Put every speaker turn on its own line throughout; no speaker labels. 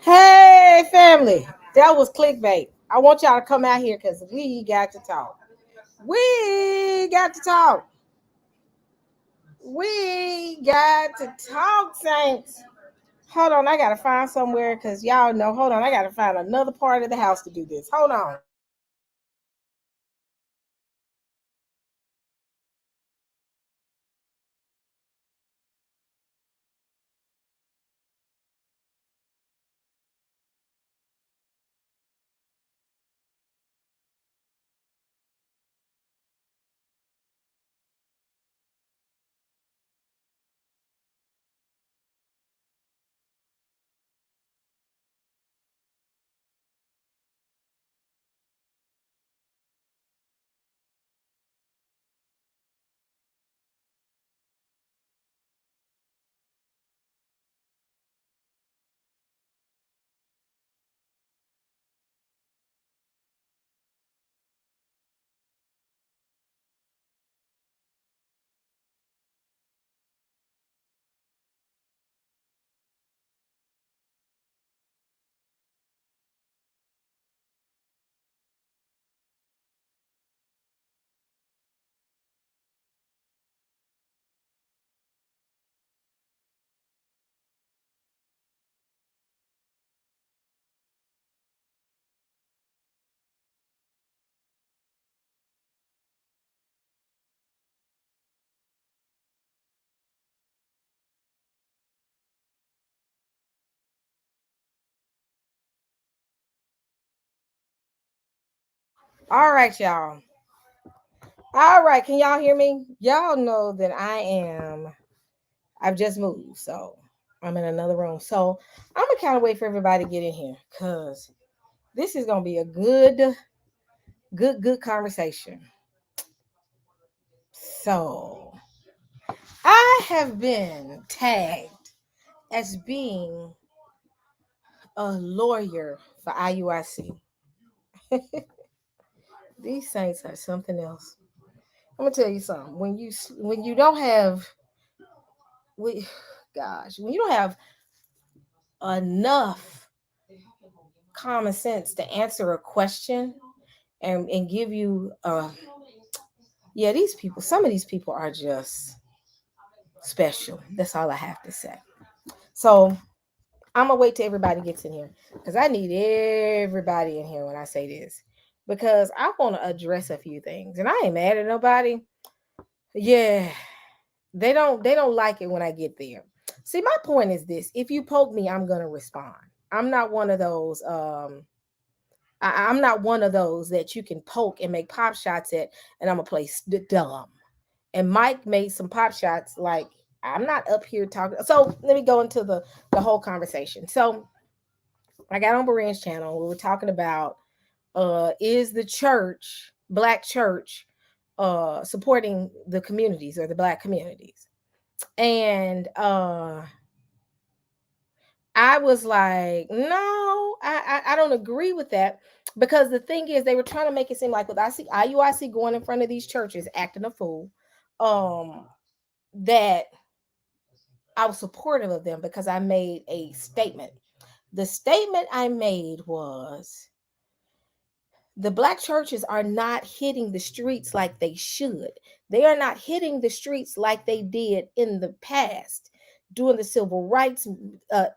Hey, family. That was clickbait. I want y'all to come out here because we got to talk. We got to talk. We got to talk, Saints. Hold on, I got to find somewhere because y'all know. Hold on, I got to find another part of the house to do this. Hold on. All right, y'all. All right, can y'all hear me? Y'all know that I've just moved, so I'm in another room. So I'm gonna kind of wait for everybody to get in here because this is gonna be a good conversation. So I have been tagged as being a lawyer for IUIC. These saints are something else. I'm gonna tell you something. When you don't have we gosh, when you don't have enough common sense to answer a question and give you yeah, these people, some of these people are just special. That's all I have to say. So I'm gonna wait till everybody gets in here because I need everybody in here when I say this because I want to address a few things and I ain't mad at nobody. Yeah, they don't like it when I get there. See, my point is this: if you poke me, I'm gonna respond. I'm not one of those. I'm not one of those that you can poke and make pop shots at, and I'm gonna play dumb. And Mike made some pop shots like I'm not up here talking. So let me go into the whole conversation. So I got on Beren's channel. We were talking about is the church, black church, supporting the communities or the black communities. And I was like, no, I don't agree with that because the thing is, they were trying to make it seem like with IUIC going in front of these churches acting a fool, um, that I was supportive of them because I made a statement. The statement I made was the black churches are not hitting the streets like they should. They are not hitting the streets like they did in the past during the civil rights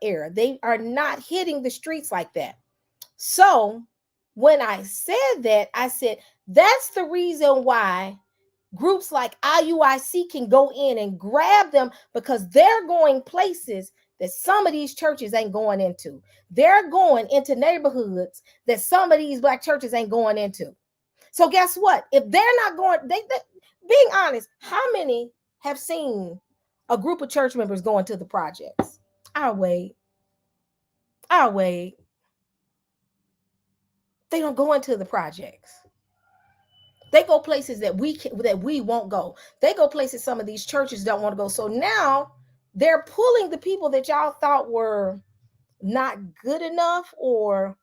era. They are not hitting the streets like that. So when I said that, I said that's the reason why groups like IUIC can go in and grab them because they're going places that some of these churches ain't going into. They're going into neighborhoods that some of these black churches ain't going into. So guess what? If they're not going, being honest, how many have seen a group of church members going to the projects? I'll wait. I'll wait. They don't go into the projects. They go places that we won't go. They go places some of these churches don't want to go. So now they're pulling the people that y'all thought were not good enough or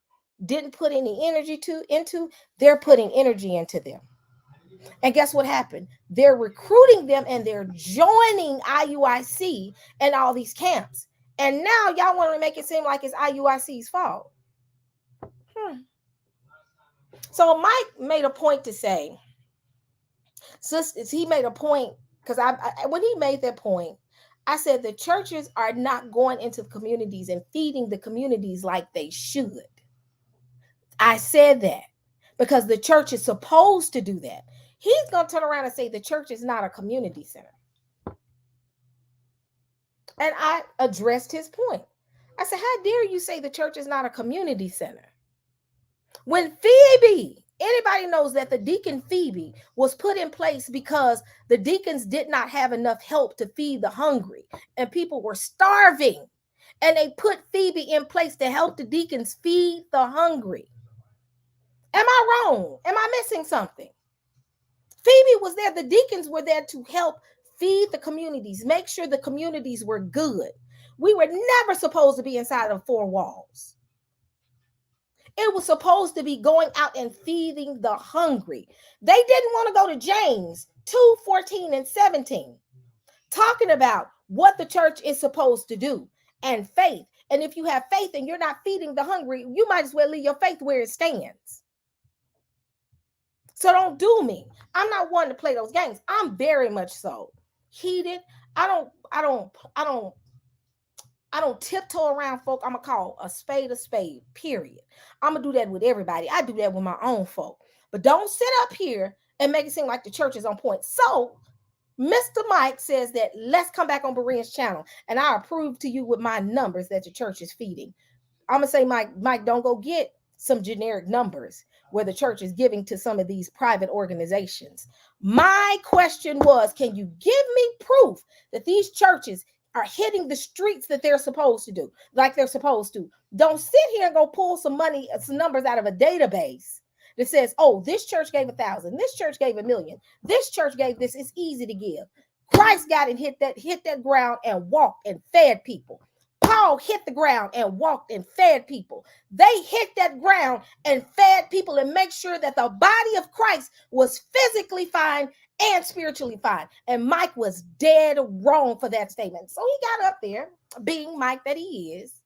didn't put any energy to into. They're putting energy into them. And guess what happened? They're recruiting them and they're joining IUIC and all these camps. And now y'all want to make it seem like it's IUIC's fault. So Mike made a point to say, sisters, he made a point, because when he made that point, I said the churches are not going into the communities and feeding the communities like they should. I said that because the church is supposed to do that. He's going to turn around and say the church is not a community center. And I addressed his point. I said, how dare you say the church is not a community center? When Phoebe, anybody knows that the deacon Phoebe was put in place because the deacons did not have enough help to feed the hungry and people were starving. And they put Phoebe in place to help the deacons feed the hungry. Am I wrong? Am I missing something? Phoebe was there. The deacons were there to help feed the communities, make sure the communities were good. We were never supposed to be inside of four walls. It was supposed to be going out and feeding the hungry. They didn't want to go to James 2:14 and 17, talking about what the church is supposed to do and faith. And if you have faith and you're not feeding the hungry, you might as well leave your faith where it stands. So don't do me. I'm not one to play those games. I'm very much so heated. I don't tiptoe around folk. I'm gonna call a spade, period. I'm gonna do that with everybody. I do that with my own folk. But don't sit up here and make it seem like the church is on point. So Mr. Mike says that let's come back on Berean's channel and I'll prove to you with my numbers that the church is feeding. I'm gonna say, Mike, don't go get some generic numbers where the church is giving to some of these private organizations. My question was, can you give me proof that these churches are hitting the streets that they're supposed to do, like they're supposed to? Don't sit here and go pull some money, some numbers out of a database that says, oh, this church gave 1,000, this church gave 1,000,000, this church gave this. It's easy to give. Christ got and hit that ground and walked and fed people. Paul hit the ground and walked and fed people. They hit that ground and fed people and make sure that the body of Christ was physically fine and spiritually fine. And Mike was dead wrong for that statement. So he got up there, being Mike that he is,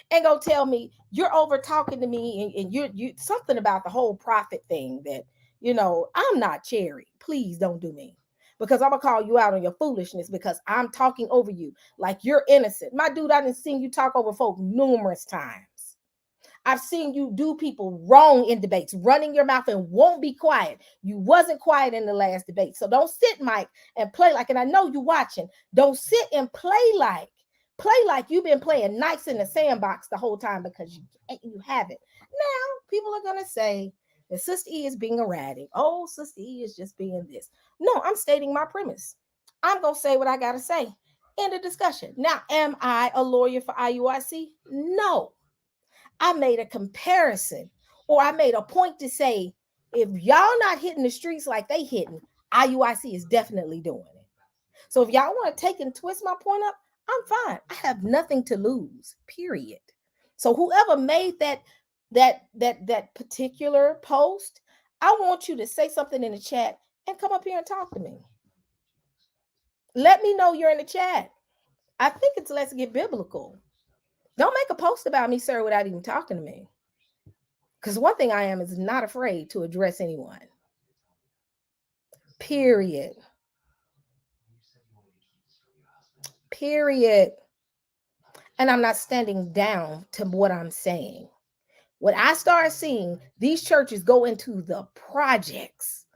and go tell me you're over talking to me and you something about the whole prophet thing that, I'm not Cherry. Please don't do me. Because I'm going to call you out on your foolishness because I'm talking over you like you're innocent. My dude, I done seen you talk over folk numerous times. I've seen you do people wrong in debates, running your mouth and won't be quiet. You wasn't quiet in the last debate. So don't sit, Mike, and play like, and I know you watching, don't sit and play like you've been playing nice in the sandbox the whole time, because you haven't. Now, people are going to say that Sister E is being erratic. Oh, Sister E is just being this. No, I'm stating my premise. I'm going to say what I got to say. End of discussion. Now, am I a lawyer for IUIC? No. I made a comparison, or I made a point to say, if y'all not hitting the streets like they hitting, IUIC is definitely doing it. So if y'all want to take and twist my point up, I'm fine. I have nothing to lose, period. So whoever made that particular post, I want you to say something in the chat and come up here and talk to me. Let me know you're in the chat. I think it's Let's Get Biblical. Don't make a post about me, sir, without even talking to me. Because one thing I am is not afraid to address anyone. Period. Period. And I'm not standing down to what I'm saying. When I start seeing these churches go into the projects,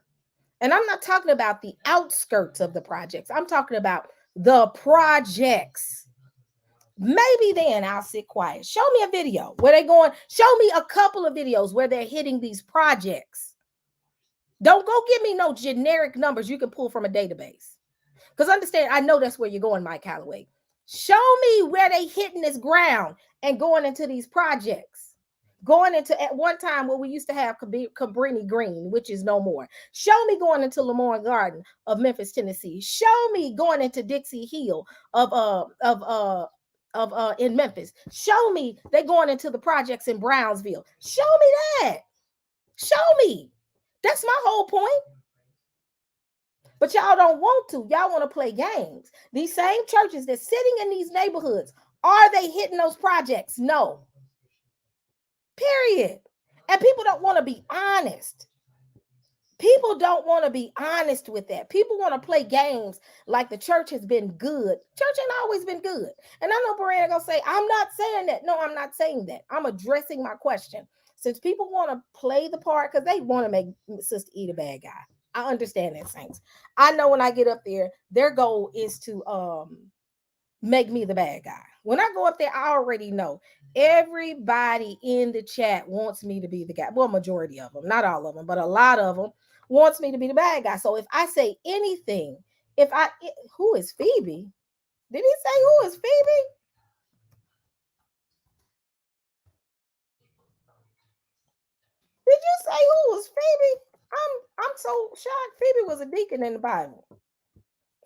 and I'm not talking about the outskirts of the projects, I'm talking about the projects, maybe then I'll sit quiet. Show me a video where they're going. Show me a couple of videos where they're hitting these projects. Don't go give me no generic numbers you can pull from a database. Because understand, I know that's where you're going, Mike Calloway. Show me where they hitting this ground and going into these projects. Going into, at one time where we used to have Cabrini Green, which is no more. Show me going into Lamar Garden of Memphis, Tennessee. Show me going into Dixie Hill in Memphis. Show me they going into the projects in Brownsville. Show me that. Show me. That's my whole point. But y'all don't want to. Y'all want to play games. These same churches that's sitting in these neighborhoods Are they hitting those projects? No. Period. And people don't want to be honest. People don't want to be honest with that. People want to play games like the church has been good. Church ain't always been good. And I know Brianna gonna say, I'm not saying that. No, I'm not saying that. I'm addressing my question. Since people want to play the part because they want to make Sister E the bad guy. I understand that, saints. I know when I get up there, their goal is to make me the bad guy. When I go up there, I already know everybody in the chat wants me to be the guy. Well, majority of them, not all of them, but a lot of them wants me to be the bad guy. So if I say anything, who is Phoebe? Did he say who is Phoebe? Did you say who was Phoebe? I'm so shocked. Phoebe was a deacon in the Bible.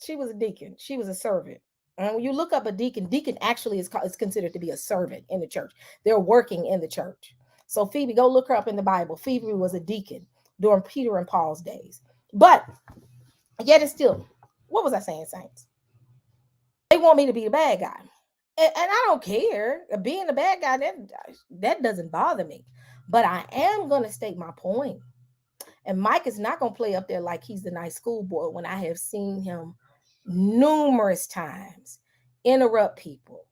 She was a deacon. She was a servant. And when you look up a deacon, deacon actually is considered to be a servant in the church. They're working in the church. So Phoebe, go look her up in the Bible. Phoebe was a deacon during Peter and Paul's days. But yet it's still, what was I saying, saints? They want me to be the bad guy. And I don't care. Being the bad guy, that doesn't bother me. But I am going to state my point. And Mike is not going to play up there like he's the nice schoolboy when I have seen him numerous times interrupt people.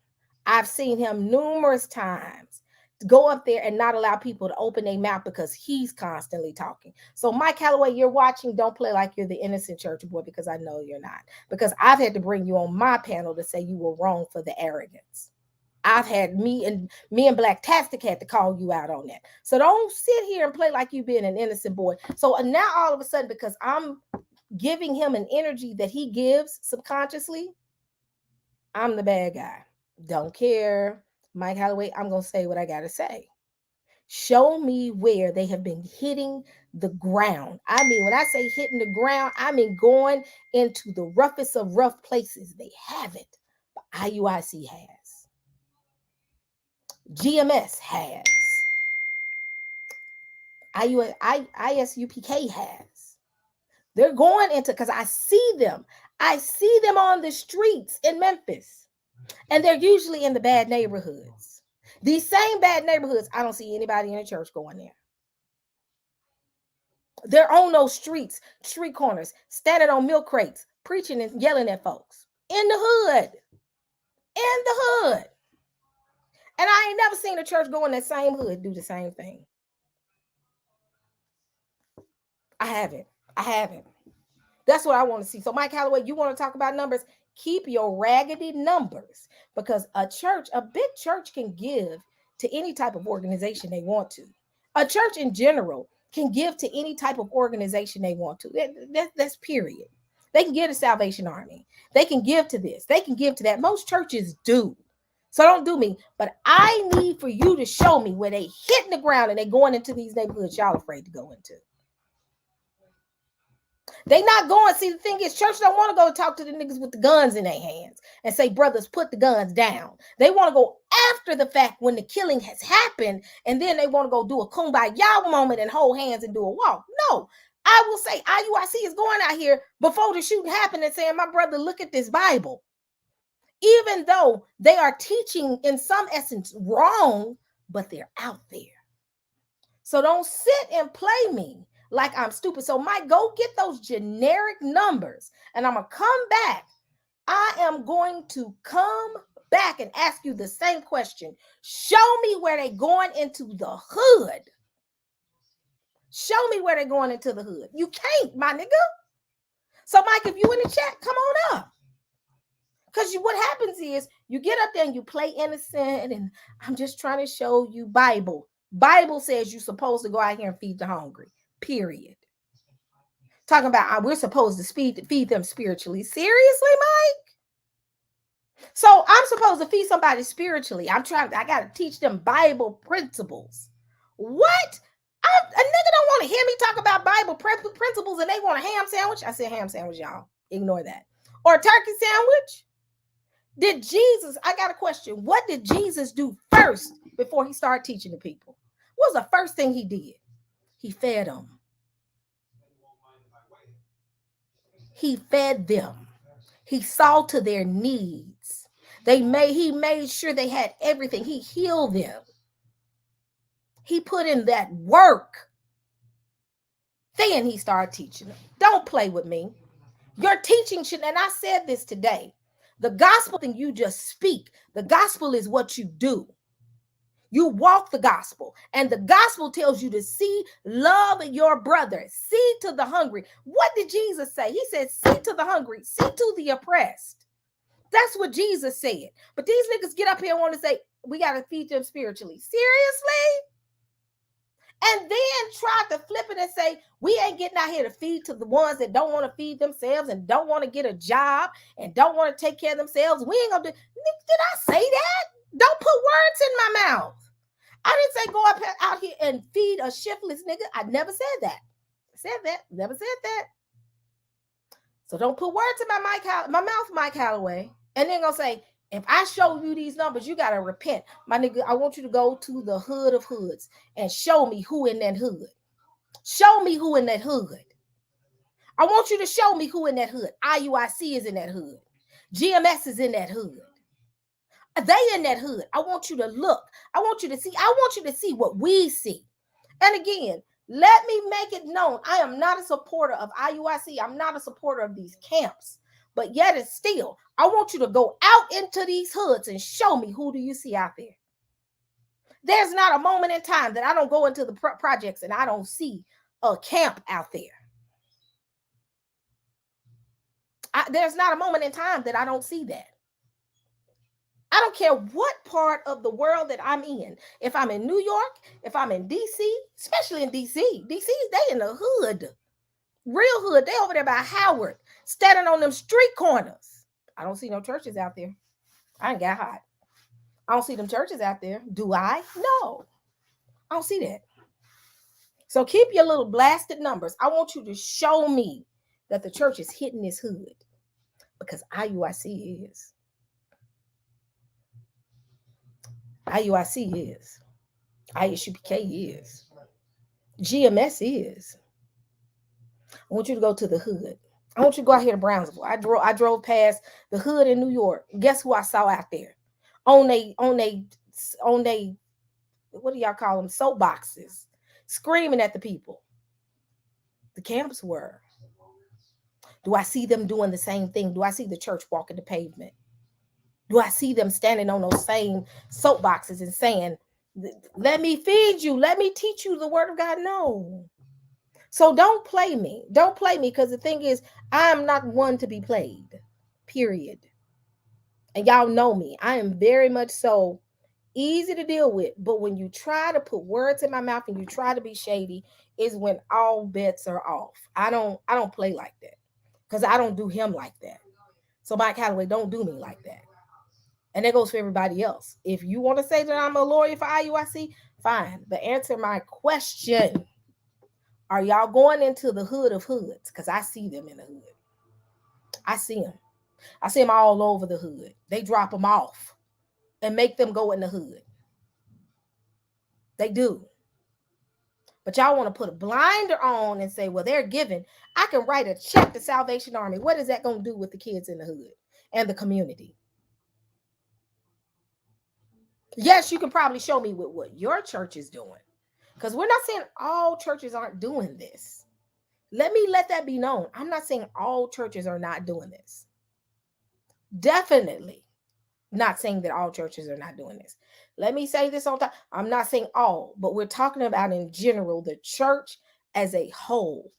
I've seen him numerous times go up there and not allow people to open their mouth because he's constantly talking. So Mike Calloway, you're watching, don't play like you're the innocent church boy, because I know you're not. Because I've had to bring you on my panel to say you were wrong for the arrogance. I've had me and Black Tastic had to call you out on that. So don't sit here and play like you being an innocent boy. So now all of a sudden, because I'm giving him an energy that he gives subconsciously, I'm the bad guy. Don't care. Mike Holloway, I'm going to say what I got to say. Show me where they have been hitting the ground. I mean, when I say hitting the ground, I mean going into the roughest of rough places. They haven't. But IUIC has. GMS has. ISUPK has. They're going into, because I see them. I see them on the streets in Memphis. And they're usually in the bad neighborhoods. These same bad neighborhoods, I don't see anybody in the church going there. They're on those streets, street corners, standing on milk crates, preaching and yelling at folks. In the hood. In the hood. And I ain't never seen a church go in that same hood do the same thing. I haven't. I haven't. That's what I want to see. So, Mike Holloway, you want to talk about numbers? Keep your raggedy numbers, because a big church can give to any type of organization they want to. A church in general can give to any type of organization they want to. That's period. They can give to Salvation Army. They can give to this. They can give to that. Most churches do. So don't do me. But I need for you to show me where they hitting the ground and they going into these neighborhoods y'all afraid to go into. They not going. See, the thing is, church don't want to go talk to the niggas with the guns in their hands and say, brothers, put the guns down. They want to go after the fact when the killing has happened, and then they want to go do a kumbaya moment and hold hands and do a walk. No, I will say IUIC is going out here before the shooting happened and saying, my brother, look at this Bible. Even though they are teaching in some essence wrong, but they're out there. So don't sit and play me like I'm stupid. So Mike, go get those generic numbers and I'm going to come back. I am going to come back and ask you the same question. Show me where they're going into the hood. Show me where they're going into the hood. You can't, my nigga. So Mike, if you in the chat, come on up. Because what happens is you get up there and you play innocent and I'm just trying to show you Bible. Bible says you're supposed to go out here and feed the hungry. Period. Talking about we're supposed to feed them spiritually. Seriously, Mike? So I'm supposed to feed somebody spiritually. I got to teach them Bible principles. What? A nigga don't want to hear me talk about Bible principles and they want a ham sandwich. I said ham sandwich, y'all. Ignore that. Or a turkey sandwich. I got a question. What did Jesus do first before he started teaching the people? What was the first thing he did? He fed them. He fed them. He saw to their needs. He made sure they had everything. He healed them. He put in that work. Then he started teaching them. Don't play with me. Your teaching should, and I said this today, the gospel thing you just speak. The gospel is what you do. You walk the gospel, and the gospel tells you to see, love your brother, see to the hungry. What did Jesus say? He said, see to the hungry, see to the oppressed. That's what Jesus said. But these niggas get up here and want to say, we got to feed them spiritually. Seriously? And then try to flip it and say, we ain't getting out here to feed to the ones that don't want to feed themselves and don't want to get a job and don't want to take care of themselves. We ain't going to do. Did I say that? Don't put words in my mouth. I didn't say go up out here and feed a shiftless nigga. I never said that. Never said that. So don't put words in my mouth, Mike Holloway. And then gonna say, if I show you these numbers, you gotta repent. My nigga, I want you to go to the hood of hoods and show me who in that hood. Show me who in that hood. I want you to show me who in that hood. IUIC is in that hood. GMS is in that hood. They in that hood. I want you to look. I want you to see. I want you to see what we see. And again, let me make it known. I am not a supporter of IUIC. I'm not a supporter of these camps. But yet and still, I want you to go out into these hoods and show me who do you see out there. There's not a moment in time that I don't go into the projects and I don't see a camp out there. There's not a moment in time that I don't see that. I don't care what part of the world that I'm in. If I'm in New York, if I'm in DC, especially in DC, they in the hood. Real hood. They over there by Howard, standing on them street corners. I don't see no churches out there. I ain't got hot. I don't see them churches out there. Do I? No. I don't see that. So keep your little blasted numbers. I want you to show me that the church is hitting this hood. Because IUIC is. IUIC is. ISUPK is. GMS is. I want you to go to the hood. I want you to go out here to Brownsville. I drove past the hood in New York. Guess who I saw out there? On they, what do y'all call them? Soapboxes. Screaming at the people. The camps were. Do I see them doing the same thing? Do I see the church walking the pavement? Do I see them standing on those same soapboxes and saying, let me feed you, let me teach you the word of God? No. So don't play me. Don't play me, because the thing is, I'm not one to be played, period. And y'all know me. I am very much so easy to deal with. But when you try to put words in my mouth and you try to be shady, is when all bets are off. I don't play like that, because I don't do him like that. So Mike Holloway, don't do me like that. And that goes for everybody else. If you want to say that I'm a lawyer for IUIC, fine. But answer my question. Are y'all going into the hood of hoods? Because I see them in the hood. I see them. I see them all over the hood. They drop them off and make them go in the hood. They do. But y'all want to put a blinder on and say, well, they're giving. I can write a check to Salvation Army. What is that going to do with the kids in the hood and the community? Yes, you can probably show me what your church is doing. Because we're not saying all churches aren't doing this. Let that be known. I'm not saying all churches are not doing this. Definitely not saying that all churches are not doing this. Let me say this on time. I'm not saying all, but we're talking about in general, the church as a whole.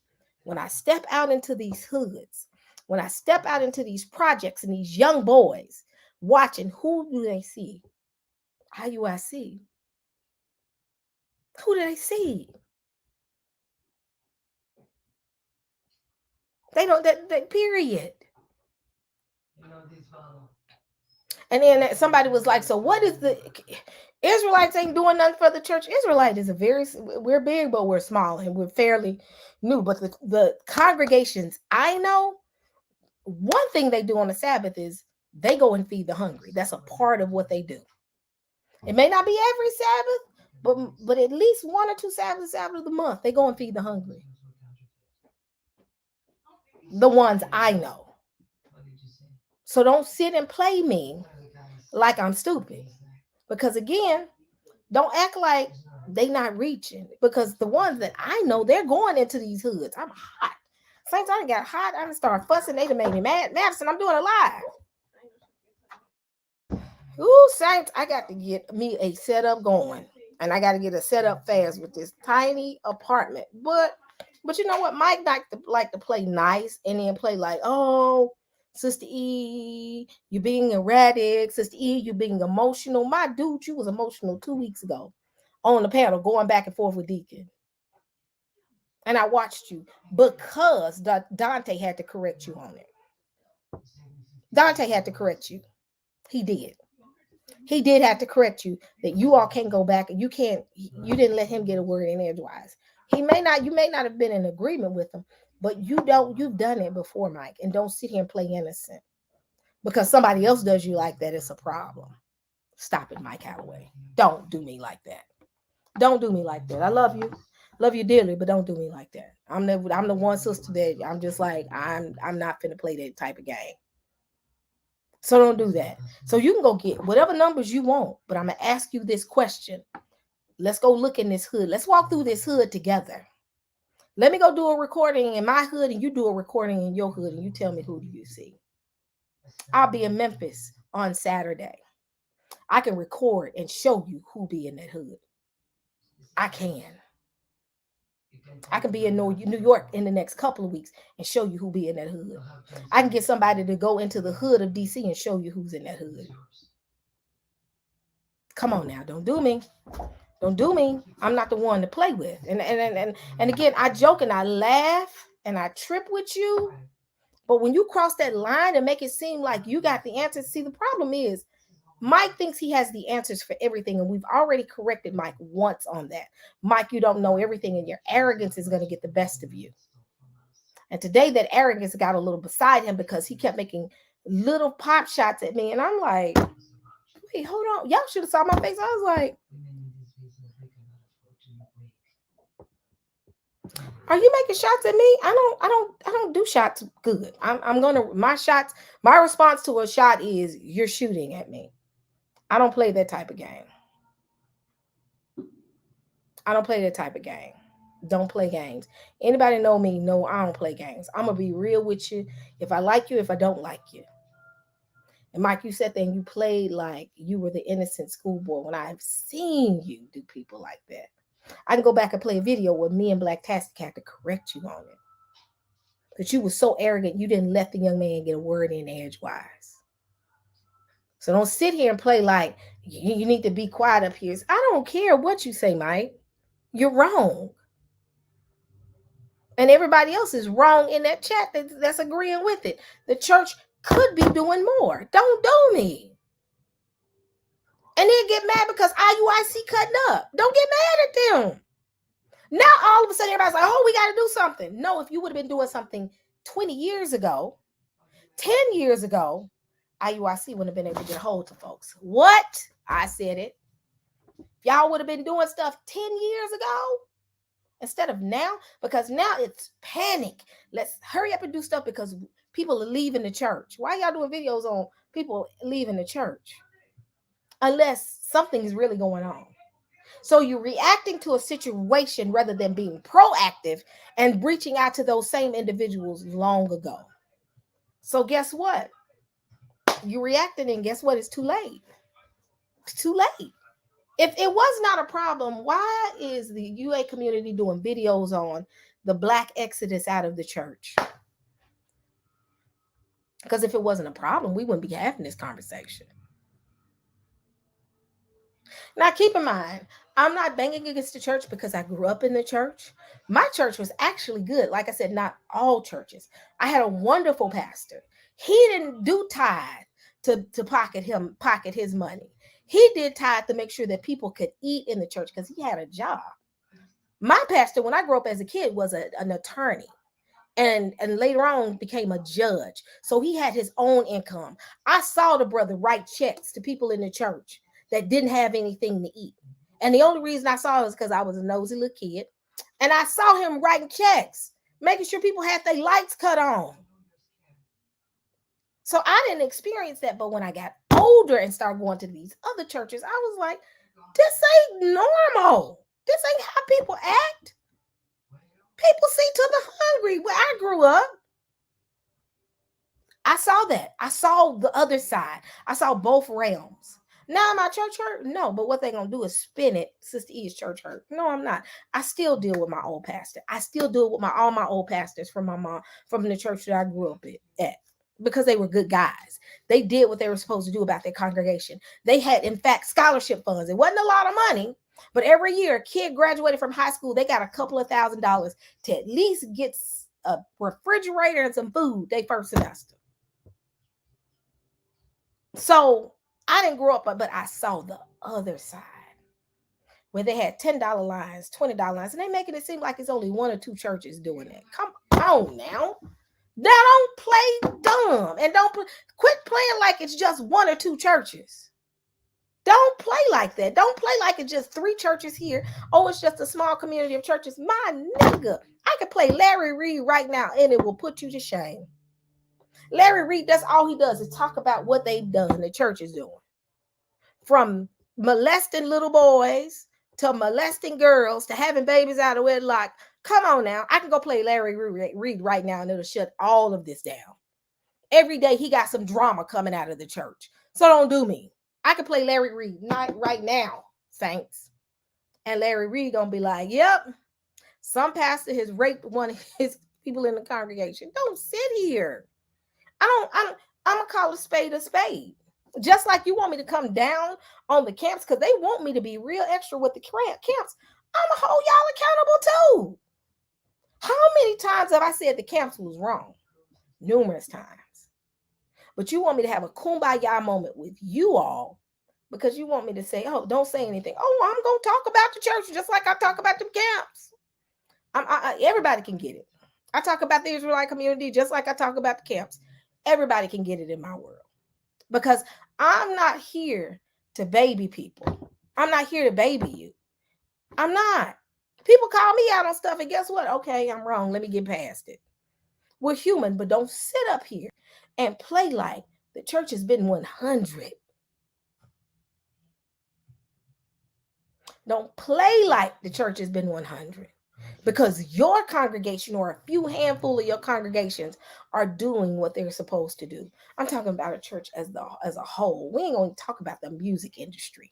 When I step out into these hoods, when I step out into these projects and these young boys watching, who do they see? IUIC. Who do they see? They don't, that period. And then somebody was like, so what is the Israelites ain't doing nothing for the church? Israelite is we're big, but we're small and we're fairly new. But the congregations I know, one thing they do on the Sabbath is they go and feed the hungry. That's a part of what they do. It may not be every Sabbath, but at least one or two Sabbaths out of the month, they go and feed the hungry. The ones I know. So don't sit and play me like I'm stupid. Because again, don't act like they not reaching. Because the ones that I know, they're going into these hoods. I'm hot. Same time I got hot, I started fussing. They done made me mad. Madison, I'm doing a live. Ooh, Saints, I got to get me a setup going. And I got to get a setup fast with this tiny apartment. But you know what? Mike like to play nice and then play like, oh, Sister E, you being erratic. Sister E, you being emotional. My dude, you was emotional 2 weeks ago on the panel going back and forth with Deacon. And I watched you because Dante had to correct you on it. Dante had to correct you. He did. He did have to correct you that you all can't go back and you didn't let him get a word in edgewise. You may not have been in agreement with him, but you've done it before, Mike, and don't sit here and play innocent because somebody else does you like that. It's a problem. Stop it, Mike Calloway. Don't do me like that. Don't do me like that. I love you dearly, but don't do me like that. I'm the one sister that I'm just like I'm not finna play that type of game. So don't do that. So you can go get whatever numbers you want, but I'm going to ask you this question. Let's go look in this hood. Let's walk through this hood together. Let me go do a recording in my hood and you do a recording in your hood and you tell me who do you see. I'll be in Memphis on Saturday. I can record and show you who be in that hood. I can. I can be in New York in the next couple of weeks and show you who be in that hood. I can get somebody to go into the hood of DC and show you who's in that hood. Come on now, don't do me. Don't do me. I'm not the one to play with. And again, I joke and I laugh and I trip with you. But when you cross that line and make it seem like you got the answers, see, the problem is Mike thinks he has the answers for everything, and we've already corrected Mike once on that. Mike, you don't know everything, and your arrogance is going to get the best of you. And today, that arrogance got a little beside him because he kept making little pop shots at me, and I'm like, wait, hold on. Y'all should have saw my face. I was like, are you making shots at me? I don't do shots good. I'm gonna my response to a shot is you're shooting at me. I don't play that type of game. I don't play that type of game. Don't play games. Anybody know me? No, I don't play games. I'm gonna be real with you. If I like you, if I don't like you. And Mike, you sat there and you played like you were the innocent schoolboy when I've seen you do people like that. I can go back and play a video where me and Black Tastic had to correct you on it. But you were so arrogant, you didn't let the young man get a word in edgewise. So don't sit here and play like you need to be quiet up here. I don't care what you say, Mike. You're wrong. And everybody else is wrong in that chat that's agreeing with it. The church could be doing more. Don't do me. And then get mad because IUIC cutting up. Don't get mad at them. Now all of a sudden everybody's like, oh, we got to do something. No, if you would have been doing something 20 years ago, 10 years ago, IUIC wouldn't have been able to get a hold of folks. What? I said it. Y'all would have been doing stuff 10 years ago instead of now, because now it's panic. Let's hurry up and do stuff because people are leaving the church. Why y'all doing videos on people leaving the church? Unless something's really going on. So you're reacting to a situation rather than being proactive and reaching out to those same individuals long ago. So guess what? You reacted and guess what? It's too late. It's too late. If it was not a problem, why is the UA community doing videos on the Black exodus out of the church? Because if it wasn't a problem, we wouldn't be having this conversation. Now, keep in mind, I'm not banging against the church because I grew up in the church. My church was actually good. Like I said, not all churches. I had a wonderful pastor. He didn't do tithe to pocket his money. He did tithe to make sure that people could eat in the church because he had a job. My pastor, when I grew up as a kid, was an attorney. And later on became a judge. So he had his own income. I saw the brother write checks to people in the church that didn't have anything to eat. And the only reason I saw it was because I was a nosy little kid. And I saw him writing checks, making sure people had their lights cut on. So I didn't experience that. But when I got older and started going to these other churches, I was like, this ain't normal. This ain't how people act. People see to the hungry. Where I grew up, I saw that. I saw the other side. I saw both realms. Now am I church hurt? No, but what they gonna do is spin it. Sister E is church hurt. No, I'm not. I still deal with my old pastor. I still deal with all my old pastors from my mom, from the church that I grew up at, because they were good guys. They did what they were supposed to do about their congregation. They had, in fact, scholarship funds. It wasn't a lot of money, but every year a kid graduated from high school, they got a couple of $1,000s to at least get a refrigerator and some food their first semester. So I didn't grow up, but I saw the other side where they had $10 lines, $20 lines, and they making it seem like it's only one or two churches doing that. Come on now. Now don't play dumb, and quit playing like it's just one or two churches. Don't play like that. Don't play like it's just three churches here. Oh, it's just a small community of churches. My nigga, I could play Larry Reed right now and it will put you to shame. Larry Reed, that's all he does is talk about what they've done, the church is doing. From molesting little boys to molesting girls to having babies out of wedlock. Come on now. I can go play Larry Reed right now and it'll shut all of this down. Every day he got some drama coming out of the church. So don't do me. I can play Larry Reed right now, saints. And Larry Reed gonna be like, yep, some pastor has raped one of his people in the congregation. Don't sit here. I'm gonna call a spade a spade. Just like you want me to come down on the camps because they want me to be real extra with the camps, I'm gonna hold y'all accountable too. How many times have I said the camps was wrong? Numerous times. But you want me to have a kumbaya moment with you all because you want me to say, oh, don't say anything. Oh, I'm going to talk about the church just like I talk about the camps. Everybody can get it. I talk about the Israelite community just like I talk about the camps. Everybody can get it in my world because I'm not here to baby people. I'm not here to baby you. I'm not. People call me out on stuff and guess what? Okay, I'm wrong. Let me get past it. We're human, but don't sit up here and play like the church has been 100. Don't play like the church has been 100 because your congregation or a few handful of your congregations are doing what they're supposed to do. I'm talking about a church as a whole. We ain't going to talk about the music industry.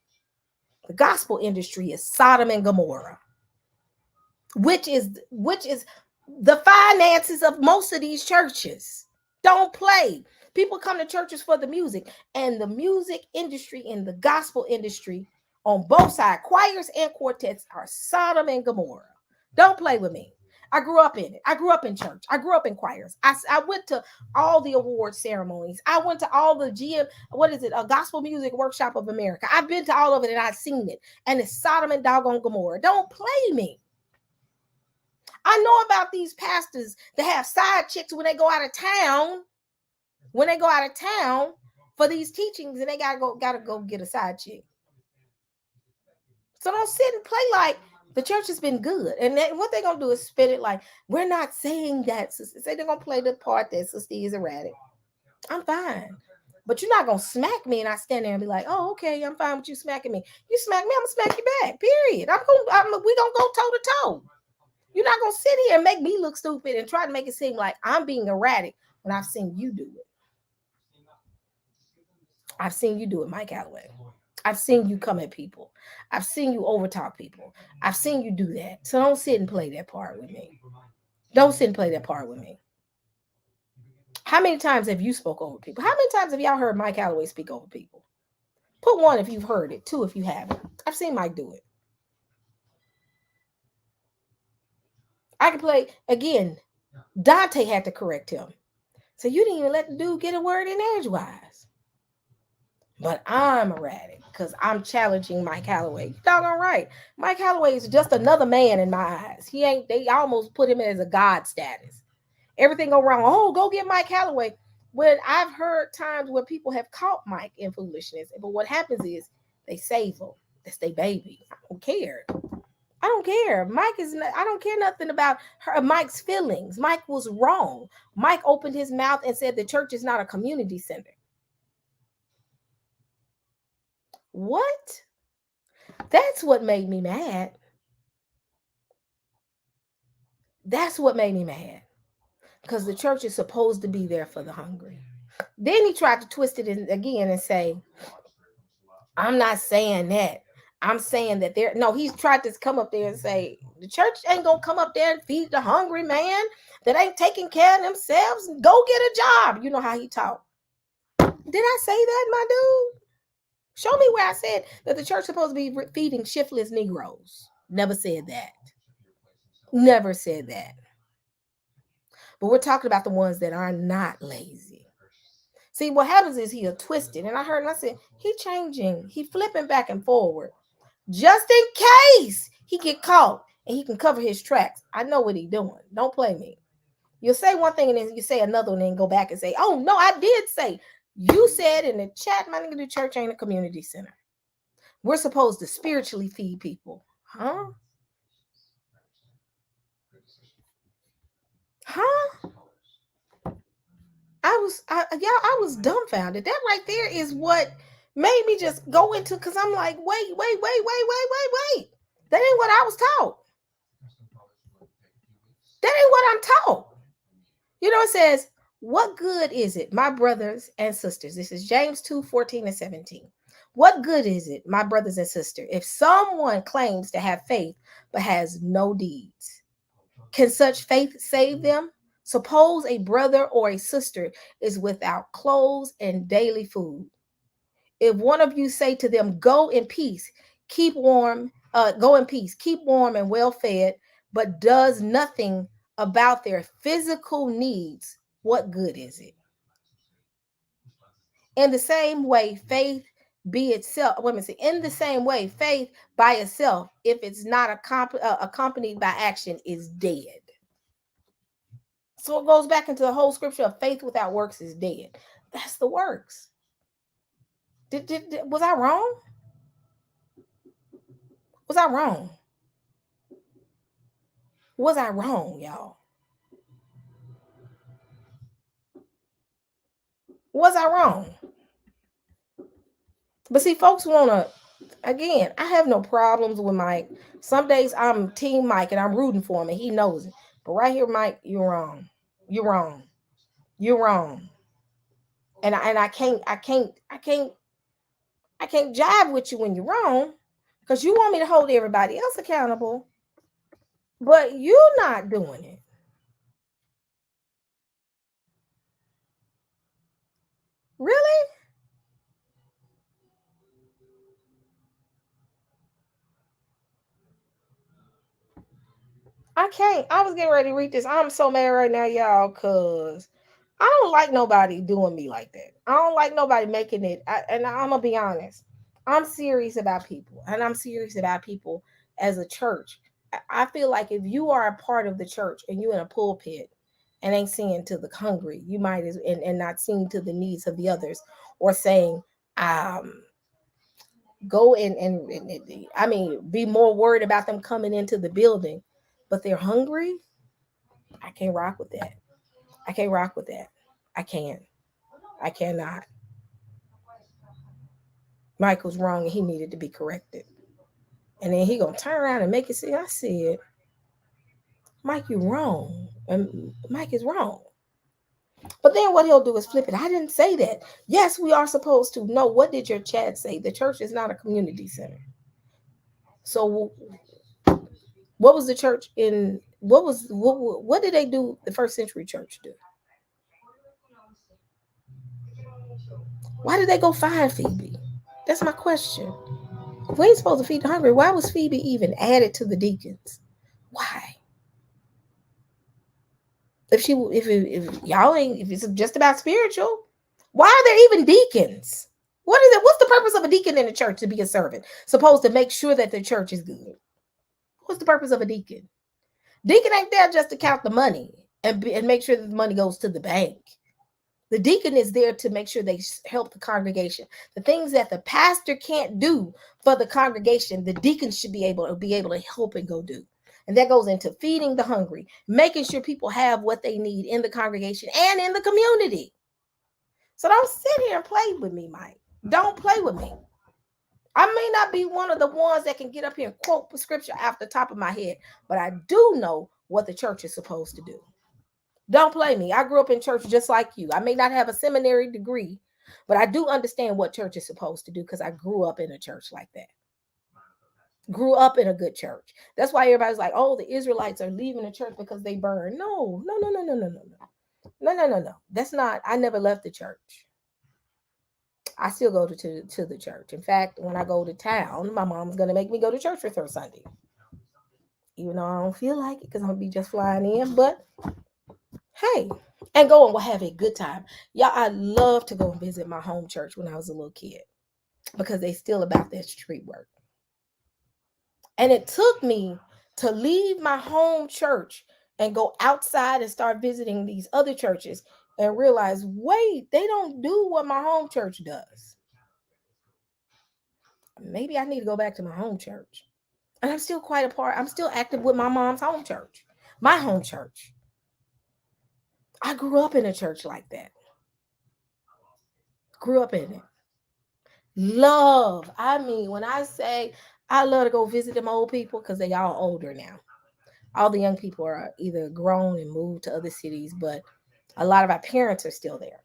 The gospel industry is Sodom and Gomorrah, which is the finances of most of these churches. Don't play. People come to churches for the music, and the music industry and the gospel industry on both sides, choirs and quartets, are Sodom and Gomorrah. Don't play with me. I grew up in it. I grew up in church. I grew up in choirs. I went to all the award ceremonies. I went to all the a Gospel Music Workshop of America. I've been to all of it and I've seen it. And it's Sodom and doggone Gomorrah. Don't play me. I know about these pastors that have side chicks when they go out of town. When they go out of town for these teachings, and they gotta go get a side chick. So don't sit and play like the church has been good. And then what they're gonna do is spin it like we're not saying that. Say they're gonna play the part that Sister is erratic. I'm fine. But you're not gonna smack me and I stand there and be like, oh, okay, I'm fine with you smacking me. You smack me, I'm gonna smack you back. Period. We gonna go toe to toe. You're not going to sit here and make me look stupid and try to make it seem like I'm being erratic when I've seen you do it. I've seen you do it, Mike Alloway. I've seen you come at people. I've seen you overtalk people. I've seen you do that. So don't sit and play that part with me. Don't sit and play that part with me. How many times have you spoke over people? How many times have y'all heard Mike Alloway speak over people? Put one if you've heard it. Two if you haven't. I've seen Mike do it. I can play again. Dante had to correct him. So you didn't even let the dude get a word in edgewise. But I'm erratic because I'm challenging Mike Alloway. You doggone right. Mike Alloway is just another man in my eyes. They almost put him as a god status. Everything go wrong. Oh, go get Mike Alloway. When I've heard times where people have caught Mike in foolishness, but what happens is they save him. That's their baby. I don't care. I don't care. I don't care nothing about Mike's feelings. Mike was wrong. Mike opened his mouth and said the church is not a community center. What? That's what made me mad. That's what made me mad. Because the church is supposed to be there for the hungry. Then he tried to twist it in again and say, I'm not saying that. I'm saying that there. No, he's tried to come up there and say the church ain't gonna come up there and feed the hungry man that ain't taking care of themselves. Go get a job. You know how he talk. Did I say that, my dude? Show me where I said that the church supposed to be feeding shiftless Negroes. Never said that. Never said that. But we're talking about the ones that are not lazy. See, what happens is he'll twist it. And I heard him, I said, he changing. He flipping back and forward. Just in case he get caught and he can cover his tracks. I know what he doing. Don't play me. You'll say one thing and then you say another one and then go back and say, oh, no, I did say. You said in the chat, my nigga, the church ain't a community center. We're supposed to spiritually feed people. Huh? Huh? I was dumbfounded. That right there is what made me just go into, because I'm like, wait. That ain't what I was taught. That ain't what I'm taught. You know, it says, what good is it, my brothers and sisters? This is James 2:14-17. What good is it, my brothers and sisters, if someone claims to have faith but has no deeds? Can such faith save them? Suppose a brother or a sister is without clothes and daily food. If one of you say to them, go in peace, go in peace, keep warm and well fed, but does nothing about their physical needs, what good is it? In the same way, faith be itself, in the same way, faith by itself, if it's not accompanied by action, is dead. So it goes back into the whole scripture of faith without works is dead. That's the works. Was I wrong? Was I wrong? Was I wrong, y'all? Was I wrong? But see, folks want to, again, I have no problems with Mike. Some days I'm team Mike and I'm rooting for him and he knows it. But right here, Mike, you're wrong. You're wrong. You're wrong. And I can't jive with you when you're wrong, because you want me to hold everybody else accountable, but you're not doing it. Really? I can't. I was getting ready to read this. I'm so mad right now, y'all, because I don't like nobody doing me like that. I don't like nobody making it. And I'm going to be honest. I'm serious about people, and I'm serious about people as a church. I feel like if you are a part of the church and you're in a pulpit and ain't seeing to the hungry, you might and not seeing to the needs of the others, or saying, um, go I mean, be more worried about them coming into the building, but they're hungry. I can't rock with that. I can't rock with that. I can't. I cannot. Michael's wrong and he needed to be corrected. And then he gonna turn around and make it see. I said, Mike, you're wrong. And Mike is wrong. But then what he'll do is flip it. I didn't say that. Yes, we are supposed to know. What did your chat say? The church is not a community center. So what was the church in? What did they do? The first century church do? Why did they go find Phoebe? That's my question. If we ain't supposed to feed the hungry, why was Phoebe even added to the deacons? Why? If y'all ain't, if it's just about spiritual, why are there even deacons? What is it? What's the purpose of a deacon in the church? To be a servant, supposed to make sure that the church is good. What's the purpose of a deacon? Deacon ain't there just to count the money and make sure that the money goes to the bank. The deacon is there to make sure they help the congregation. The things that the pastor can't do for the congregation, the deacon should be able to help and go do. And that goes into feeding the hungry, making sure people have what they need in the congregation and in the community. So don't sit here and play with me, Mike. Don't play with me. I may not be one of the ones that can get up here and quote scripture off the top of my head, but I do know what the church is supposed to do. Don't play me. I grew up in church just like you. I may not have a seminary degree, but I do understand what church is supposed to do because I grew up in a church like that. Grew up in a good church. That's why everybody's like, oh, the Israelites are leaving the church because they burn. No, no, no, no, no, no, no, no. No, no, no, no. That's not, I never left the church. I still go to the church. In fact, when I go to town, my mom's gonna make me go to church with her Sunday. Even though I don't feel like it because I'm gonna be just flying in, but hey, and go and we'll have a good time. Y'all, I love to go and visit my home church when I was a little kid because they still about that street work. And it took me to leave my home church and go outside and start visiting these other churches and realize, wait, they don't do what my home church does. Maybe I need to go back to my home church. And I'm still quite a part. I'm still active with my mom's home church, my home church. I grew up in a church like that. Grew up in it. Love. I mean, when I say I love to go visit them old people because they all older now. All the young people are either grown and moved to other cities, but a lot of our parents are still there.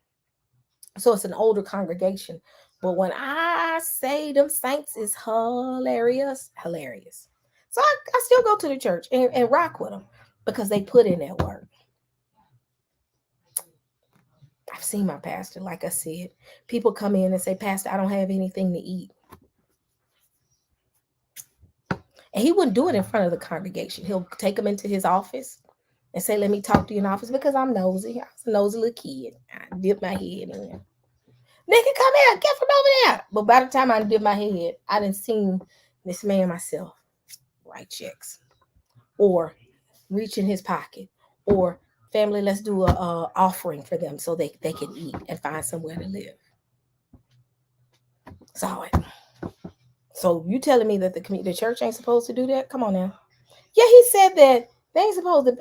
So it's an older congregation. But when I say them saints is hilarious, hilarious. So I still go to the church and rock with them because they put in that work. I've seen my pastor, like I said. People come in and say, Pastor, I don't have anything to eat. And he wouldn't do it in front of the congregation. He'll take them into his office and say, let me talk to you in office because I'm nosy. I was a nosy little kid. I dip my head in. Nigga, come here, get from over there. But by the time I did my head, I didn't see this man myself write checks or reach in his pocket or family, let's do a offering for them so they can eat and find somewhere to live. Saw it. So you telling me that the church ain't supposed to do that? Come on now. Yeah, he said that they ain't supposed to.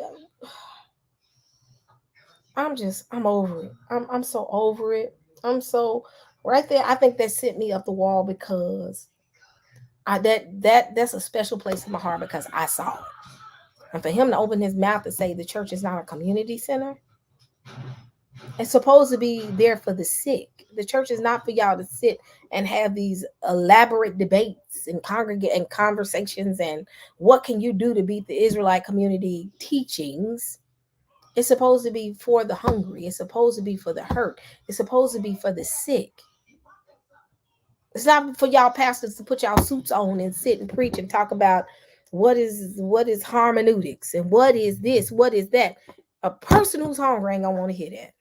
I'm over it. I'm so over it. I'm so right there. I think that sent me up the wall because that's a special place in my heart because I saw it. And for him to open his mouth and say the church is not a community center, it's supposed to be there for the sick. The church is not for y'all to sit and have these elaborate debates and congregate and conversations and what can you do to beat the Israelite community teachings. It's supposed to be for the hungry. It's supposed to be for the hurt. It's supposed to be for the sick. It's not for y'all pastors to put y'all suits on and sit and preach and talk about what is hermeneutics and what is this, what is that. A person who's hungry ain't gonna want to hear that.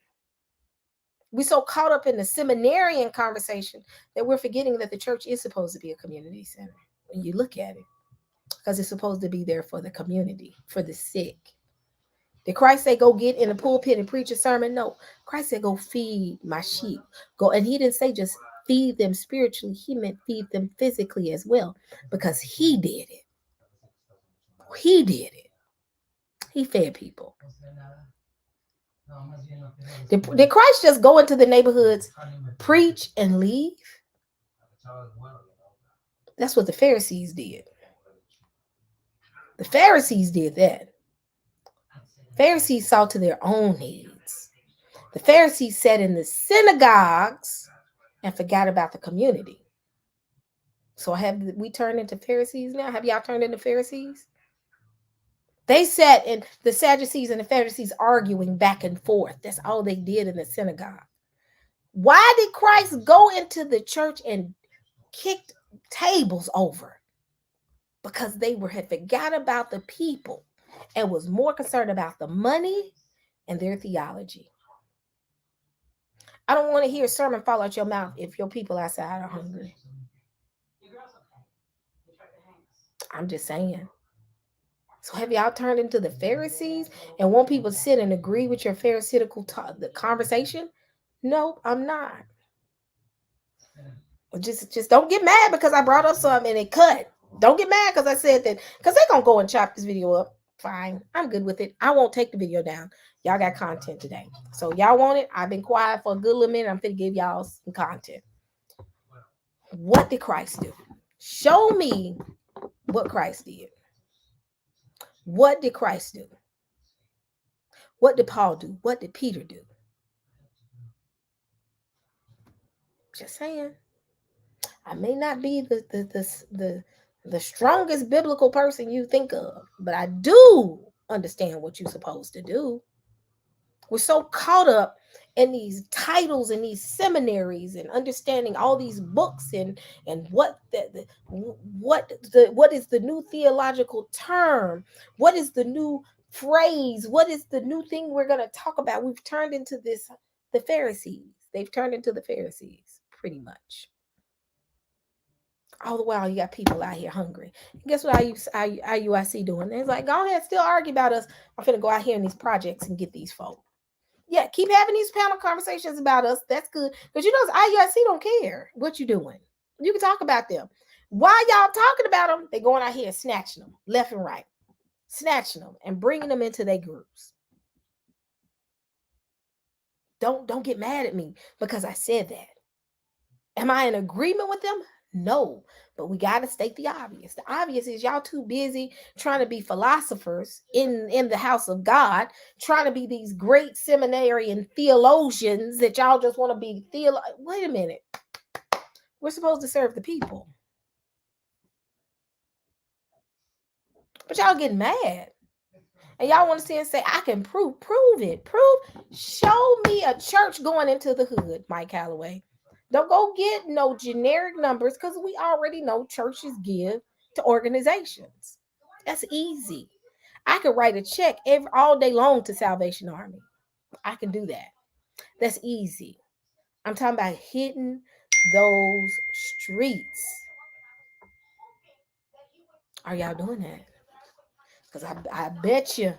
We so caught up in the seminarian conversation that we're forgetting that the church is supposed to be a community center when you look at it, because it's supposed to be there for the community, for the sick. Did Christ say go get in the pulpit and preach a sermon? No. Christ said go feed my sheep. Go, and he didn't say just feed them spiritually. He meant feed them physically as well, because he did it. He did it. He fed people. Did Christ just go into the neighborhoods, preach, and leave? That's what the Pharisees did. The Pharisees did that. Pharisees saw to their own needs. The Pharisees sat in the synagogues and forgot about the community. So have we turned into Pharisees now? Have y'all turned into Pharisees? They sat in the Sadducees and the Pharisees arguing back and forth. That's all they did in the synagogue. Why did Christ go into the church and kicked tables over? Because they had forgot about the people and was more concerned about the money and their theology. I don't want to hear a sermon fall out your mouth if your people outside are hungry. I'm just saying. So have y'all turned into the Pharisees and want people to sit and agree with your Pharisaical the conversation? No, I'm not. Just don't get mad because I brought up something and it cut. Don't get mad because I said that, because they're going to go and chop this video up. Fine. I'm good with it. I won't take the video down. Y'all got content today. So y'all want it? I've been quiet for a good little minute. I'm going to give y'all some content. What did Christ do? Show me what Christ did. What did Christ do? What did Paul do? What did Peter do? Just saying. I may not be the strongest biblical person you think of, but I do understand what you're supposed to do. We're so caught up in these titles and these seminaries and understanding all these books and what is the new theological term, what is the new phrase, what is the new thing we're going to talk about. We've turned into the Pharisees. They've turned into the Pharisees pretty much. All the while you got people out here hungry. And guess what IUIC doing? It's like, go ahead, still argue about us. I'm finna go out here in these projects and get these folks. Yeah, keep having these panel conversations about us. That's good. Because you know, IUIC don't care what you're doing. You can talk about them. While y'all talking about them, they going out here snatching them left and right. Snatching them and bringing them into their groups. Don't get mad at me because I said that. Am I in agreement with them? No, but we got to state the obvious. The obvious is y'all too busy trying to be philosophers in the house of God, trying to be these great seminary and theologians that y'all just want to be Wait a minute. We're supposed to serve the people. But y'all getting mad. And y'all want to see and say, I can prove it. Show me a church going into the hood, Mike Calloway. Don't go get no generic numbers because we already know churches give to organizations. That's easy. I could write a check all day long to Salvation Army. I can do that. That's easy. I'm talking about hitting those streets. Are y'all doing that? Because I bet you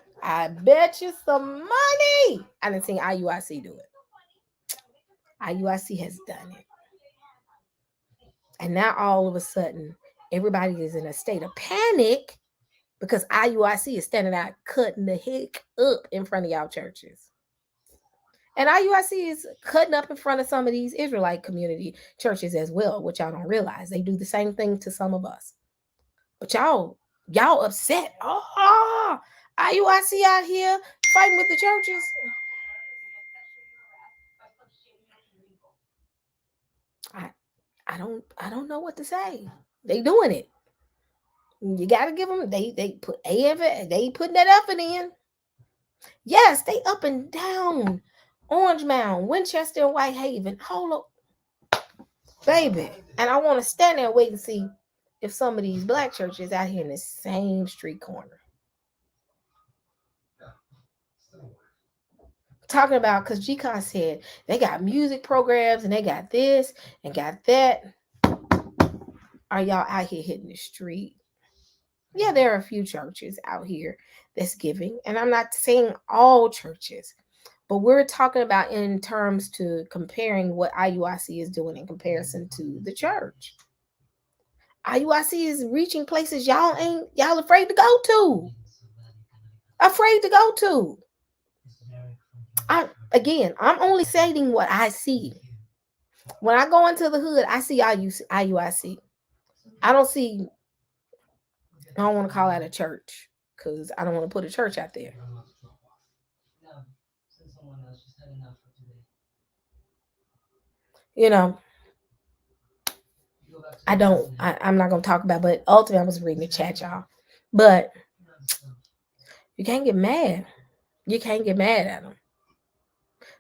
some money. I didn't see IUIC do it. IUIC has done it. And now all of a sudden, everybody is in a state of panic because IUIC is standing out cutting the heck up in front of y'all churches. And IUIC is cutting up in front of some of these Israelite community churches as well, which y'all don't realize. They do the same thing to some of us. But y'all upset. Oh, IUIC out here fighting with the churches. I don't know what to say. They doing it. You gotta give them. They put effort. They putting that effort in. Yes, they up and down. Orange Mound, Winchester, and Whitehaven. Hold up, baby. And I want to stand there and wait and see if some of these black churches out here in the same street corner. Talking about, because GCON said they got music programs and they got this and got that. Are y'all out here hitting the street? Yeah, there are a few churches out here that's giving, and I'm not saying all churches, but we're talking about in terms to comparing what IUIC is doing in comparison to the church. IUIC is reaching places y'all afraid to go to. Afraid to go to. I'm only stating what I see. When I go into the hood, I see IUIC. I don't see. I don't want to call that a church because I don't want to put a church out there. You know, I'm not gonna talk about, but ultimately I was reading the chat, y'all. But you can't get mad. You can't get mad at them.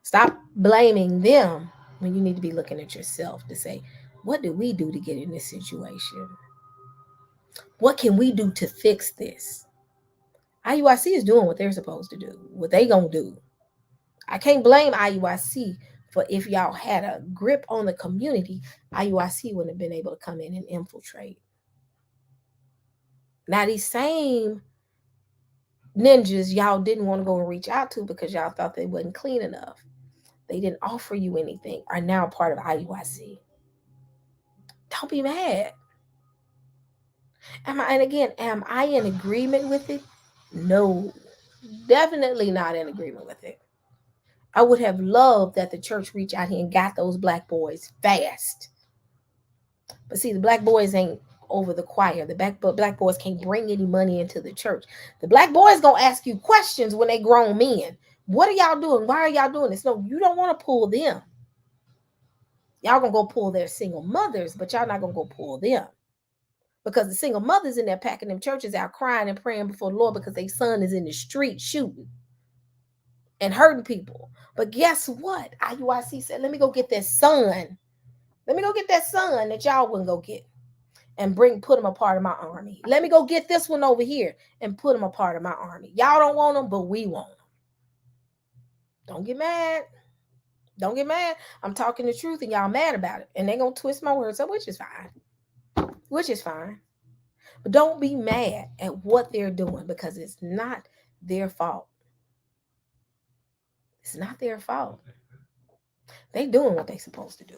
Stop blaming them when you need to be looking at yourself to say, what did we do to get in this situation? What can we do to fix this? IUIC is doing what they're supposed to do, what they gonna do. I can't blame IUIC for if y'all had a grip on the community, IUIC wouldn't have been able to come in and infiltrate. Now these same ninjas y'all didn't want to go and reach out to because y'all thought they wasn't clean enough. They didn't offer you anything, are now part of IUIC. Don't be mad. Am I in agreement with it? No, definitely not in agreement with it. I would have loved that the church reached out here and got those black boys fast. But see, the black boys ain't over the choir. The black boys can't bring any money into the church. The black boys gonna ask you questions when they grown men. What are y'all doing? Why are y'all doing this? No, you don't want to pull them. Y'all gonna go pull their single mothers, but y'all not gonna go pull them. Because the single mothers in there packing them churches out crying and praying before the Lord because their son is in the street shooting and hurting people. But guess what? IUIC said, let me go get that son. Let me go get that son that y'all wouldn't go get and put him a part of my army. Let me go get this one over here and put him a part of my army. Y'all don't want him, but we want him. Don't get mad. Don't get mad. I'm talking the truth and y'all mad about it. And they're going to twist my words up, which is fine. Which is fine. But don't be mad at what they're doing because it's not their fault. It's not their fault. They doing what they supposed to do.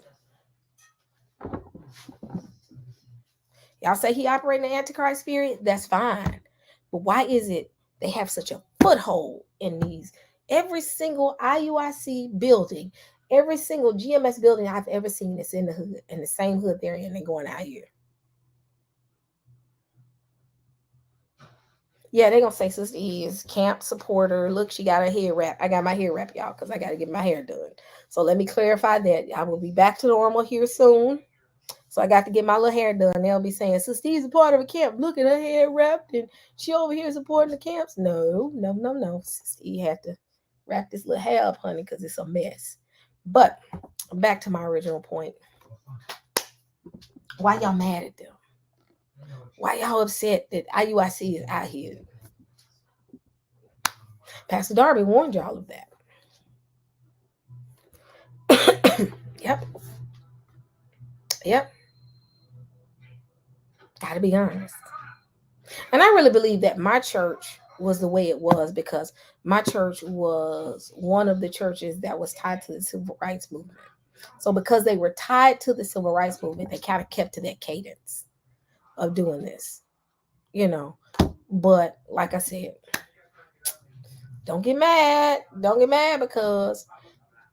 Y'all say he operating in the Antichrist spirit? That's fine. But why is it they have such a foothold in these? Every single IUIC building, every single GMS building I've ever seen is in the hood, in the same hood they're in, they're going out here. Yeah, they're going to say Sister E is camp supporter. Look, she got her hair wrap. I got my hair wrap, y'all, because I got to get my hair done. So let me clarify that. I will be back to normal here soon. So I got to get my little hair done. They'll be saying, Sister E's a part of a camp. Look at her hair wrapped and she over here supporting the camps. No. Sister E had to wrap this little hair up, honey, because it's a mess. But back to my original point. Why y'all mad at them? Why y'all upset that IUIC is out here? Pastor Darby warned y'all of that. Yep. Gotta be honest. And I really believe that my church was the way it was because my church was one of the churches that was tied to the civil rights movement. So because they were tied to the civil rights movement, they kind of kept to that cadence of doing this, you know. But like I said, don't get mad. Don't get mad because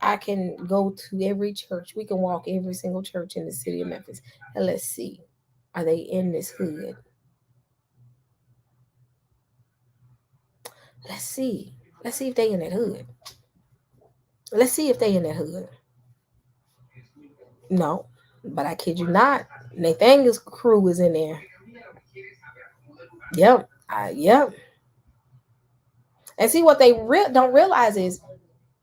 I can go to every church. We can walk every single church in the city of Memphis and let's see, are they in this hood? Let's see. Let's see if they in that hood. Let's see if they in that hood. No, but I kid you not. Nathaniel's crew is in there. Yep. Yep. And see what they don't realize is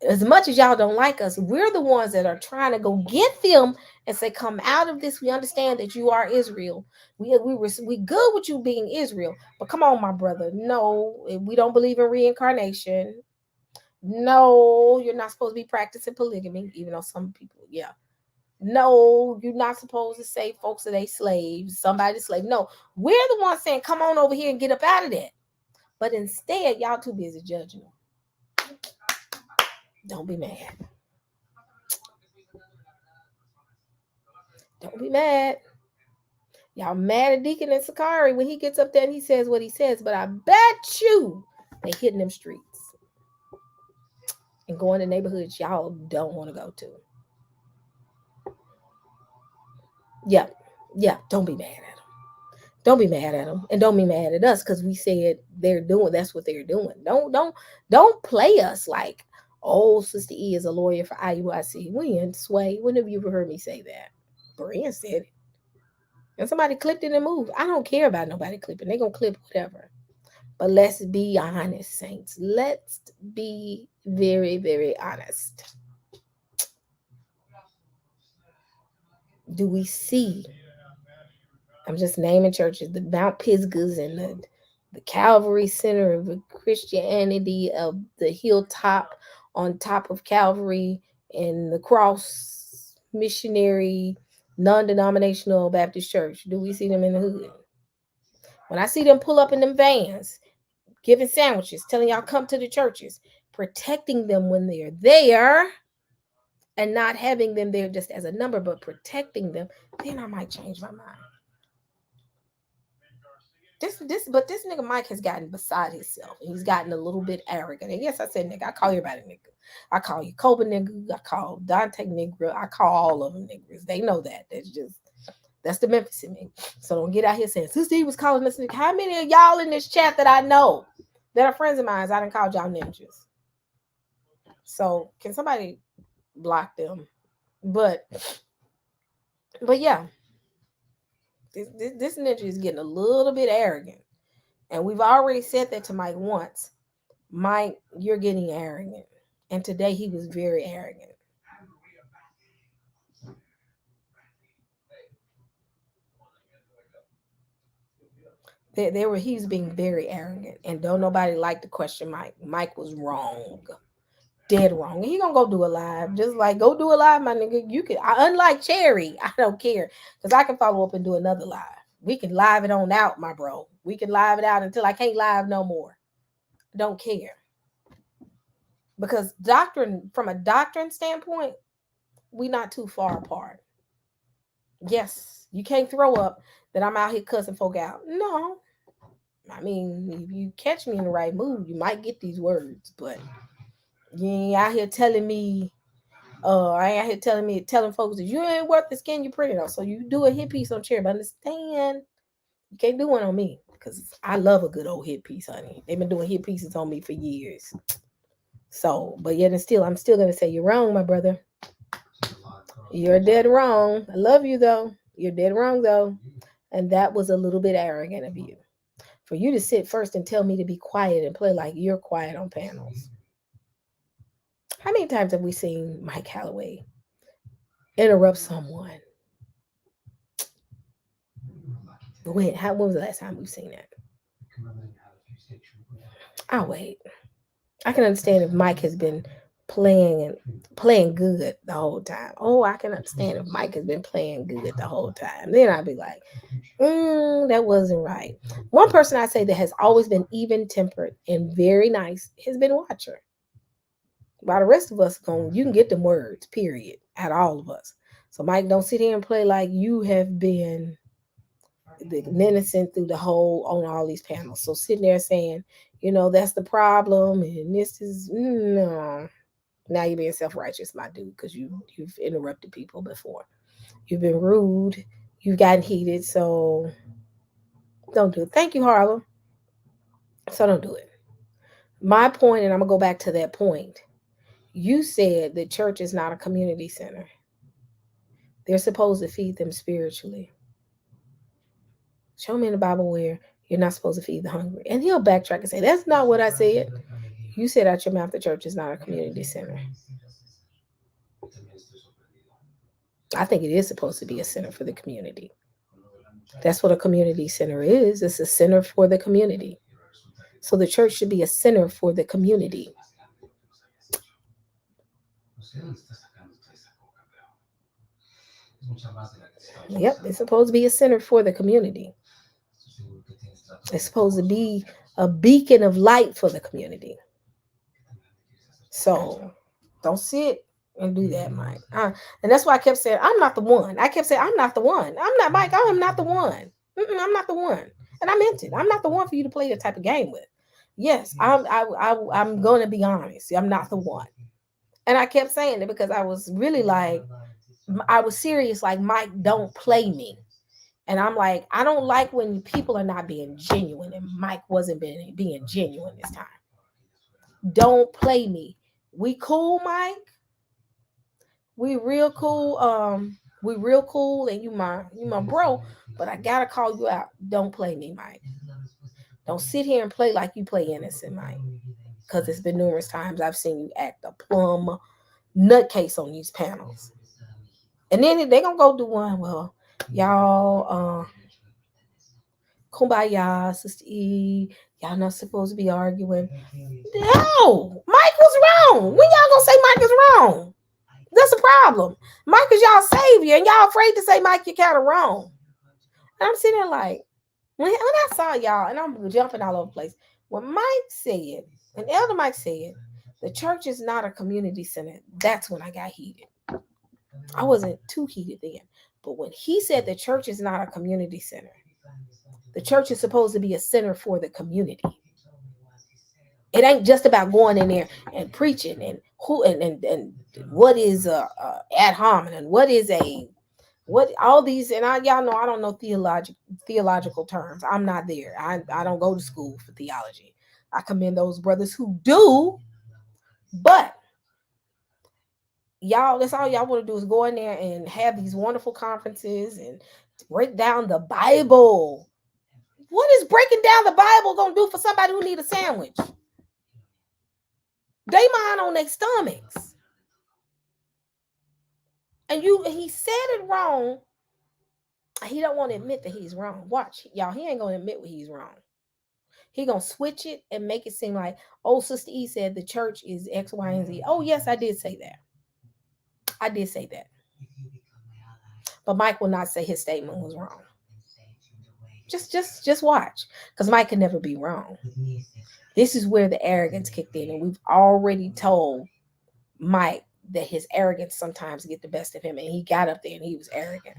as much as y'all don't like us, we're the ones that are trying to go get them and say, come out of this. We understand that you are Israel. We good with you being Israel. But come on, my brother. No, we don't believe in reincarnation. No, you're not supposed to be practicing polygamy, even though some people, yeah. No, you're not supposed to say folks are they slaves, somebody's slave. No, we're the ones saying, come on over here and get up out of that. But instead, y'all too busy judging them. Don't be mad. Don't be mad. Y'all mad at Deacon and Sakari when he gets up there and he says what he says, but I bet you they hitting them streets and going to neighborhoods y'all don't want to go to. Yeah, don't be mad at them. Don't be mad at them, and don't be mad at us because we said that's what they're doing. Don't play us like, oh, Sister E is a lawyer for IUIC. We ain't sway. When have you ever heard me say that? Brian said it. And somebody clipped it and moved. I don't care about nobody clipping. They're gonna clip whatever. But let's be honest, saints. Let's be very, very honest. Do we see? I'm just naming churches, the Mount Pisgahs and the Calvary Center of Christianity, of the hilltop on top of Calvary, and the Cross Missionary Non-Denominational Baptist Church. Do we see them in the hood? When I see them pull up in them vans, giving sandwiches, telling y'all come to the churches, protecting them when they're there, and not having them there just as a number, but protecting them, then I might change my mind. But this nigga Mike has gotten beside himself. He's gotten a little bit arrogant. And yes, I said nigga. I call everybody nigga. I call you Koba nigga. I call Dante nigga. I call all of them niggas. They know that. That's just That's the Memphis in me. So don't get out here saying, Sister, he was calling us. How many of y'all in this chat that I know that are friends of mine, I done called y'all ninjas? So can somebody block them? But yeah, this ninja is getting a little bit arrogant. And we've already said that to Mike once. Mike, you're getting arrogant. And today he was very arrogant. He was being very arrogant. And don't nobody like to question Mike. Mike was wrong. Dead wrong. And he gonna go do a live. Just like go do a live, my nigga. You can unlike Cherry, I don't care. Because I can follow up and do another live. We can live it on out, my bro. We can live it out until I can't live no more. Don't care. Because from a doctrine standpoint, we not too far apart. Yes, you can't throw up that I'm out here cussing folk out. No. I mean, if you catch me in the right mood, you might get these words, but you ain't out here telling me, I ain't out here telling folks that you ain't worth the skin you printed on. So you do a hit piece on Cherry, but understand, you can't do one on me because I love a good old hit piece, honey. They've been doing hit pieces on me for years. So, but yet and still, I'm still gonna say you're wrong, my brother. You're dead wrong. I love you though. You're dead wrong though. And that was a little bit arrogant of you. For you to sit first and tell me to be quiet and play like you're quiet on panels. How many times have we seen Mike Calloway interrupt someone? When was the last time we've seen that? I'll wait. I can understand if Mike has been playing good the whole time. Oh, I can understand if Mike has been playing good the whole time. Then I'd be like, that wasn't right. One person I say that has always been even-tempered and very nice has been Watcher. While the rest of us you can get them words, period, out of all of us. So Mike, don't sit here and play like you have been the innocent through the whole on all these panels. So sitting there saying, that's the problem, and this is no. Now you're being self-righteous, my dude, because you've interrupted people before. You've been rude. You've gotten heated. So don't do it. Thank you, Harlem. So don't do it. My point, and I'm gonna go back to that point. You said the church is not a community center. They're supposed to feed them spiritually. Show me in the Bible where you're not supposed to feed the hungry. And he'll backtrack and say, that's not what I said. You said out your mouth the church is not a community center. I think it is supposed to be a center for the community. That's what a community center is. It's a center for the community. So the church should be a center for the community. Yep, it's supposed to be a center for the community. It's supposed to be a beacon of light for the community. So don't sit and do that, Mike. And that's why I kept saying, I'm not the one. I kept saying, I'm not the one. I'm not Mike. I am not the one. I'm not the one. And I meant it. I'm not the one for you to play that type of game with. Yes, I'm going to be honest. I'm not the one. And I kept saying it because I was really like, I was serious. Like, Mike, don't play me. And I'm like, I don't like when people are not being genuine. And Mike wasn't being genuine this time. Don't play me. We cool, Mike. We real cool. We real cool, and you my bro. But I gotta call you out. Don't play me, Mike. Don't sit here and play like you play innocent, Mike. Because it's been numerous times I've seen you act a plum nutcase on these panels. And then they gonna go do one. Well, y'all, kumbaya, Sister E. Y'all not supposed to be arguing. No, Mike was wrong. When y'all gonna say Mike is wrong? That's a problem. Mike is y'all savior, and y'all afraid to say Mike, you're kind of wrong. And I'm sitting there like, when I saw y'all, and I'm jumping all over the place. When Mike said, and Elder Mike said, the church is not a community center, that's when I got heated. I wasn't too heated then. But when he said the church is not a community center, the church is supposed to be a center for the community. It ain't just about going in there and preaching and who and what is ad hominem and what is a What all these, and y'all know I don't know theological terms. I'm not there. I don't go to school for theology. I commend those brothers who do, but y'all, that's all y'all want to do is go in there and have these wonderful conferences and break down the Bible. What is breaking down the Bible gonna do for somebody who need a sandwich? They mind on their stomachs. And he said it wrong. He don't want to admit that he's wrong. Watch, y'all, he ain't gonna admit when he's wrong. He gonna switch it and make it seem like, oh, Sister E said the church is X, Y, and Z. Oh, yes, I did say that. I did say that. But Mike will not say his statement was wrong. Just watch, because Mike can never be wrong. This is where the arrogance kicked in, and we've already told Mike that his arrogance sometimes get the best of him, and he got up there and he was arrogant,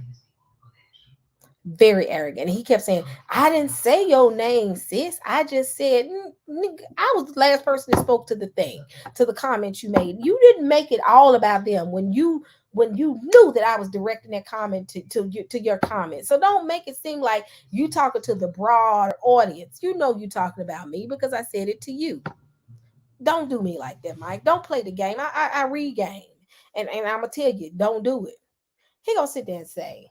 very arrogant. And he kept saying, I didn't say your name, sis. I just said, I was the last person that spoke to the thing, to the comment you made. You didn't make it all about them when you knew that I was directing that comment to your comment. So don't make it seem like you talking to the broad audience. You know you talking about me because I said it to you. Don't do me like that, Mike. Don't play the game. I read game. And I'm going to tell you, don't do it. He going to sit there and say,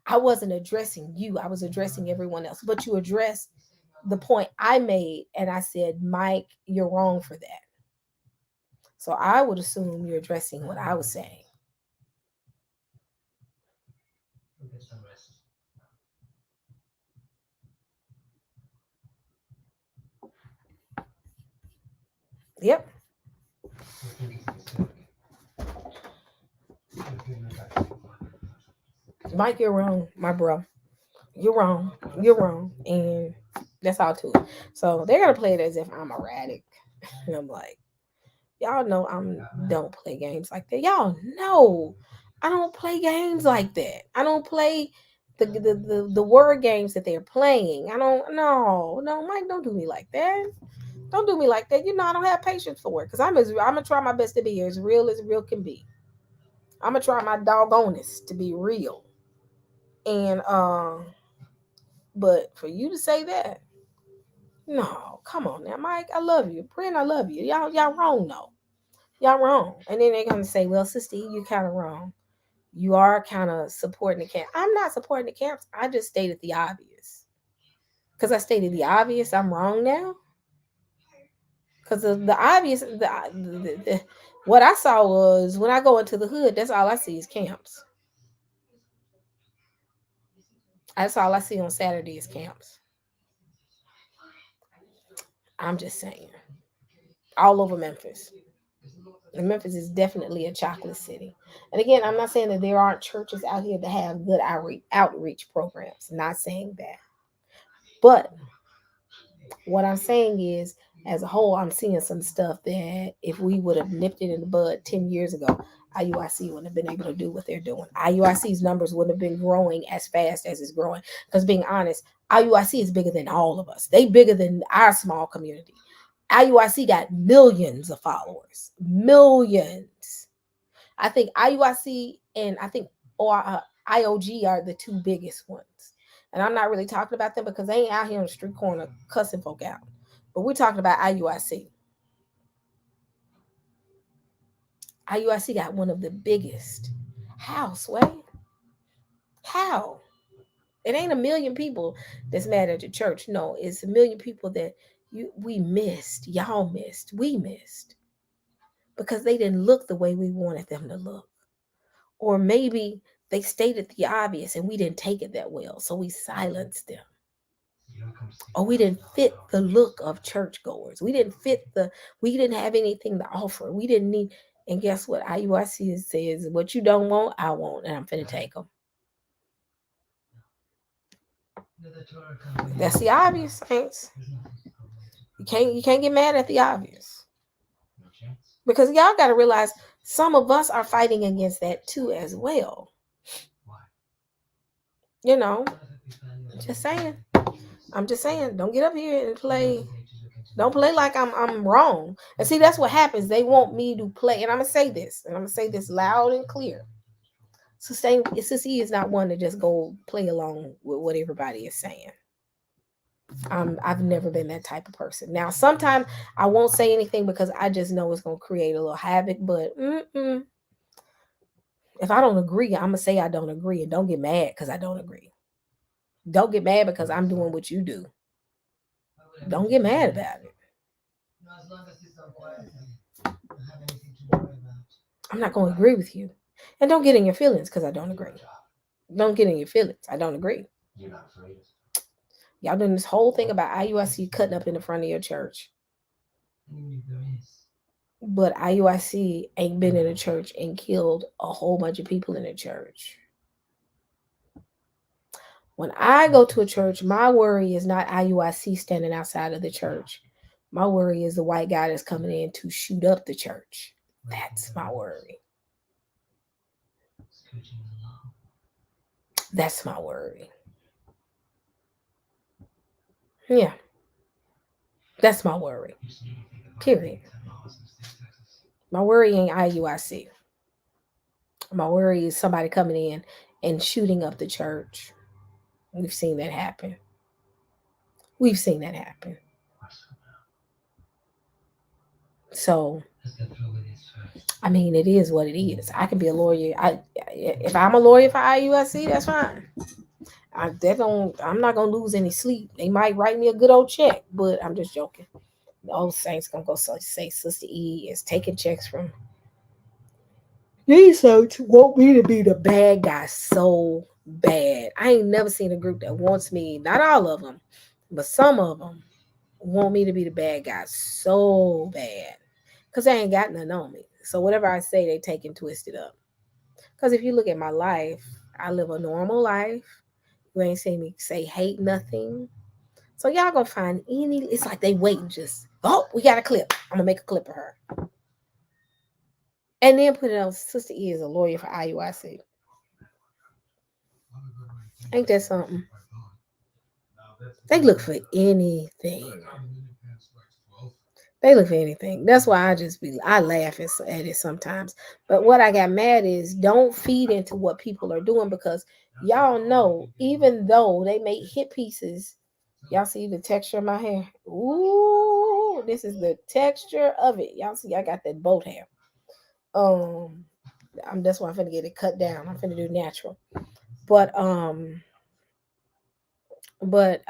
I wasn't addressing you. I was addressing everyone else. But you addressed the point I made. And I said, Mike, you're wrong for that. So I would assume you're addressing what I was saying. Yep. Mike, you're wrong, my bro. You're wrong. You're wrong. And that's all to it. So they're gonna play it as if I'm erratic. And I'm like, y'all know don't play games like that. Y'all know I don't play games like that. I don't play the word games that they're playing. I don't no, Mike, don't do me like that. Don't do me like that. You know I don't have patience for it. Because I'm gonna try my best to be as real can be. I'm gonna try my doggonest to be real. And but for you to say that, no, come on now, Mike. I love you. Friend, I love you. Y'all wrong though. Y'all wrong. And then they're gonna say, well, Sister, you kind of wrong. You are kind of supporting the camp. I'm not supporting the camps. I just stated the obvious. Because I stated the obvious, I'm wrong now. Because the obvious, what I saw was when I go into the hood, that's all I see is camps. That's all I see on Saturday is camps. I'm just saying. All over Memphis. And Memphis is definitely a chocolate city. And again, I'm not saying that there aren't churches out here that have good outreach programs. Not saying that. But what I'm saying is, as a whole, I'm seeing some stuff that if we would have nipped it in the bud 10 years ago, IUIC wouldn't have been able to do what they're doing. IUIC's numbers wouldn't have been growing as fast as it's growing. Because being honest, IUIC is bigger than all of us. They bigger than our small community. IUIC got millions of followers. Millions. I think IUIC and I think IOG are the two biggest ones. And I'm not really talking about them because they ain't out here on the street corner cussing folk out. But we're talking about IUIC. IUIC got one of the biggest. How, Sway? How? It ain't a million people that's mad at the church. No, it's a million people that we missed. Y'all missed. We missed. Because they didn't look the way we wanted them to look. Or maybe they stated the obvious and we didn't take it that well. So we silenced them. Or we didn't fit the look of churchgoers. We didn't have anything to offer. We didn't need, and guess what? IUIC says, what you don't want, I want, and I'm finna take them. That's the obvious, saints. You can't get mad at the obvious. Because y'all got to realize some of us are fighting against that too as well. You know, just saying. I'm just saying, don't get up here and play. Don't play like I'm wrong. And see, that's what happens. They want me to play. And I'm going to say this. And I'm going to say this loud and clear. Sister E is not one to just go play along with what everybody is saying. I've never been that type of person. Now, sometimes I won't say anything because I just know it's gonna create a little havoc. But if I don't agree, I'm gonna say I don't agree, and don't get mad because I don't agree. Don't get mad because I'm doing what you do. Don't get mad about it. I'm not gonna agree with you, and don't get in your feelings because I don't agree. Don't get in your feelings. I don't agree. Y'all doing this whole thing about IUIC cutting up in the front of your church. But IUIC ain't been in a church and killed a whole bunch of people in the church. When I go to a church, my worry is not IUIC standing outside of the church. My worry is the white guy that's coming in to shoot up the church. That's my worry. That's my worry. Yeah, that's my worry. Period. My worry ain't IUIC. My worry is somebody coming in and shooting up the church. We've seen that happen. We've seen that happen. So, I mean, it is what it is. I can be a lawyer. If I'm a lawyer for IUSC, that's fine. I'm not gonna lose any sleep. They might write me a good old check, but I'm just joking. The old saints gonna go say Sister E is taking checks from these folks want me to be the bad guy so bad. I ain't never seen a group that wants me, not all of them, but some of them want me to be the bad guy so bad. Because they ain't got nothing on me. So whatever I say, they take and twist it up. Because if you look at my life, I live a normal life. You ain't seen me say hate nothing. So y'all gonna find any, it's like they waiting just, oh, we got a clip. I'm gonna make a clip of her. And then put it on Sister E is a lawyer for IUIC. Ain't that something? They look for anything. They look for anything. That's why I laugh at it sometimes. But what I got mad is don't feed into what people are doing because y'all know, even though they make hit pieces, y'all see the texture of my hair. Ooh, this is the texture of it. Y'all see, I got that boat hair. That's why I'm finna get it cut down. I'm finna do natural. But I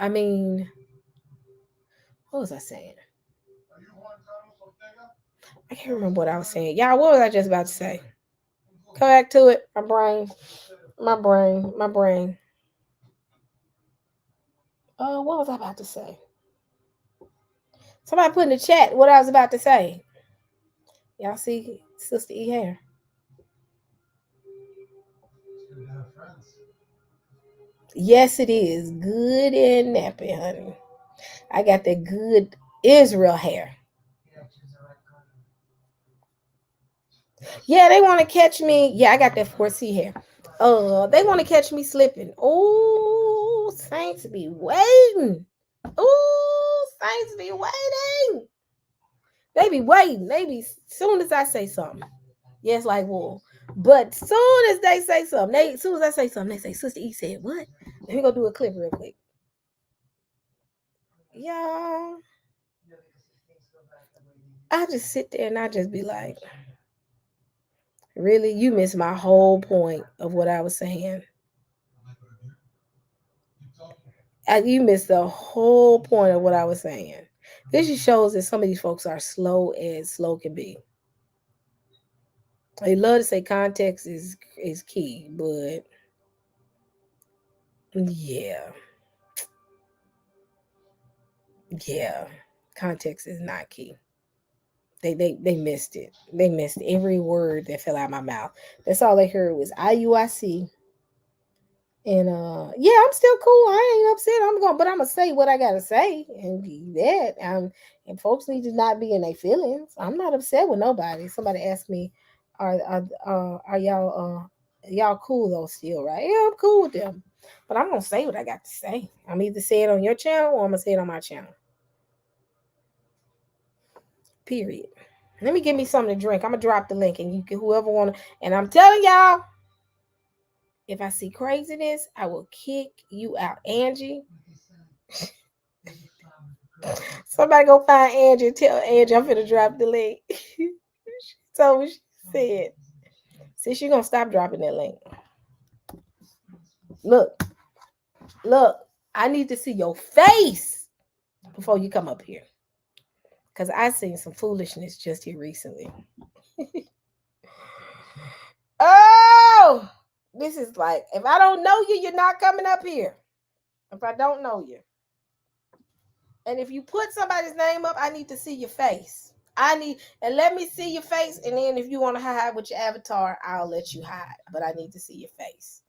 mean, what was I saying? I can't remember what I was saying. Y'all, what was I just about to say? Come back to it. My brain. What was I about to say? Somebody put in the chat what I was about to say. Y'all see Sister E hair. Yes, it is. Good and nappy, honey. I got that good Israel hair. Yeah, they want to catch me. Yeah, I got that 4C hair. They want to catch me slipping. Oh, saints be waiting. Oh, saints be waiting. They be waiting. They be soon as I say something. Yes, like wool. But soon as they say something, soon as I say something, they say, Sister E said, what? Let me go do a clip real quick. Y'all. I just sit there and I just be like, really? You missed my whole point of what I was saying. You missed the whole point of what I was saying. This just shows that some of these folks are slow as slow can be. They love to say context is key, but yeah, context is not key. They missed it. They missed every word that fell out of my mouth. That's all they heard was IUIC. And yeah, I'm still cool. I ain't upset. But I'm gonna say what I gotta say and be that. And folks need to not be in their feelings. I'm not upset with nobody. Somebody asked me, are y'all cool though still, right? Yeah, I'm cool with them. But I'm gonna say what I got to say. I'm either say it on your channel or I'm gonna say it on my channel. Period. Let me give me something to drink. I'm gonna drop the link and you can whoever wanna, and I'm telling y'all, If I see craziness, I will kick you out, Angie. Somebody go find Angie and tell Angie I'm finna drop the link. So she said, see, she gonna stop dropping that link. Look, look, I need to see your face before you come up here. Because I seen some foolishness just here recently. Oh, this is like, if I don't know you, you're not coming up here. If I don't know you. And if you put somebody's name up, I need to see your face. And let me see your face. And then if you want to hide with your avatar, I'll let you hide. But I need to see your face.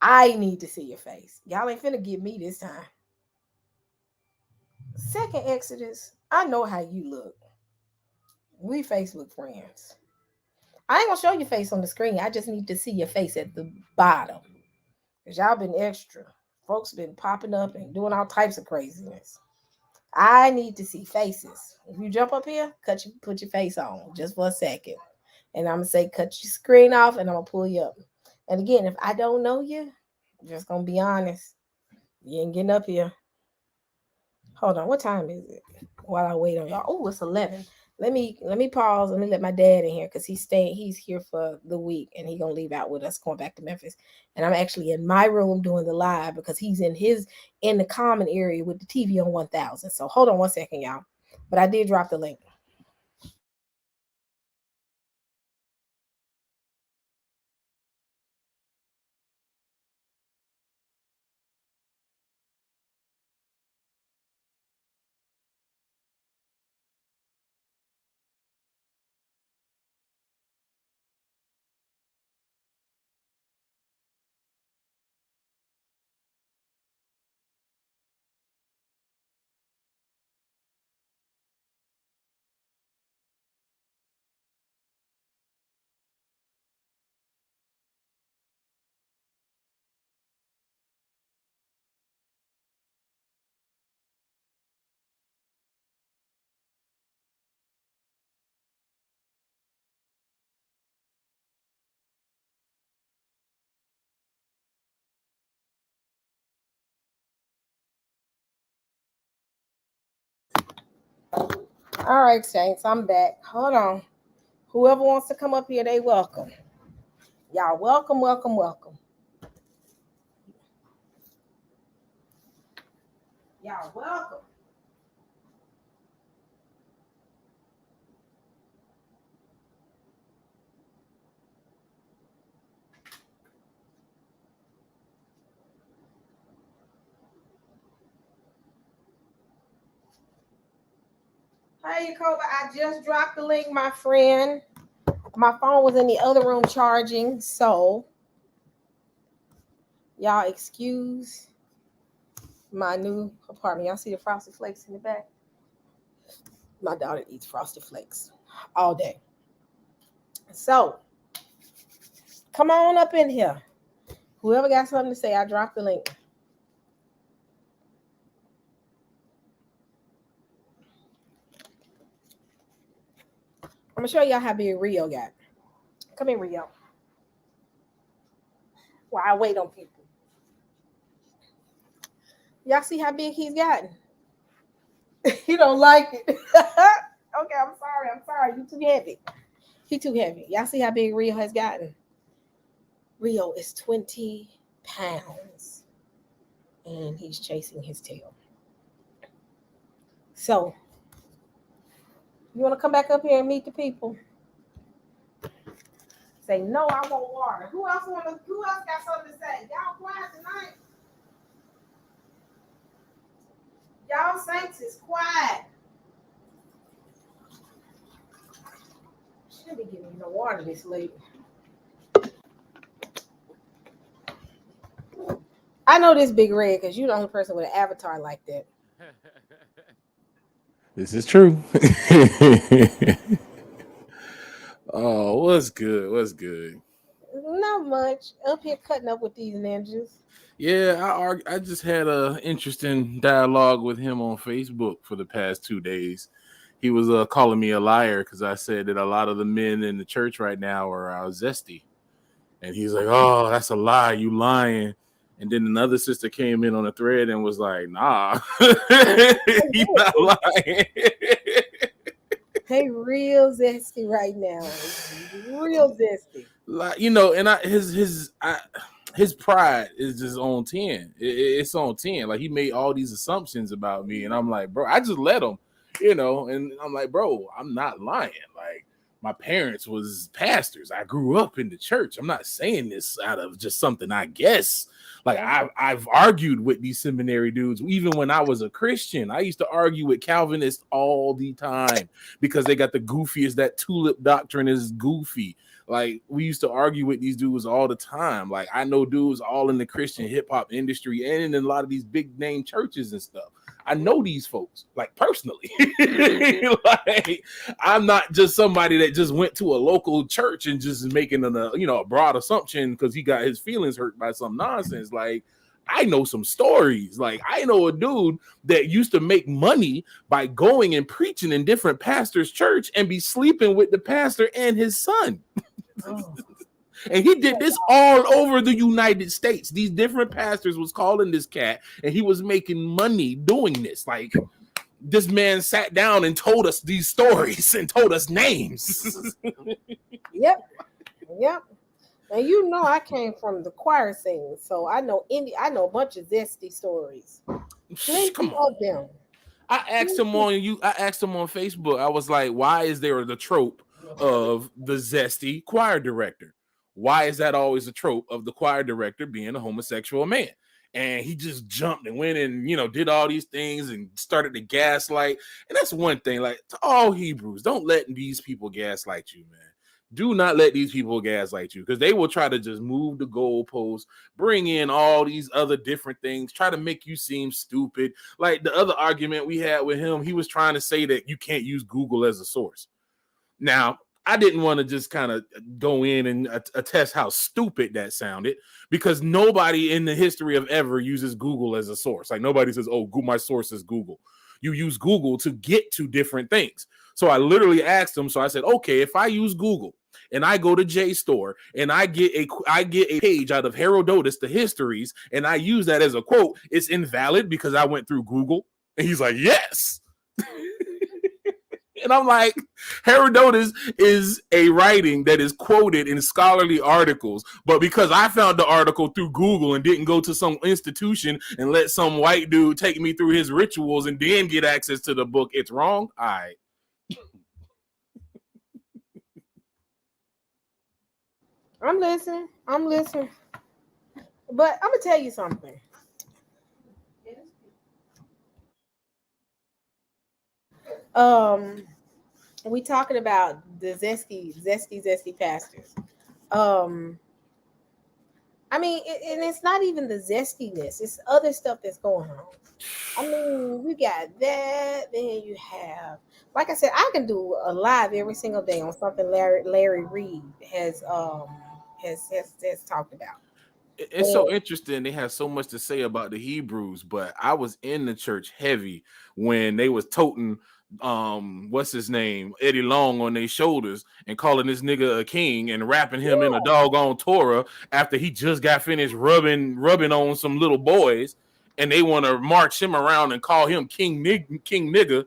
I need to see your face. Y'all ain't finna get me this time. Second Exodus, I know how you look. We Facebook friends. I ain't gonna show your face on the screen. I just need to see your face at the bottom. Because y'all been extra. Folks been popping up and doing all types of craziness. I need to see faces. If you jump up here, put your face on just for a second. And I'm gonna say cut your screen off and I'm gonna pull you up. And again, if I don't know you, I'm just gonna be honest. You ain't getting up here. Hold on, what time is it? While I wait on y'all. Oh, it's 11. Let me pause. Let me let my dad in here because he's here for the week and he's gonna leave out with us going back to Memphis. And I'm actually in my room doing the live because he's in the common area with the TV on 1000. So hold on one second, y'all. But I did drop the link. All right, Saints, I'm back. Hold on. Whoever wants to come up here, they welcome. Y'all welcome, welcome, welcome. Y'all welcome. Hey, Yakoba, I just dropped the link, my friend. My phone was in the other room charging, so y'all excuse my new apartment. Y'all see the frosted flakes in the back? My daughter eats frosted flakes all day. So come on up in here. Whoever got something to say, I dropped the link. I'm gonna show y'all how big Rio got. Come in, Rio. While I wait on people. Y'all see how big he's gotten? He don't like it. Okay, I'm sorry. You too heavy. He too heavy. Y'all see how big Rio has gotten? Rio is 20 pounds. And he's chasing his tail. So, you want to come back up here and meet the people? Say, no, I want water. Who else got something to say? Y'all quiet tonight? Y'all saints is quiet. Should be giving you no water this late. I know this Big Red because you're the only person with an avatar like that.
This is true. Oh, what's good? What's good?
Not much. Up here cutting up with these ninjas.
Yeah, I just had a interesting dialogue with him on Facebook for the past 2 days. He was calling me a liar because I said that a lot of the men in the church right now are zesty, And he's like, oh, that's a lie. You lying. And then another sister came in on a thread and was like, nah, you're not lying.
Hey, real zesty right now. Real zesty.
Like, you know, and his pride is just on 10. It's on 10. Like, he made all these assumptions about me, and I'm like, bro, I just let him, you know. And I'm like, bro, I'm not lying. Like, my parents was pastors. I grew up in the church. I'm not saying this out of just something I guess. Like, I've argued with these seminary dudes even when I was a Christian. I used to argue with Calvinists all the time because they got the goofiest. That tulip doctrine is goofy. Like, we used to argue with these dudes all the time. Like, I know dudes all in the Christian hip hop industry and in a lot of these big name churches and stuff. I know these folks, like, personally. Like, I'm not just somebody that just went to a local church and just making a broad assumption because he got his feelings hurt by some nonsense. Like, I know some stories. Like, I know a dude that used to make money by going and preaching in different pastors' church and be sleeping with the pastor and his son. Oh. And he did this all over the United States. These different pastors was calling this cat, and he was making money doing this. Like, this man sat down and told us these stories and told us names.
Yep. And you know, I came from the choir scene, so I know a bunch of zesty stories.
Come on.
Of them.
I asked him on Facebook. I was like, why is there the trope of the zesty choir director? Why is that always a trope of the choir director being a homosexual man? And he just jumped and went and, did all these things and started to gaslight. And that's one thing, like, to all Hebrews, don't let these people gaslight you, man. Do not let these people gaslight you, because they will try to just move the goalposts, bring in all these other different things, try to make you seem stupid. Like the other argument we had with him, he was trying to say that you can't use Google as a source. Now, I didn't want to just kind of go in and attest how stupid that sounded, because nobody in the history of ever uses Google as a source. Like, nobody says, oh, my source is Google. You use Google to get to different things. So I literally asked him. So I said, okay, if I use Google and I go to JSTOR and I get a page out of Herodotus, the histories, and I use that as a quote, it's invalid because I went through Google. And he's like, yes. And I'm like, Herodotus is a writing that is quoted in scholarly articles, but because I found the article through Google and didn't go to some institution and let some white dude take me through his rituals and then get access to the book, it's wrong? All right.
I'm listening. But I'm going to tell you something. We talking about the zesty pastors. I mean, and it's not even the zestiness; it's other stuff that's going on. I mean, we got that. Then you have, like I said, I can do a live every single day on something Larry Reed has talked about.
It's so interesting. They have so much to say about the Hebrews, but I was in the church heavy when they was toting what's his name, Eddie Long, on their shoulders and calling this nigga a king and wrapping him in a doggone Torah after he just got finished rubbing on some little boys, and they want to march him around and call him king nigga.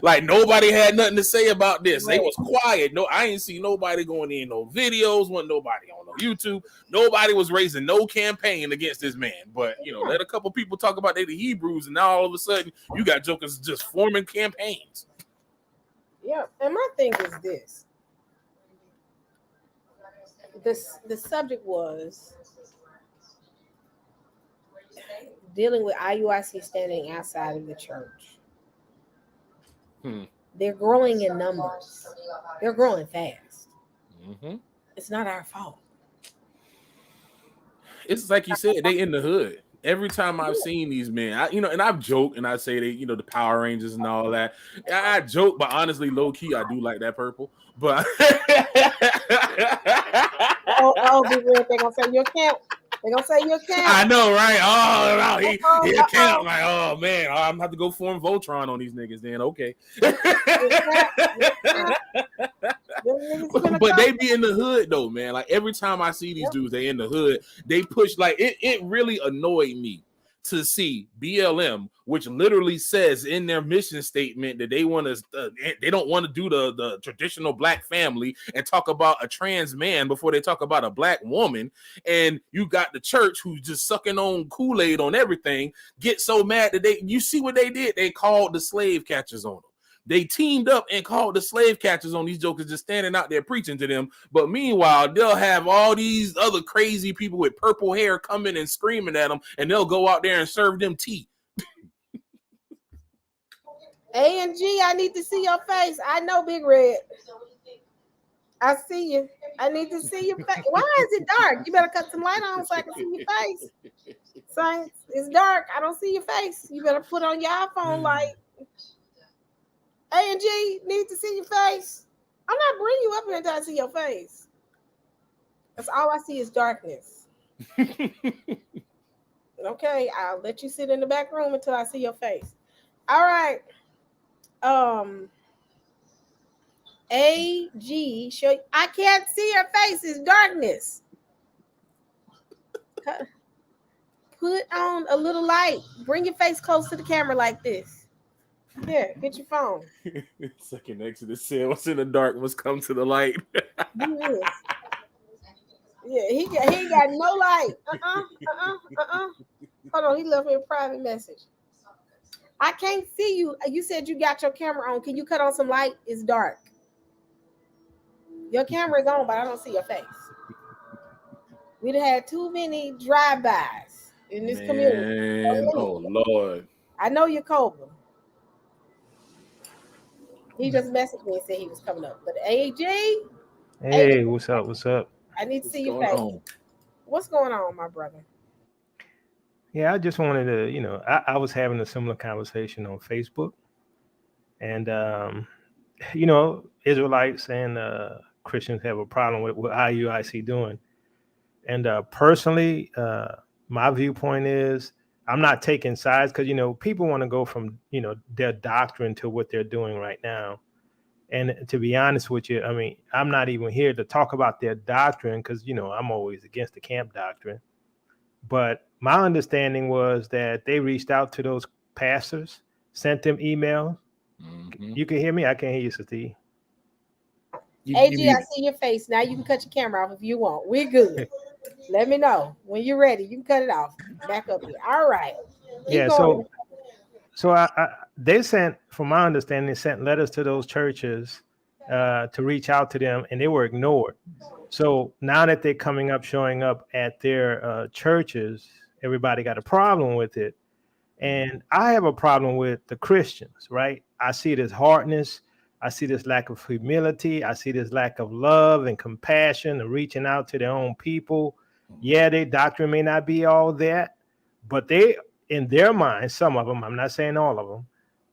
Like, nobody had nothing to say about this. They was quiet. No, I ain't see nobody going in no videos, wasn't nobody on no YouTube. Nobody was raising no campaign against this man. But let a couple people talk about they the Hebrews, and now all of a sudden you got jokers just forming campaigns.
Yeah, and my thing is the subject was dealing with IUIC standing outside of the church. They're growing in numbers. They're growing fast. Mm-hmm. It's not our fault.
It's like you said, they in the hood. Every time I've seen these men, and I've joked and I say they, the Power Rangers and all that. I joke, but honestly, low key, I do like that purple. But
they're gonna say you can't. They're gonna say you're camp.
I know, right? Oh, he a camp. Like, oh man, I'm gonna have to go form Voltron on these niggas then. Okay.
Them niggas finna
But
come.
they be in the hood though, man. Like every time I see these
Yep.
dudes, they in the hood. They push like it really annoyed me to see BLM, which literally says in their mission statement that they want to, they don't want to do the traditional black family and talk about a trans man before they talk about a black woman. And you got the church who's just sucking on Kool-Aid on everything. Get so mad that you see what they did? They called the slave catchers on them. They teamed up and called the slave catchers on these jokers just standing out there preaching to them. But meanwhile, they'll have all these other crazy people with purple hair coming and screaming at them, and they'll go out there and serve them tea.
A&G, I need to see your face. I know, Big Red. I see you. I need to see your face. Why is it dark? You better cut some light on so I can see your face. Saints, it's dark. I don't see your face. You better put on your iPhone light. A&G, need to see your face. I'm not bringing you up here until I see your face. That's all I see is darkness. Okay, I'll let you sit in the back room until I see your face. All right. AG, show. I can't see your face. It's darkness. Put on a little light. Bring your face close to the camera like this. Here, get your phone.
Second Exodus said, "What's in the dark must come to the light."
Do this. Yeah, he ain't got no light. Hold on, he left me a private message. I can't see you. You said you got your camera on. Can you cut on some light? It's dark. Your camera is on, but I don't see your face. We'd have had too many drive-bys in this community.
Oh Lord.
I know you're Cobra. He just messaged me and said he was coming up. But AJ,
Hey, what's up? What's up?
I need to see your
Going
face.
on?
What's going on, my brother?
Yeah, I just wanted to, I was having a similar conversation on Facebook, and Israelites and Christians have a problem with what IUIC doing. And personally, my viewpoint is I'm not taking sides because people want to go from their doctrine to what they're doing right now. And to be honest with you, I mean, I'm not even here to talk about their doctrine because I'm always against the camp doctrine. But my understanding was that they reached out to those pastors, sent them emails.
Mm-hmm.
You can hear me? I can't hear you, Sista.
AG, I see your face. Now you can cut your camera off if you want. We're good. Let me know when you're ready. You can cut it off. Back up here. All right.
Yeah.
Going.
So they sent, from my understanding, they sent letters to those churches to reach out to them, and they were ignored. So now that they're showing up at their churches, everybody got a problem with it. And I have a problem with the Christians, right? I see this hardness. I see this lack of humility. I see this lack of love and compassion and reaching out to their own people. Yeah, their doctrine may not be all that, but they, in their minds, some of them, I'm not saying all of them,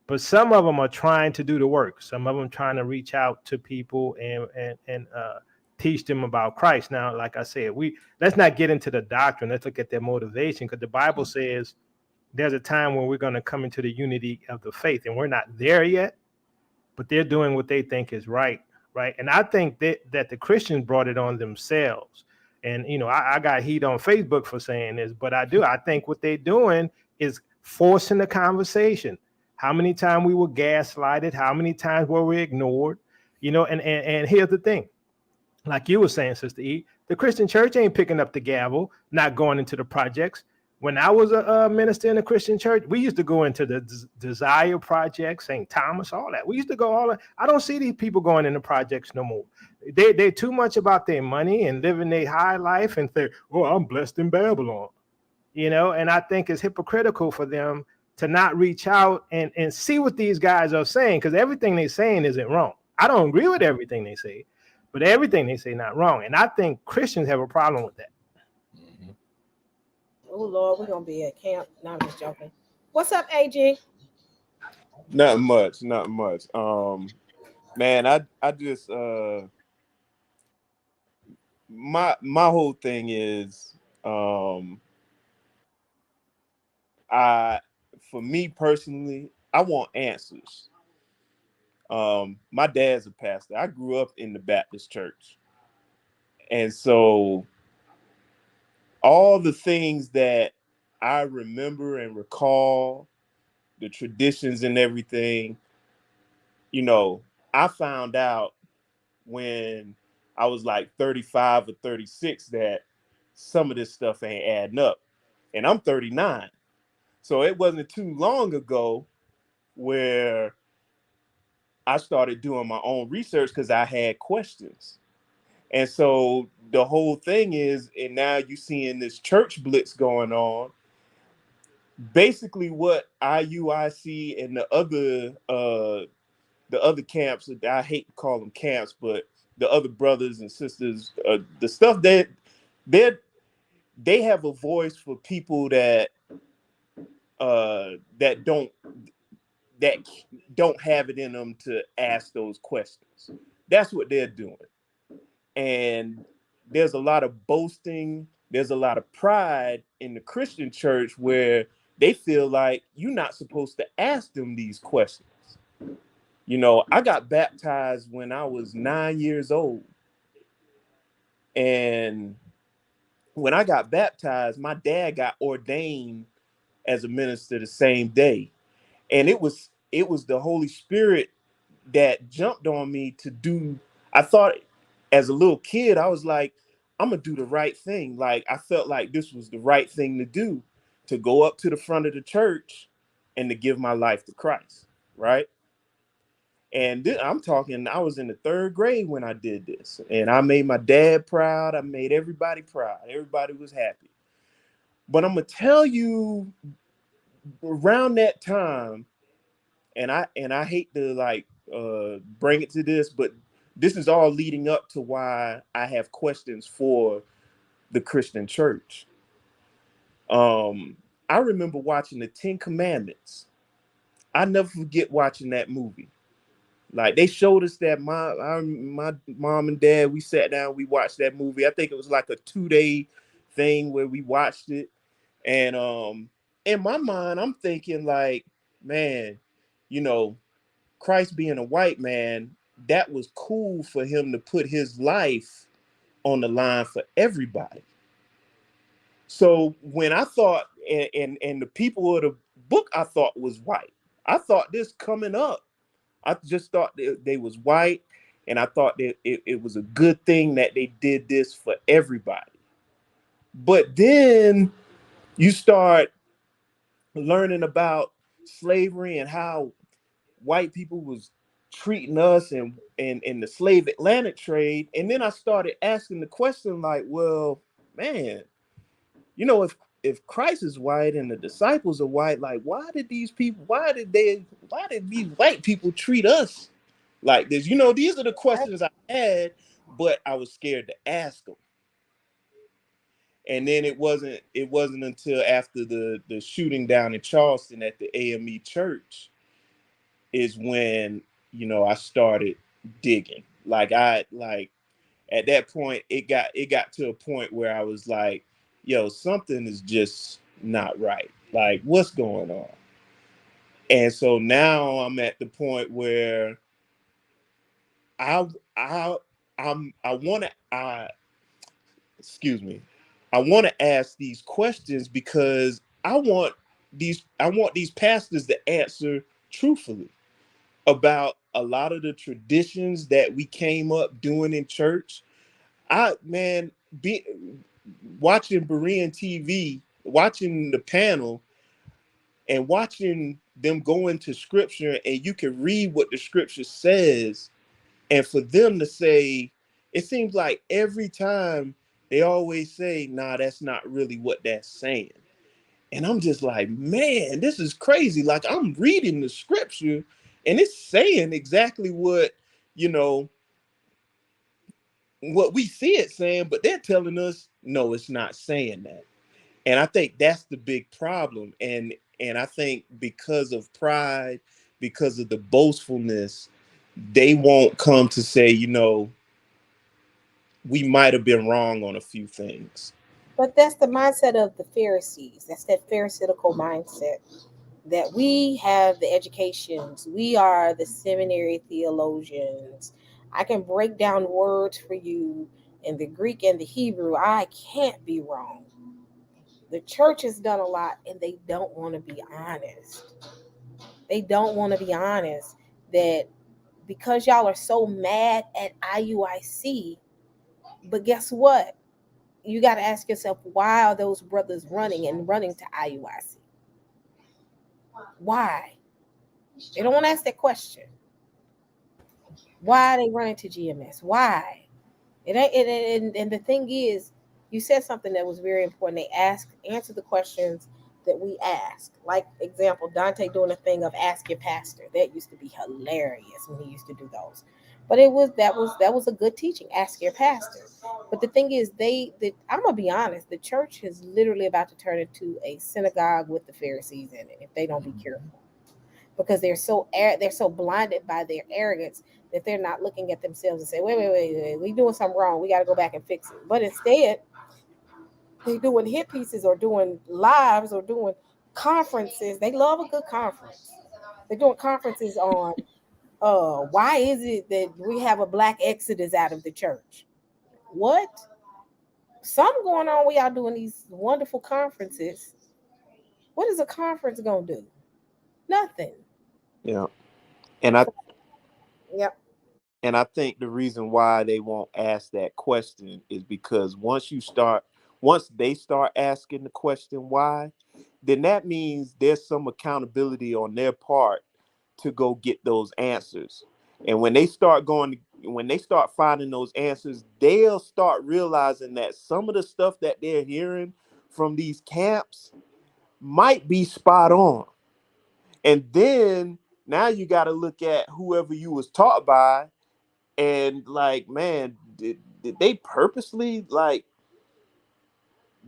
but some of them are trying to do the work. Some of them trying to reach out to people and teach them about Christ. Now, like I said, let's not get into the doctrine. Let's look at their motivation, because the Bible says there's a time when we're going to come into the unity of the faith, and we're not there yet, but they're doing what they think is right. And I think that the Christians brought it on themselves. And, I got heat on Facebook for saying this, but I think what they're doing is forcing the conversation. How many times we were gaslighted? How many times were we ignored? And here's the thing. Like you were saying, Sister E, the Christian church ain't picking up the gavel, not going into the projects. When I was a minister in a Christian church, we used to go into the Desire Project, St. Thomas, all that. We used to go all that. I don't see these people going into projects no more. They're too much about their money and living their high life and think, oh, I'm blessed in Babylon. And I think it's hypocritical for them to not reach out and see what these guys are saying, because everything they're saying isn't wrong. I don't agree with everything they say, but everything they say not wrong. And I think Christians have a problem with that.
Oh Lord, we're gonna be at camp. No, I'm just joking. What's up, AG?
Not much. Man, I just my whole thing is for me personally, I want answers. My dad's a pastor. I grew up in the Baptist church. And so all the things that I remember and recall, the traditions and everything, you know, I found out when I was like 35 or 36 that some of this stuff ain't adding up. And I'm 39. So it wasn't too long ago where I started doing my own research because I had questions. And so the whole thing is, and now you seeing this church blitz going on. Basically, what IUIC and the other camps, I hate to call them camps, but the other brothers and sisters, the stuff that they they have a voice for people that that don't have it in them to ask those questions. That's what they're doing. And there's a lot of boasting, there's a lot of pride in the Christian church where they feel like you're not supposed to ask them these questions. You know, I got baptized when I was 9 years old. And when I got baptized, my dad got ordained as a minister the same day. And it was the Holy Spirit that jumped on me to do. I thought as a little kid, I was like, I'm gonna do the right thing. Like I felt like this was the right thing to do, to go up to the front of the church and to give my life to Christ, right? And I'm talking, I was in the third grade when I did this, and I made my dad proud. I made everybody proud. Everybody was happy. But I'm gonna tell you, around that time, and I hate to like bring it to this, but this is all leading up to why I have questions for the Christian church. I remember watching the Ten Commandments. I never forget watching that movie. Like they showed us that my mom and dad, we sat down, we watched that movie. I think it was like a 2 day thing where we watched it. And in my mind, I'm thinking like, man, you know, Christ being a white man, that was cool for him to put his life on the line for everybody. So when I thought, and the people of the book I thought was white, I thought this coming up, I just thought they was white, and I thought that it was a good thing that they did this for everybody. But then you start learning about slavery and how white people was treating us and the slave Atlantic trade. And then I started asking the question like, well, man, you know, if Christ is white and the disciples are white, like why did these white people treat us like this? You know, these are the questions I had, but I was scared to ask them. And then it wasn't until after the shooting down in Charleston at the AME church is when, you know, I started digging. Like at that point it got to a point where I was like, yo, something is just not right. Like what's going on? And so now I'm at the point where I I I want to excuse me. I want to ask these questions because I want these pastors to answer truthfully about a lot of the traditions that we came up doing in church. I man, be watching Berean TV, watching the panel, and watching them go into scripture, and you can read what the scripture says, and for them to say, it seems like every time they always say, "Nah, that's not really what that's saying." And I'm just like, man, this is crazy. Like I'm reading the scripture, and it's saying exactly what you know what we see it saying, but they're telling us no, it's not saying that. And I think that's the big problem. And I think because of pride, because of the boastfulness, they won't come to say, you know, we might have been wrong on a few things.
But that's the mindset of the Pharisees. That's that Pharisaical mindset. that we have the educations, we are the seminary theologians. I can break down words for you in the Greek and the Hebrew. I can't be wrong. The church has done a lot and they don't want to be honest. They don't want to be honest that because y'all are so mad at IUIC, but guess what? You got to ask yourself, why are those brothers running to IUIC? Why? They don't want to ask that question. Why are they running to GMS? Why? And the thing is, you said something that was very important. They answer the questions that we ask. Like example, Dante doing a thing of ask your pastor. That used to be hilarious when he used to do those. But that was a good teaching. Ask your pastor. But the thing is, I'm gonna be honest. The church is literally about to turn into a synagogue with the Pharisees in it if they don't be careful, because they're so blinded by their arrogance that they're not looking at themselves and say, wait, we doing something wrong. We got to go back and fix it. But instead, they doing hit pieces or doing lives or doing conferences. They love a good conference. They're doing conferences on why is it that we have a black exodus out of the church? What? Something going on where y'all doing these wonderful conferences. What is a conference gonna do? Nothing.
Yeah. And I
Yep.
and I think the reason why they won't ask that question is because once they start asking the question why, then that means there's some accountability on their part to go get those answers. And when they start finding those answers, they'll start realizing that some of the stuff that they're hearing from these camps might be spot on. And then now you got to look at whoever you was taught by and like, man, did they purposely like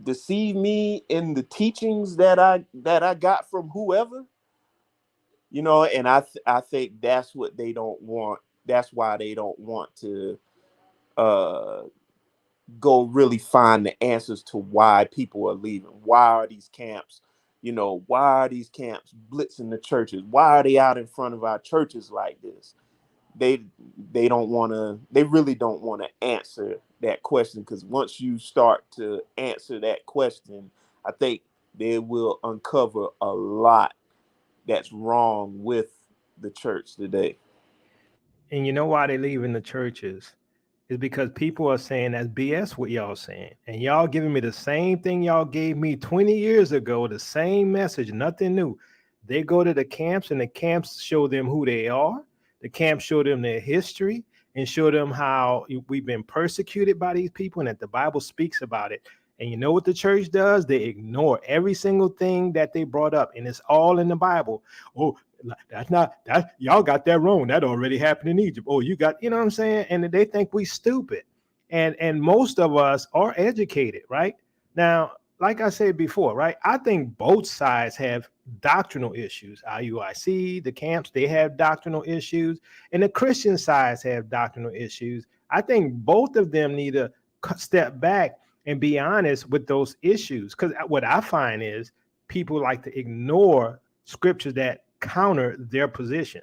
deceive me in the teachings that I got from whoever? And I think that's what they don't want. That's why they don't want to uh go really find the answers to why people are leaving. Why are these camps, why are these camps blitzing the churches? Why are they out in front of our churches like this? they they really don't want to answer that question, because once you start to answer that question, I think they will uncover a lot that's wrong with the church today.
And you know why they leaving the churches? Is because people are saying that's BS what y'all saying. And y'all giving me the same thing y'all gave me 20 years ago, the same message, nothing new. They go to the camps and the camps show them who they are. The camps show them their history and show them how we've been persecuted by these people and that the Bible speaks about it. And you know what the church does? They ignore every single thing that they brought up, and it's all in the Bible. Oh, that's not that, y'all got that wrong. That already happened in Egypt. Oh, you got, you know what I'm saying? And they think we stupid. And most of us are educated, right? Now, like I said before, right? I think both sides have doctrinal issues. IUIC, the camps, they have doctrinal issues, and the Christian sides have doctrinal issues. I think both of them need to step back and be honest with those issues. Because what I find is people like to ignore scriptures that counter their position,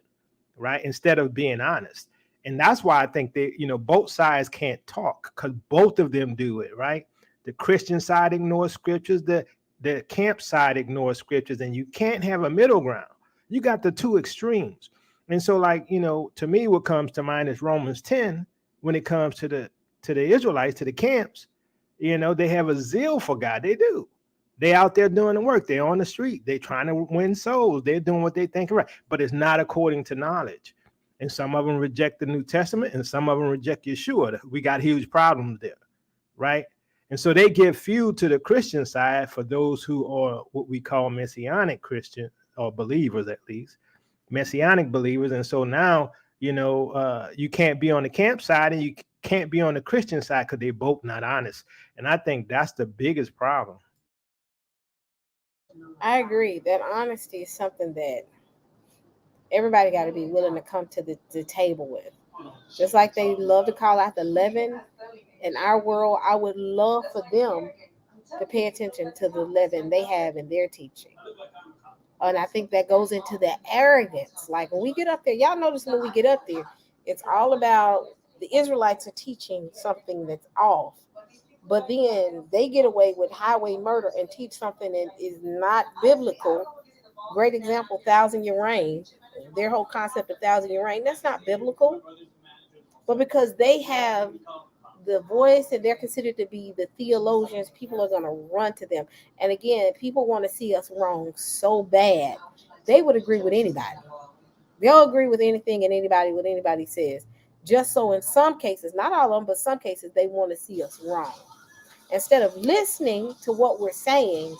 right? Instead of being honest. And that's why I think both sides can't talk, because both of them do it, right? The Christian side ignores scriptures, the camp side ignores scriptures, and you can't have a middle ground. You got the two extremes. And so, like, to me, what comes to mind is Romans 10 when it comes to the Israelites, to the camps. They have a zeal for God. They do. They out there doing the work. They're on the street. They're trying to win souls. They're doing what they think is right, but it's not according to knowledge. And some of them reject the New Testament, and some of them reject Yeshua. We got huge problems there, right? And so they give fuel to the Christian side for those who are what we call messianic Christian, or believers at least, messianic believers. And so now, you can't be on the camp side and you can't be on the Christian side because they're both not honest. And I think that's the biggest problem.
I agree that honesty is something that everybody got to be willing to come to the table with. Just like they love to call out the leaven in our world, I would love for them to pay attention to the leaven they have in their teaching. And I think that goes into the arrogance. Like when we get up there, y'all notice when we get up there, it's all about the Israelites are teaching something that's off. But then they get away with highway murder and teach something that is not biblical. Great example, thousand year reign. Their whole concept of thousand year reign, that's not biblical. But because they have the voice and they're considered to be the theologians, people are going to run to them. And again, people want to see us wrong so bad. They would agree with anybody. They'll agree with anything and anybody what anybody says. Just so in some cases, not all of them, but some cases, they want to see us wrong. Instead of listening to what we're saying,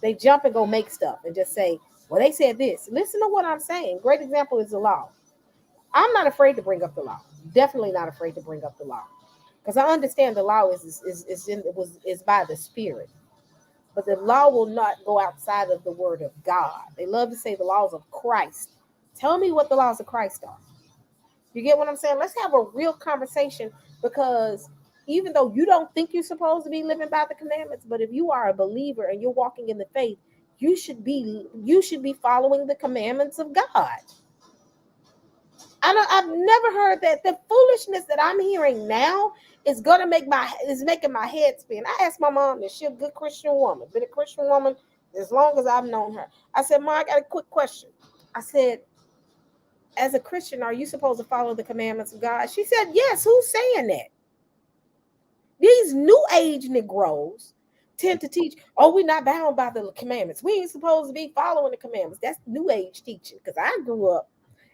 they jump and go make stuff and just say, well, they said this. Listen to what I'm saying. Great example is the law. I'm not afraid to bring up the law. Definitely not afraid to bring up the law. Because I understand the law is by the Spirit. But the law will not go outside of the word of God. They love to say the laws of Christ. Tell me what the laws of Christ are. You get what I'm saying? Let's have a real conversation, because even though you don't think you're supposed to be living by the commandments, but if you are a believer and you're walking in the faith, you should be following the commandments of God. I've never heard that. The foolishness that I'm hearing now is making my head spin. I asked my mom, is she a good Christian woman? Been a Christian woman as long as I've known her. I said, Mom, I got a quick question. I said, as a Christian, are you supposed to follow the commandments of God? She said, yes. Who's saying that? These new age Negroes tend to teach, oh, we're not bound by the commandments. We ain't supposed to be following the commandments. That's new age teaching. Because I grew up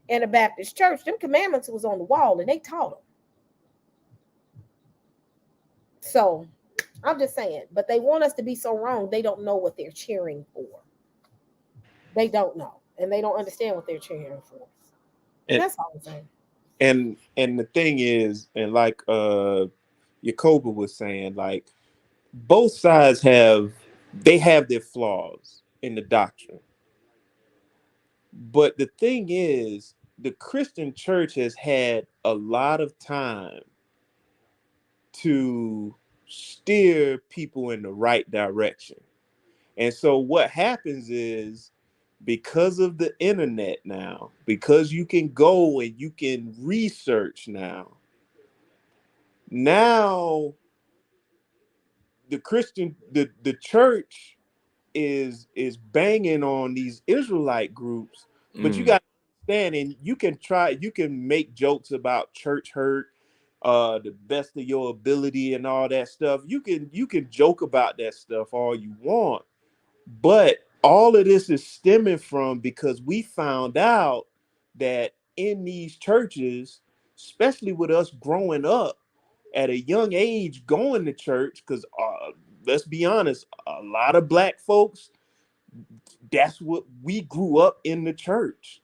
in a Baptist church. Them commandments was on the wall and they taught them. So I'm just saying, but they want us to be so wrong. They don't know what they're cheering for. They don't know. And they don't understand what they're cheering for.
And
that's all I'm saying.
and the thing is, and like Jacoba was saying, like both sides have their flaws in the doctrine. But the thing is, the Christian church has had a lot of time to steer people in the right direction. And so what happens is, because of the internet now, because you can go and you can research now the church is banging on these Israelite groups, but you got to understand, and you can make jokes about church hurt, the best of your ability and all that stuff. You can joke about that stuff all you want, but all of this is stemming from because we found out that in these churches, especially with us growing up at a young age going to church, because let's be honest, a lot of black folks, that's what we grew up in the church.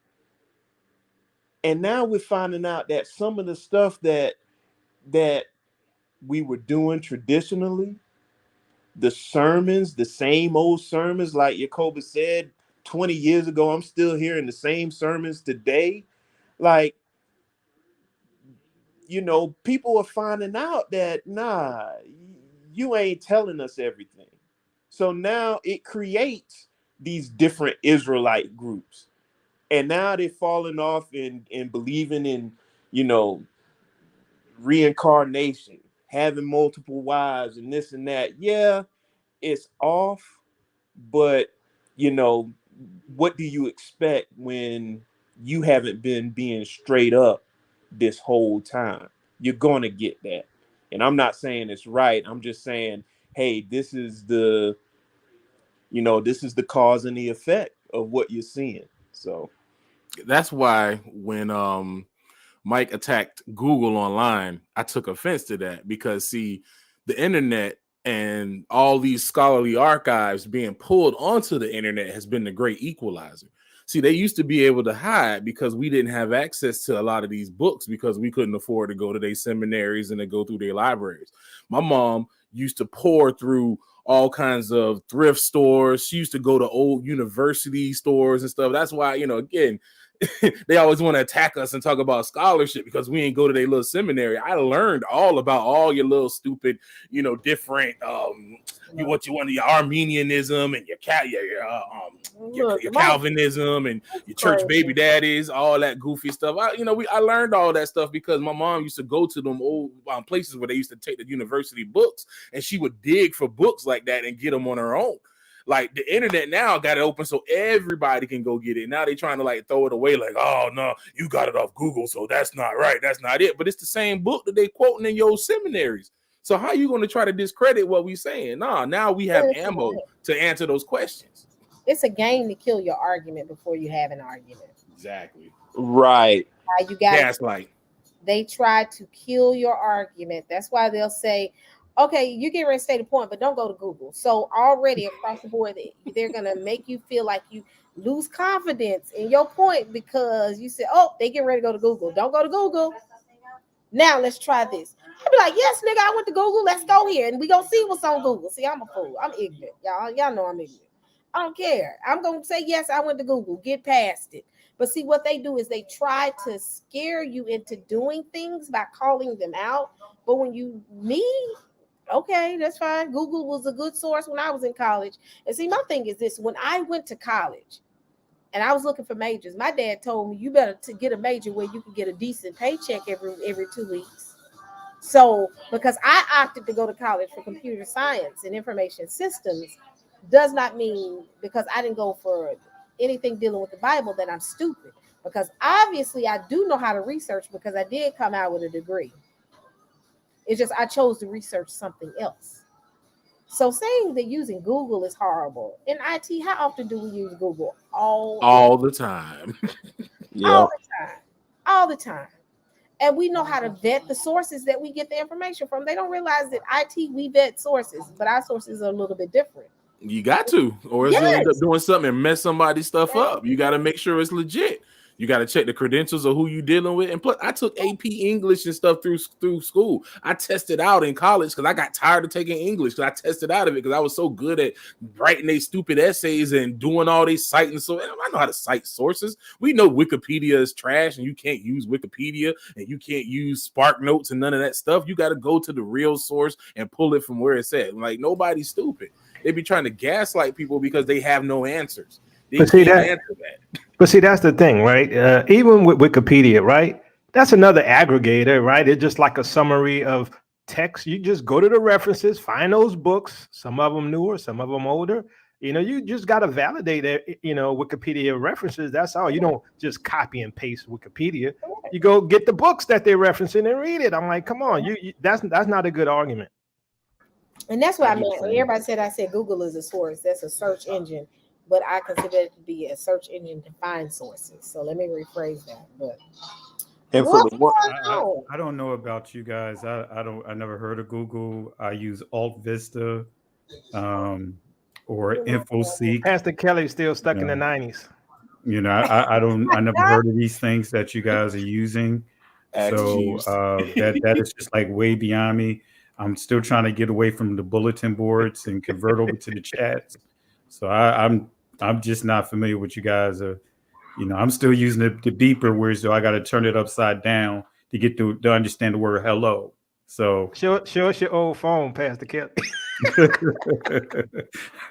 And now we're finding out that some of the stuff that we were doing traditionally, the sermons, the same old sermons, like Jacoba said 20 years ago, I'm still hearing the same sermons today. Like, people are finding out that, nah, you ain't telling us everything. So now it creates these different Israelite groups. And now they're falling off and believing in, you know, reincarnation, having multiple wives and this and that. Yeah, it's off, but, what do you expect when you haven't been being straight up this whole time? You're going to get that. And I'm not saying it's right. I'm just saying, hey, this is the cause and the effect of what you're seeing. So
that's why when Mike attacked Google online, I took offense to that, because see, the internet and all these scholarly archives being pulled onto the internet has been the great equalizer. See, they used to be able to hide because we didn't have access to a lot of these books, because we couldn't afford to go to their seminaries and to go through their libraries. My mom used to pour through all kinds of thrift stores. She used to go to old university stores and stuff. That's why, again, they always want to attack us and talk about scholarship because we ain't go to their little seminary. I learned all about all your little stupid, different what you want, your Armenianism and your Calvinism and your church baby daddies, all that goofy stuff. I learned all that stuff because my mom used to go to them old places where they used to take the university books, and she would dig for books like that and get them on her own. Like the internet now got it open so everybody can go get it. Now they trying to like throw it away like, oh no, you got it off Google, so that's not right. That's not it. But it's the same book that they quoting in your seminaries. So how are you going to try to discredit what we saying? Nah, now we have ammo to answer those questions.
It's a game to kill your argument before you have an argument.
Exactly.
Right.
You got
gaslight.
They try to kill your argument. That's why they'll say, okay, you get ready to state a point, but don't go to Google. So already across the board, they're going to make you feel like you lose confidence in your point because you said, oh, they get ready to go to Google. Don't go to Google. Now let's try this. I'll be like, yes, nigga, I went to Google. Let's go here. And we going to see what's on Google. See, I'm a fool. I'm ignorant. Y'all know I'm ignorant. I don't care. I'm going to say, yes, I went to Google. Get past it. But see, what they do is they try to scare you into doing things by calling them out. But when okay, that's fine. Google was a good source when I was in college. And see, my thing is this. When I went to college and I was looking for majors, my dad told me you better to get a major where you can get a decent paycheck every 2 weeks. So because I opted to go to college for computer science and information systems does not mean because I didn't go for anything dealing with the Bible that I'm stupid. Because obviously I do know how to research because I did come out with a degree. It's just I chose to research something else. So saying that using Google is horrible. In IT, how often do we use Google?
All the time.
All the time. All the time. And we know how to vet the sources that we get the information from. They don't realize that IT, we vet sources, but our sources are a little bit different.
You got to, or else you end up doing something and mess somebody's stuff up. You got to make sure it's legit. You got to check the credentials of who you dealing with. And plus, I took AP English and stuff through school. I tested out in college because I got tired of taking English. I tested out of it because I was so good at writing these stupid essays and doing all these citing. So I know how to cite sources. We know Wikipedia is trash and you can't use Wikipedia and you can't use Spark Notes and none of that stuff. You got to go to the real source and pull it from where it's at. Like, nobody's stupid. They be trying to gaslight people because they have no answers. But see,
that's the thing, right? Even with Wikipedia, right? That's another aggregator, right? It's just like a summary of text. You just go to the references, find those books, some of them newer, some of them older. You just got to validate it, Wikipedia references. That's all. You don't just copy and paste Wikipedia. You go get the books that they're referencing and read it. I'm like, come on, that's not a good argument.
And that's what I meant. Everybody said I said Google is a source. That's a search engine. But I consider it to be a search engine to find sources. So let me rephrase that. But
I don't know about you guys. I never heard of Google. I use Alt Vista or InfoSeek.
Pastor Kelly's still stuck in the 90s.
I never heard of these things that you guys are using. So that is just like way beyond me. I'm still trying to get away from the bulletin boards and convert over to the chats. So I'm just not familiar with you guys. I'm still using the beeper words, so I got to turn it upside down to get to understand the word hello. So
show us your old phone, Pastor Kelly.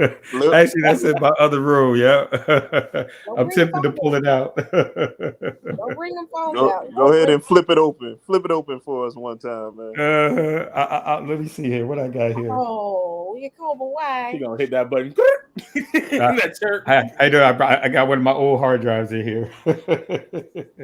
Actually, that's in my other room. Yeah, I'm tempted to pull it out.
Don't bring them phones out.
Go ahead and flip it open. Flip it open for us one time, man.
Let me see here. What I got here?
Oh, you Cobra White.
You gonna hit that button?
I got one of my old hard drives in here.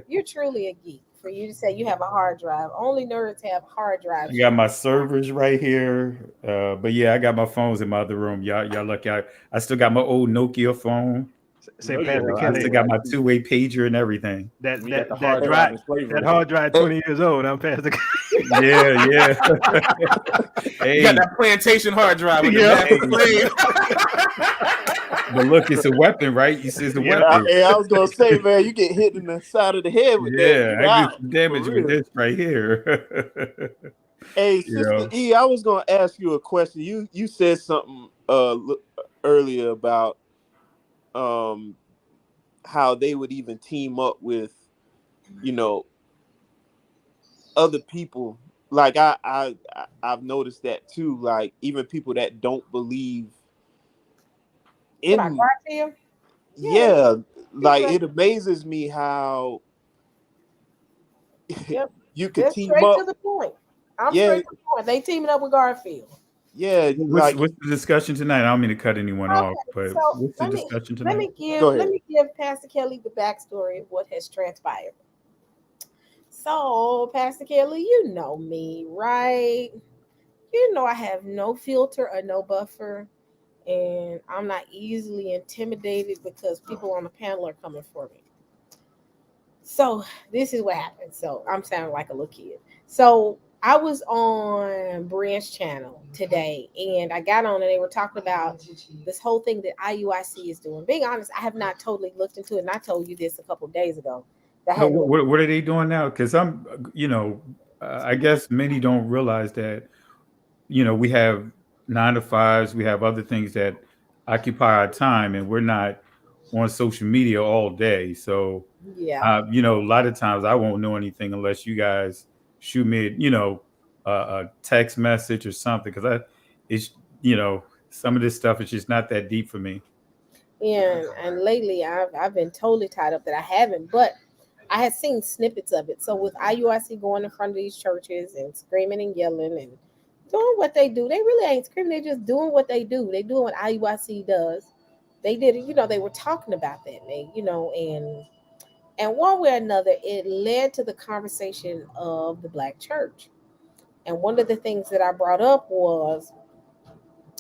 You're truly a geek. For you to say you have a hard drive. Only nerds have hard drives.
I got my servers right here. But yeah, I got my phones in my other room. Y'all lucky. I still got my old Nokia phone. I still got my two-way pager and everything.
That hard drive 20 years old. I'm Pastor.
Yeah.
Hey. You got that plantation hard drive with the
But look, it's a weapon, right? You see, it's a weapon.
I was gonna say, man, you get hit in the side of the head with that.
I get some damage with this right here.
Hey, Sister E, I was gonna ask you a question. You said something earlier about how they would even team up with, you know, other people. Like I've noticed that too. Like even people that don't believe
What about
in,
Garfield? Yeah, they
yeah,
people
like
that
it amazes me how
yep.
you could
They're
team
straight to
up.
the point. I'm
Yeah,
straight to the point. They teaming up with Garfield.
yeah, like
What's the discussion tonight? I don't mean to cut anyone off,
Okay,
but
so
what's the
let me
discussion
let
tonight?
me give
go
let
ahead.
me give Pastor Kelly the backstory of what has transpired. So, Pastor Kelly, you know me, right? You know I have no filter or no buffer, and I'm not easily intimidated because people on the panel are coming for me. So this is what happened. So I'm sounding like a little kid. So I was on Branch Channel today, and I got on and they were talking about this whole thing that IUIC is doing. Being honest, I have not totally looked into it, and I told you this a couple of days ago. That I
No,
hadn't really.
what are they doing now? Because I guess many don't realize that, we have 9 to 5s, we have other things that occupy our time, and we're not on social media all day. So,
Yeah,
a lot of times I won't know anything unless you guys shoot me, a text message or something. Because it's, some of this stuff is just not that deep for me.
and lately I've been totally tied up that I haven't, but I had seen snippets of it. So with IUIC going in front of these churches and screaming and yelling and doing what they do, they really ain't screaming. They just doing what they do. They doing what IUIC does. They did it. They were talking about that. And one way or another, it led to the conversation of the Black church. And one of the things that I brought up was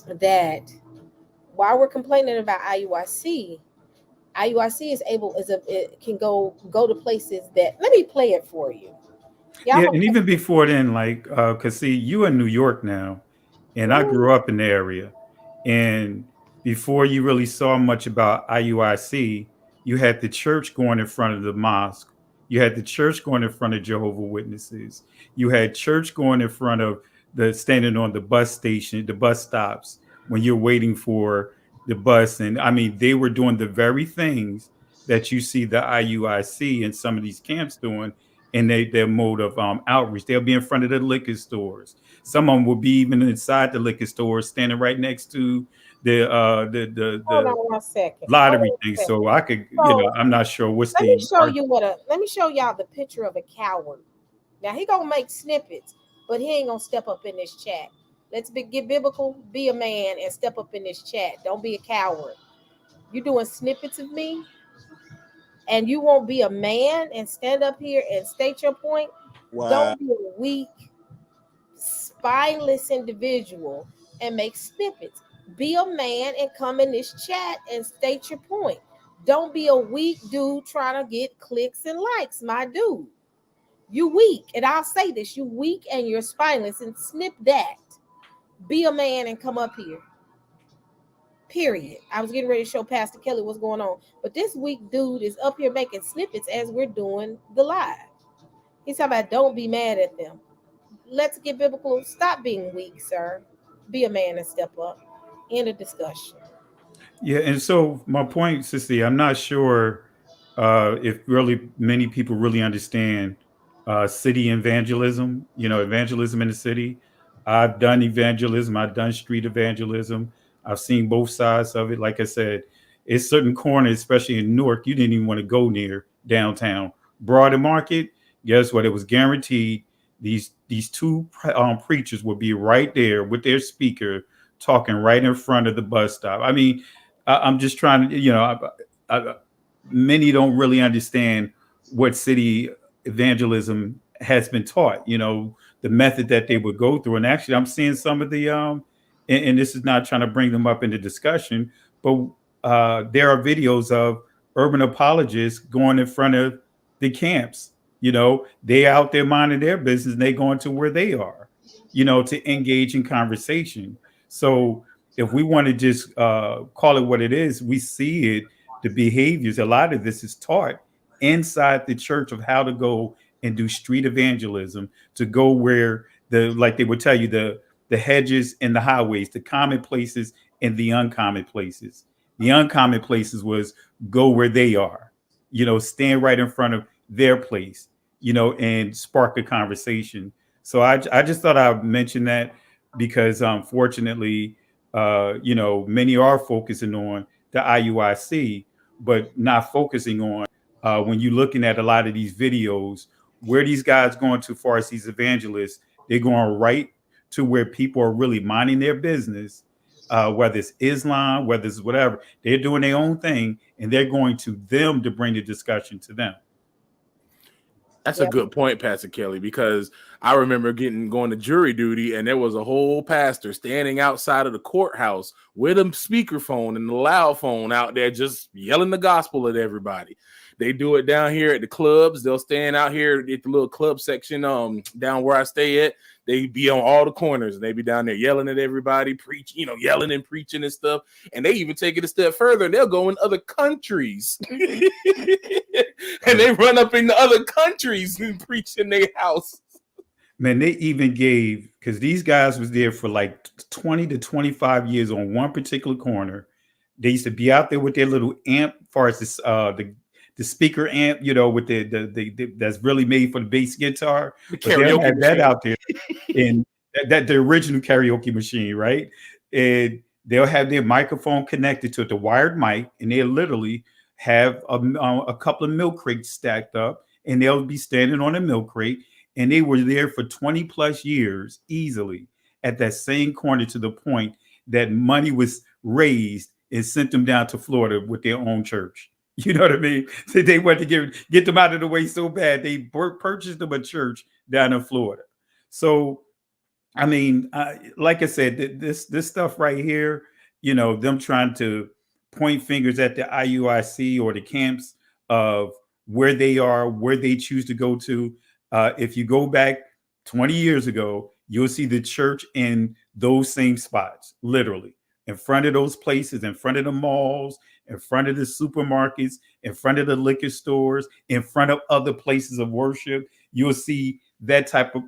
that while we're complaining about IUIC is able it can go to places that let me play it for you. Yeah, I'm
Yeah,
gonna
and
play.
even before then, like, cause see, you in New York now, and I
Mhm.
grew up in the area, and before you really saw much about IUIC, you had the church going in front of the mosque, you had the church going in front of Jehovah Witnesses, you had church going in front of the standing on the bus station, the bus stops when you're waiting for the bus, and I mean, they were doing the very things that you see the IUIC and some of these camps doing in their mode of outreach. They'll be in front of the liquor stores. Some of them will be even inside the liquor stores, standing right next to
Hold on
the
one second. Hold
lottery
on
thing.
a second.
So I could,
So
I'm not sure what's
let me
the
show you let me show y'all the picture of a coward. Now he gonna make snippets, but he ain't gonna step up in this chat. Get biblical. Be a man and step up in this chat. Don't be a coward. You doing snippets of me, and you won't be a man and stand up here and state your point.
Wow.
Don't be a weak, spineless individual and make snippets. Be a man and come in this chat and state your point. Don't be a weak dude trying to get clicks and likes, my dude. You weak, and I'll say this: you weak and you're spineless, and snip that. Be a man and come up here. Period. I was getting ready to show Pastor Kelly what's going on, but this weak dude is up here making snippets as we're doing the live. He's talking about don't be mad at them. Let's get biblical. Stop being weak, sir. Be a man and step up. End of discussion.
Yeah, and so my point, Sissy, I'm not sure if really many people really understand city evangelism. Evangelism in the city. I've done evangelism. I've done street evangelism. I've seen both sides of it. Like I said, it's certain corners, especially in Newark, you didn't even want to go near downtown. Broader Market. Guess what? It was guaranteed. These two preachers would be right there with their speaker talking right in front of the bus stop. I mean, I'm just trying to, many don't really understand what city evangelism has been taught, the method that they would go through. And actually, I'm seeing some of the, and this is not trying to bring them up into discussion, but there are videos of urban apologists going in front of the camps. They out there minding their business and they going to where they are, to engage in conversation. So if we want to just call it what it is, we see it, the behaviors. A lot of this is taught inside the church of how to go and do street evangelism, to go where like they would tell you, the hedges and the highways, the common places and the uncommon places. The uncommon places was go where they are. stand right in front of their place, and spark a conversation. So I just thought I'd mention that because fortunately, many are focusing on the IUIC, but not focusing on when you're looking at a lot of these videos where these guys going too far as these evangelists, they're going right to where people are really minding their business, whether it's Islam, whether it's whatever. They're doing their own thing, and they're going to them to bring the discussion to them.
That's a good point, Pastor Kelly, because I remember going to jury duty, and there was a whole pastor standing outside of the courthouse with a speakerphone and a loud phone out there just yelling the gospel at everybody. They do it down here at the clubs. They'll stand out here at the little club section down where I stay at. They be on all the corners, and they be down there yelling at everybody, yelling and preaching and stuff. And they even take it a step further. They'll go in other countries. And they run up in the other countries and preach in their house.
Man, they even gave, because these guys was there for like 20 to 25 years on one particular corner. They used to be out there with their little amp, as far as this, the speaker amp, with the that's really made for the bass guitar.
The
but they'll have
karaoke
that
machine
out there, and that the original karaoke machine, right? And they'll have their microphone connected to the wired mic, and they'll literally have a couple of milk crates stacked up, and they'll be standing on a milk crate, and they were there for 20 plus years easily at that same corner, to the point that money was raised and sent them down to Florida with their own church. You know what I mean? So they wanted to get them out of the way so bad, they purchased them a church down in Florida. So, I mean, like I said, this stuff right here, them trying to point fingers at the IUIC or the camps of where they are, where they choose to go to. If you go back 20 years ago, you'll see the church in those same spots, literally in front of those places, in front of the malls, in front of the supermarkets, in front of the liquor stores, in front of other places of worship. You'll see that type of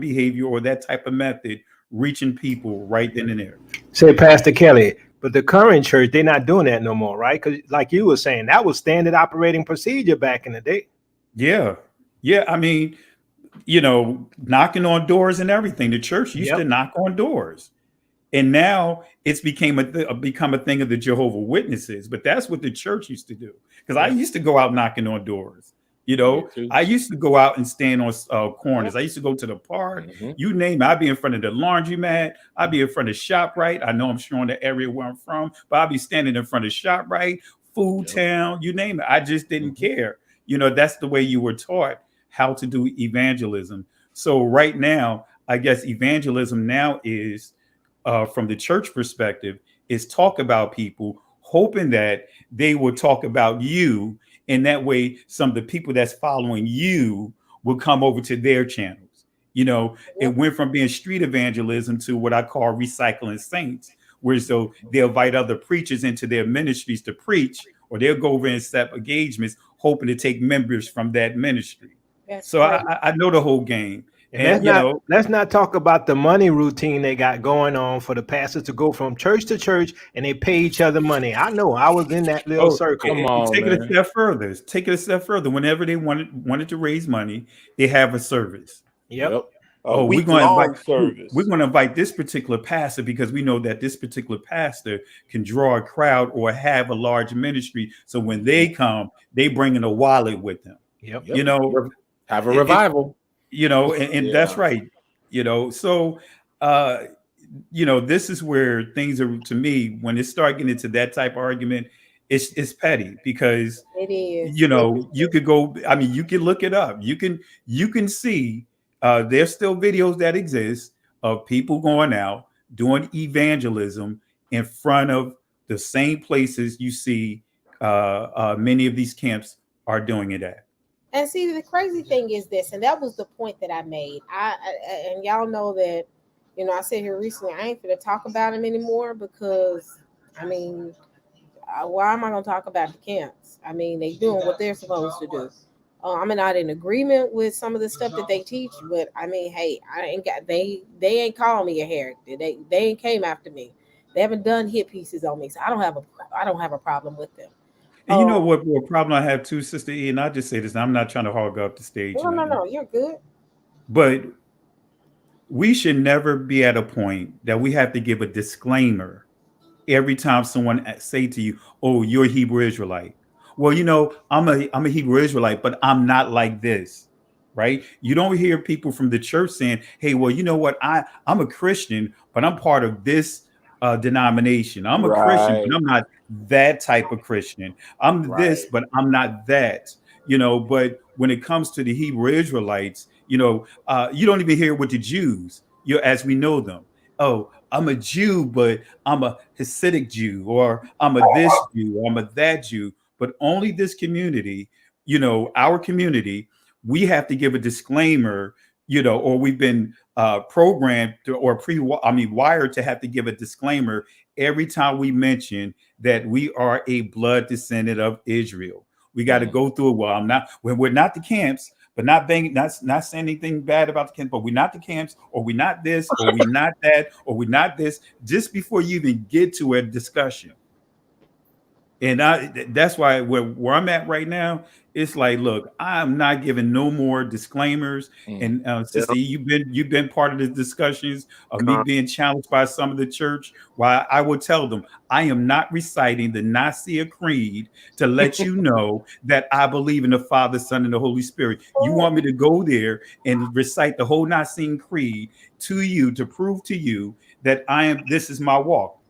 behavior or that type of method reaching people right then and there.
Say, Pastor Kelly, but the current church, they're not doing that no more, right? Because like you were saying, that was standard operating procedure back in the day.
Yeah. I mean, knocking on doors and everything. The church used to knock on doors. And now it's become a thing of the Jehovah's Witnesses. But that's what the church used to do. Because I used to go out knocking on doors. I used to go out and stand on corners. I used to go to the park. You name it. I'd be in front of the laundromat. I'd be in front of ShopRite. I know I'm showing the area where I'm from, but I'd be standing in front of ShopRite, Food Town, you name it. I just didn't care. That's the way you were taught how to do evangelism. So right now, I guess evangelism now is, from the church perspective, is talk about people, hoping that they will talk about you. And that way, some of the people that's following you will come over to their channels. It went from being street evangelism to what I call recycling saints, where so they'll invite other preachers into their ministries to preach, or they'll go over and set engagements, hoping to take members from that ministry. So I know the whole game.
And let's not talk about the money routine they got going on for the pastors to go from church to church, and they pay each other money. I know, I was in that little circle.
Come on,
take it a step further. Take it a step further. Whenever they wanted to raise money, they have a service.
Yep.
We're going to invite this particular pastor because we know that this particular pastor can draw a crowd or have a large ministry. So when they come, they bring in a wallet with them.
Yep.
Have a revival.
And that's right. So this is where things are, to me, when it start getting into that type of argument, it's petty, because
it is.
You could go, you can look it up. You can see there's still videos that exist of people going out doing evangelism in front of the same places you see many of these camps are doing it at.
And see, the crazy thing is this, and that was the point that I made. And y'all know that, I said here recently, I ain't going to talk about them anymore because, why am I going to talk about the camps? They doing what they're supposed to do. I'm not in agreement with some of the stuff that they teach, but hey, they ain't called me a heretic. They ain't came after me. They haven't done hit pieces on me, so I don't have a problem with them.
And you know what problem I have too, Sister E, and I'll just say this, and I'm not trying to hog up the stage or nothing,
no, you're good.
but we should never be at a point that we have to give a disclaimer every time someone say to you, "Oh, you're a Hebrew Israelite." Well, I'm a Hebrew Israelite, but I'm not like this, right? You don't hear people from the church saying, "Hey, well, you know what? I'm a Christian, but I'm part of this denomination. I'm a Christian, but
Right.
I'm not that type of Christian. I'm this,
Right.
but I'm not that." But when it comes to the Hebrew Israelites, you don't even hear with the Jews, as we know them. Oh, I'm a Jew, but I'm a Hasidic Jew, or I'm a this Jew, I'm a that Jew. But only this community, our community, we have to give a disclaimer, or we've been programmed wired to have to give a disclaimer every time we mention that we are a blood descendant of Israel. We got to go through it. We're not the camps, but not saying anything bad about the camps, but we're not the camps, or we're not this, or we're not that, or we're not this, just before you even get to a discussion. And that's why where I'm at right now, it's like, look, I'm not giving no more disclaimers. And Sister,
Yep.
you've been part of the discussions of me being challenged by some of the church. Why I will tell them I am not reciting the Nicene Creed to let you know that I believe in the Father, Son, and the Holy Spirit. You want me to go there and recite the whole Nicene Creed to you to prove to you that this is my walk.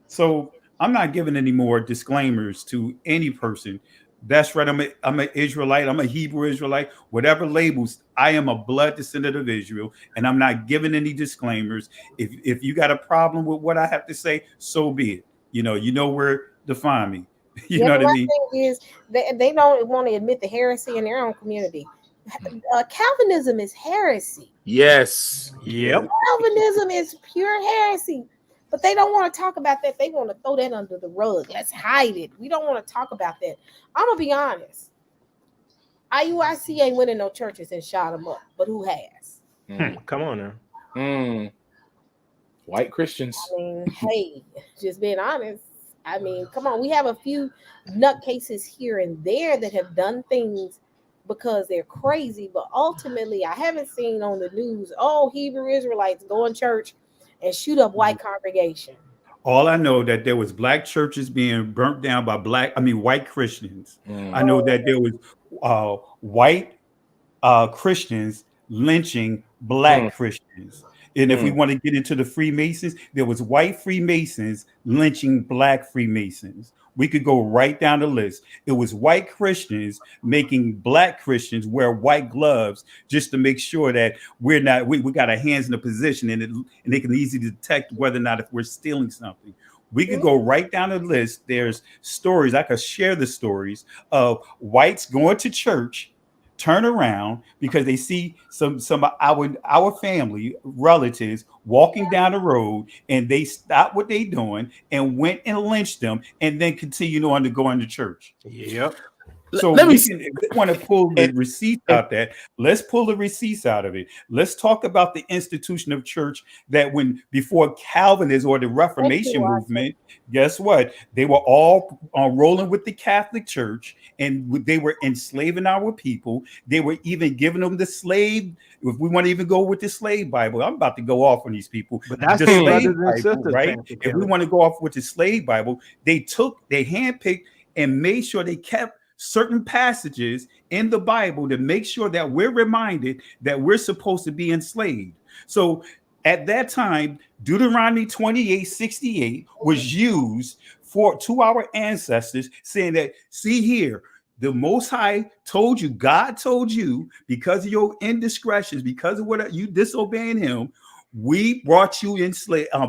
So I'm not giving any more disclaimers to any person. That's right. I'm an Israelite. I'm a Hebrew Israelite. Whatever labels, I am a blood descendant of Israel, and I'm not giving any disclaimers. If you got a problem with what I have to say, so be it. You know where to find me. You
Yeah,
know
the
what I
last
mean?
thing is they don't want to admit the heresy in their own community. Calvinism is heresy.
Yes.
Yep.
Calvinism is pure heresy. But they don't want to talk about that. They want to throw that under the rug. Let's hide it. We don't want to talk about that. I'm gonna be honest. IUIC ain't winning no churches and shot them up, but who has?
Come on now.
White Christians.
I mean, hey, just being honest. I mean, come on. We have a few nutcases here and there that have done things because they're crazy, but ultimately, I haven't seen on the news, Hebrew Israelites go in church and shoot up white congregation.
All I know that there was black churches being burnt down by white Christians. I know that there was white Christians lynching black Christians. And if we want to get into the Freemasons, there was white Freemasons lynching black Freemasons. We could go right down the list. It was white Christians making black Christians wear white gloves just to make sure that we got our hands in a position and they can easily detect whether or not if we're stealing something. We could go right down the list. There's stories. I could share the stories of whites going to church, turn around because they see some of our family relatives walking down the road, and they stop what they doing and went and lynched them, and then continue on to go into church.
Yep.
So
Let me
if we want to pull the receipts out that, let's pull the receipts out of it. Let's talk about the institution of church that before Calvinism or the Reformation movement, guess what? They were all rolling with the Catholic Church, and they were enslaving our people. They were even giving them the slave. If we want to even go with the slave Bible, I'm about to go off on these people.
But that's
the
their
slave
brothers and
Bible,
sisters,
right?
Pastor
If we
Kelly.
want to go off with the slave Bible, they handpicked and made sure they kept certain passages in the Bible to make sure that we're reminded that we're supposed to be enslaved. So at that time, Deuteronomy 28:68 was used to our ancestors, saying that, see here, the Most High told you, God told you, because of your indiscretions, because of what you disobeying him, we brought you in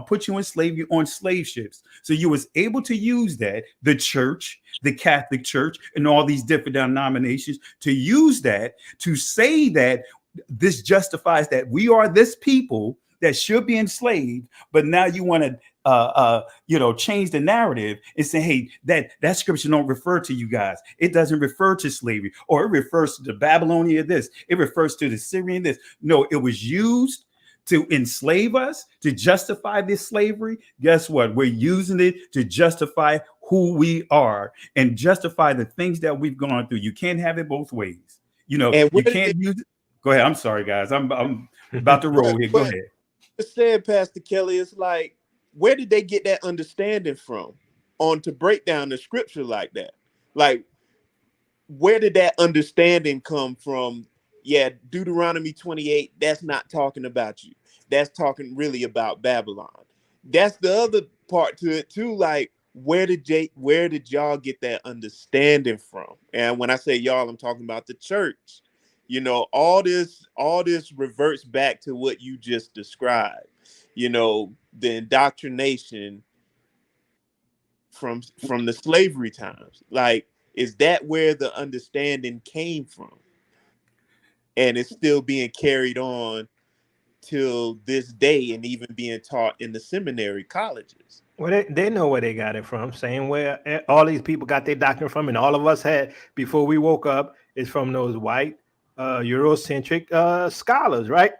put you in slavery on slave ships. So you was able to use that, the church, the Catholic Church, and all these different denominations, to use that to say that this justifies that we are this people that should be enslaved. But now you want to change the narrative and say, hey, that scripture don't refer to you guys. It doesn't refer to slavery, or it refers to the Babylonian this. It refers to the Syrian this. No, it was used to enslave us, to justify this slavery. Guess what? We're using it to justify who we are and justify the things that we've gone through. You can't have it both ways. You know,
And
you can't use it. Go ahead. I'm sorry, guys. I'm about to roll here. Go
but
ahead.
said, Pastor Kelly, it's like, where did they get that understanding from on to break down the scripture like that? Like, where did that understanding come from? Yeah, Deuteronomy 28, that's not talking about you. That's talking really about Babylon. That's the other part to it too. Like, where did y'all get that understanding from? And when I say y'all, I'm talking about the church. You know, all this reverts back to what you just described. You know, the indoctrination from the slavery times. Like, is that where the understanding came from? And it's still being carried on till this day and even being taught in the seminary colleges.
Well, they know where they got it from. Same where all these people got their doctrine from, and all of us had before we woke up is from those white Eurocentric scholars, right?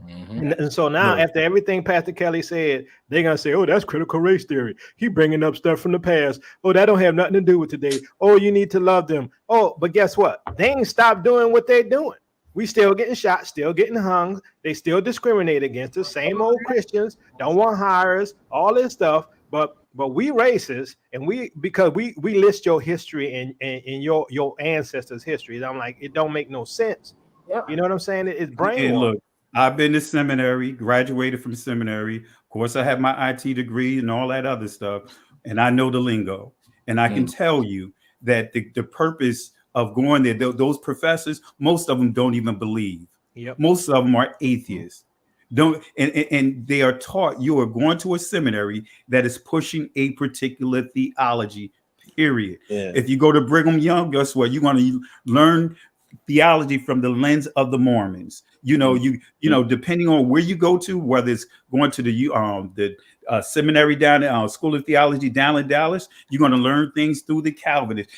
And so now, after everything Pastor Kelly said, they're gonna say, "Oh, that's critical race theory. He bringing up stuff from the past. Oh, that don't have nothing to do with today. Oh, you need to love them. Oh, but guess what? They ain't stopped doing what they're doing. We still getting shot, still getting hung. They still discriminate against us. Same old Christians don't want hires, all this stuff. But we racist, and because we list your history and your ancestors' history. And I'm like, it don't make no sense.
Yep.
You know what I'm saying? It's
And
brainwashed.
look, I've been to seminary, graduated from seminary. Of course, I have my IT degree and all that other stuff, and I know the lingo. And I can tell you that the purpose of going there, those professors, most of them don't even believe.
Yep.
Most of them are atheists. And they are taught, you are going to a seminary that is pushing a particular theology, period.
Yeah.
If you go to Brigham Young, guess what? You're going to learn theology from the lens of the Mormons. You know, depending on where you go to, whether it's going to the seminary down there, School of Theology down in Dallas, you're going to learn things through the Calvinists.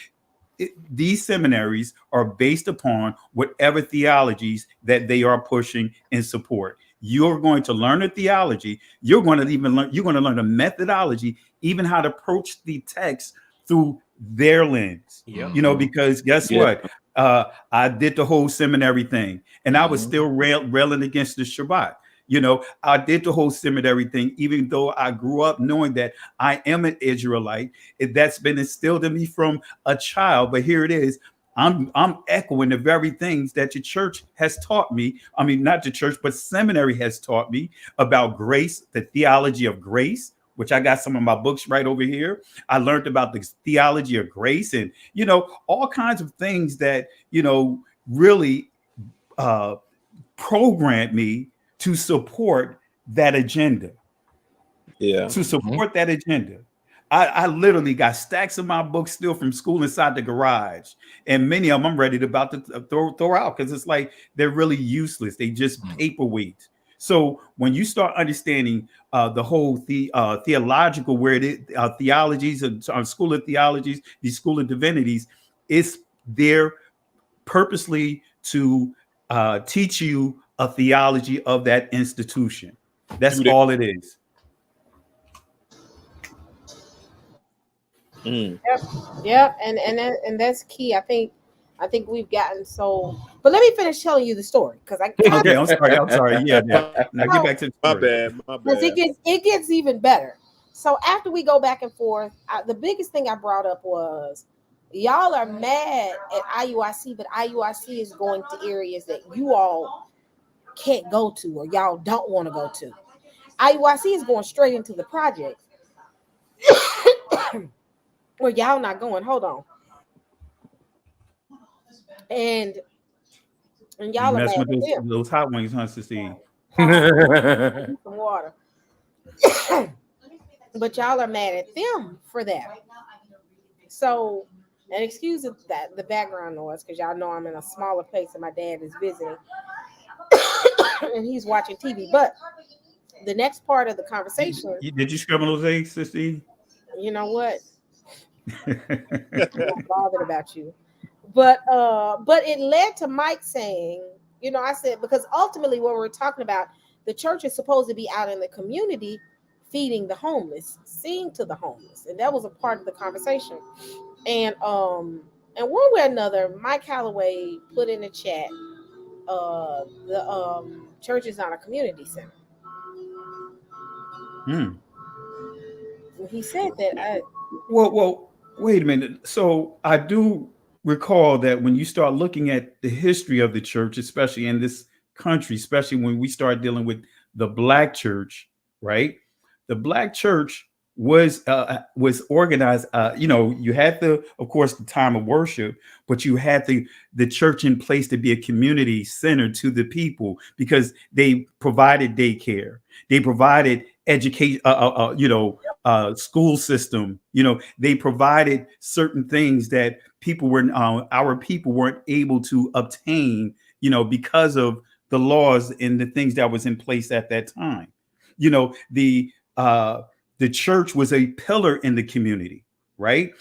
These seminaries are based upon whatever theologies that they are pushing and support. You're going to learn a theology. You're going to learn a methodology, even how to approach the text through their lens.
Yep.
You know, because guess what? I did the whole seminary thing, and I was still railing against the Shabbat. You know, I did the whole seminary thing, even though I grew up knowing that I am an Israelite. That's been instilled in me from a child. But here it is. I'm echoing the very things that the church has taught me. I mean, not the church, but seminary has taught me about grace, the theology of grace, which I got some of my books right over here. I learned about the theology of grace and, you know, all kinds of things that, you know, really programmed me to support that agenda.
Yeah.
To support that agenda. I literally got stacks of my books still from school inside the garage, and many of them I'm ready to about to throw out because it's like they're really useless. They just paperweight. So when you start understanding the whole theological, where it is, theologies and School of Theologies, the School of Divinities, it's there purposely to teach you a theology of that institution. That's all it is.
Yep. And that's key. I think we've gotten so. But let me finish telling you the story because
Okay, I'm sorry. Yeah. Now get back to the story.
My bad.
Because it gets even better. So after we go back and forth, the biggest thing I brought up was y'all are mad at IUIC, but IUIC is going to areas that you all can't go to or y'all don't want to go to. IUIC is going straight into the project. Well, y'all not going. Hold on. And y'all
You
are
mess
mad
with
at them.
those hot wings, huh, Sista?
Some water. But y'all are mad at them for that. So, and excuse the background noise because y'all know I'm in a smaller place and my dad is visiting and he's watching TV. But the next part of the conversation,
Did you scramble those eggs, Sista?
you know what? I'm not bothered about you. But it led to Mike saying, you know, I said, because ultimately what we're talking about, the church is supposed to be out in the community feeding the homeless, seeing to the homeless, and that was a part of the conversation. And one way or another, Mike Calloway put in the chat, the church is not a community center.
Hmm.
When he said that,
Well, wait a minute. So I do recall that when you start looking at the history of the church, especially in this country, especially when we start dealing with the black church, right? The black church was organized. You had of course, the time of worship, but you had the church in place to be a community center to the people because they provided daycare, they provided education, school system. They provided certain things that our people weren't able to obtain, because of the laws and the things that was in place at that time. You know, the church was a pillar in the community, right?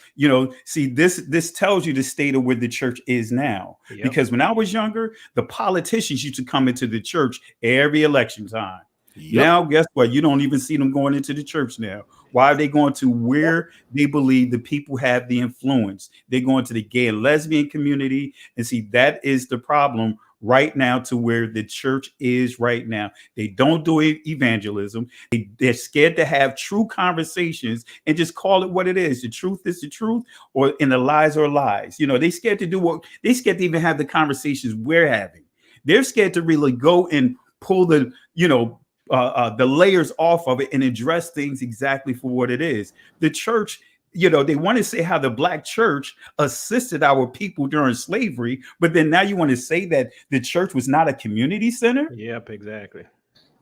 See, this tells you the state of where the church is now.
Yep.
Because when I was younger, the politicians used to come into the church every election time.
Yep.
Now, guess what? You don't even see them going into the church now. Why are they going to where they believe the people have the influence? They're going to the gay and lesbian community. And see, that is the problem right now to where the church is right now. They don't do evangelism. They're scared to have true conversations and just call it what it is. The truth is the truth, and the lies are lies. They scared to they scared to even have the conversations we're having. They're scared to really go and pull the layers off of it and address things exactly for what it is. The church, they want to say how the black church assisted our people during slavery, but then now you want to say that the church was not a community center?
Yep, exactly.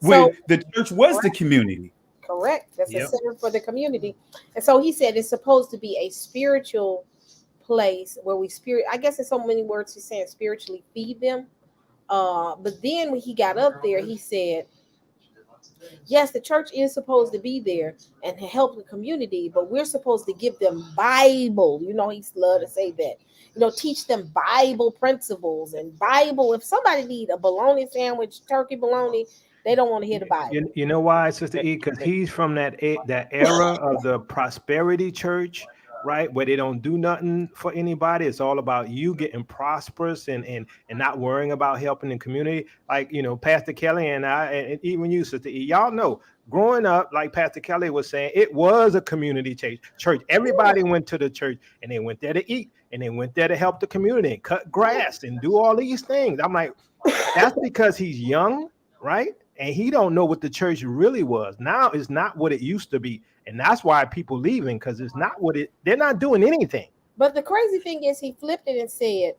When the church was the community.
Correct. That's
Yep.
a center for the community. And so he said it's supposed to be a spiritual place where I guess in so many words he's saying spiritually feed them. But then when he got up there, he said, yes, the church is supposed to be there and to help the community, but we're supposed to give them Bible. He's love to say that. Teach them Bible principles and Bible. If somebody need a bologna sandwich, turkey bologna, they don't want to hear the Bible.
You know why, Sister E? Because he's from that era of the prosperity church, right? Where they don't do nothing for anybody. It's all about you getting prosperous and not worrying about helping the community. Like, Pastor Kelly and I, and even you, Sister E, y'all know, growing up, like Pastor Kelly was saying, it was a community church. Everybody went to the church and they went there to eat and they went there to help the community and cut grass and do all these things. I'm like, that's because he's young, right? And he don't know what the church really was. Now it's not what it used to be. And that's why people leaving, because it's not they're not doing anything.
But the crazy thing is he flipped it and said,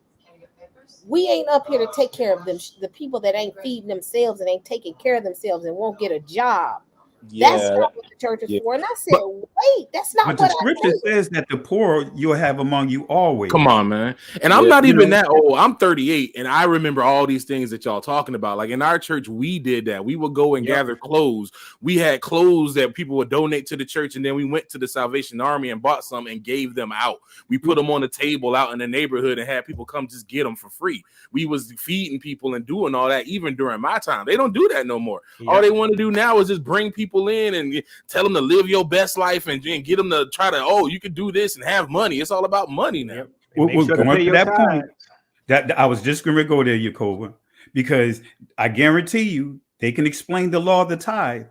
we ain't up here to take care of them, the people that ain't feeding themselves and ain't taking care of themselves and won't get a job.
Yeah.
That's not what the church is for. And I said, wait, that's not
But
what
the scripture says that the poor you'll have among you always.
Come on, man. And I'm not even that old. I'm 38, and I remember all these things that y'all talking about. Like in our church, we did that. We would go and gather clothes. We had clothes that people would donate to the church, and then we went to the Salvation Army and bought some and gave them out. We put them on the table out in the neighborhood and had people come just get them for free. We was feeding people and doing all that even during my time. They don't do that no more. All they want to do now is just bring people in and tell them to live your best life and get them to try to, you can do this and have money. It's all about money now.
We're going to that point. That I was just going to go there, Yakova, because I guarantee you they can explain the law of the tithe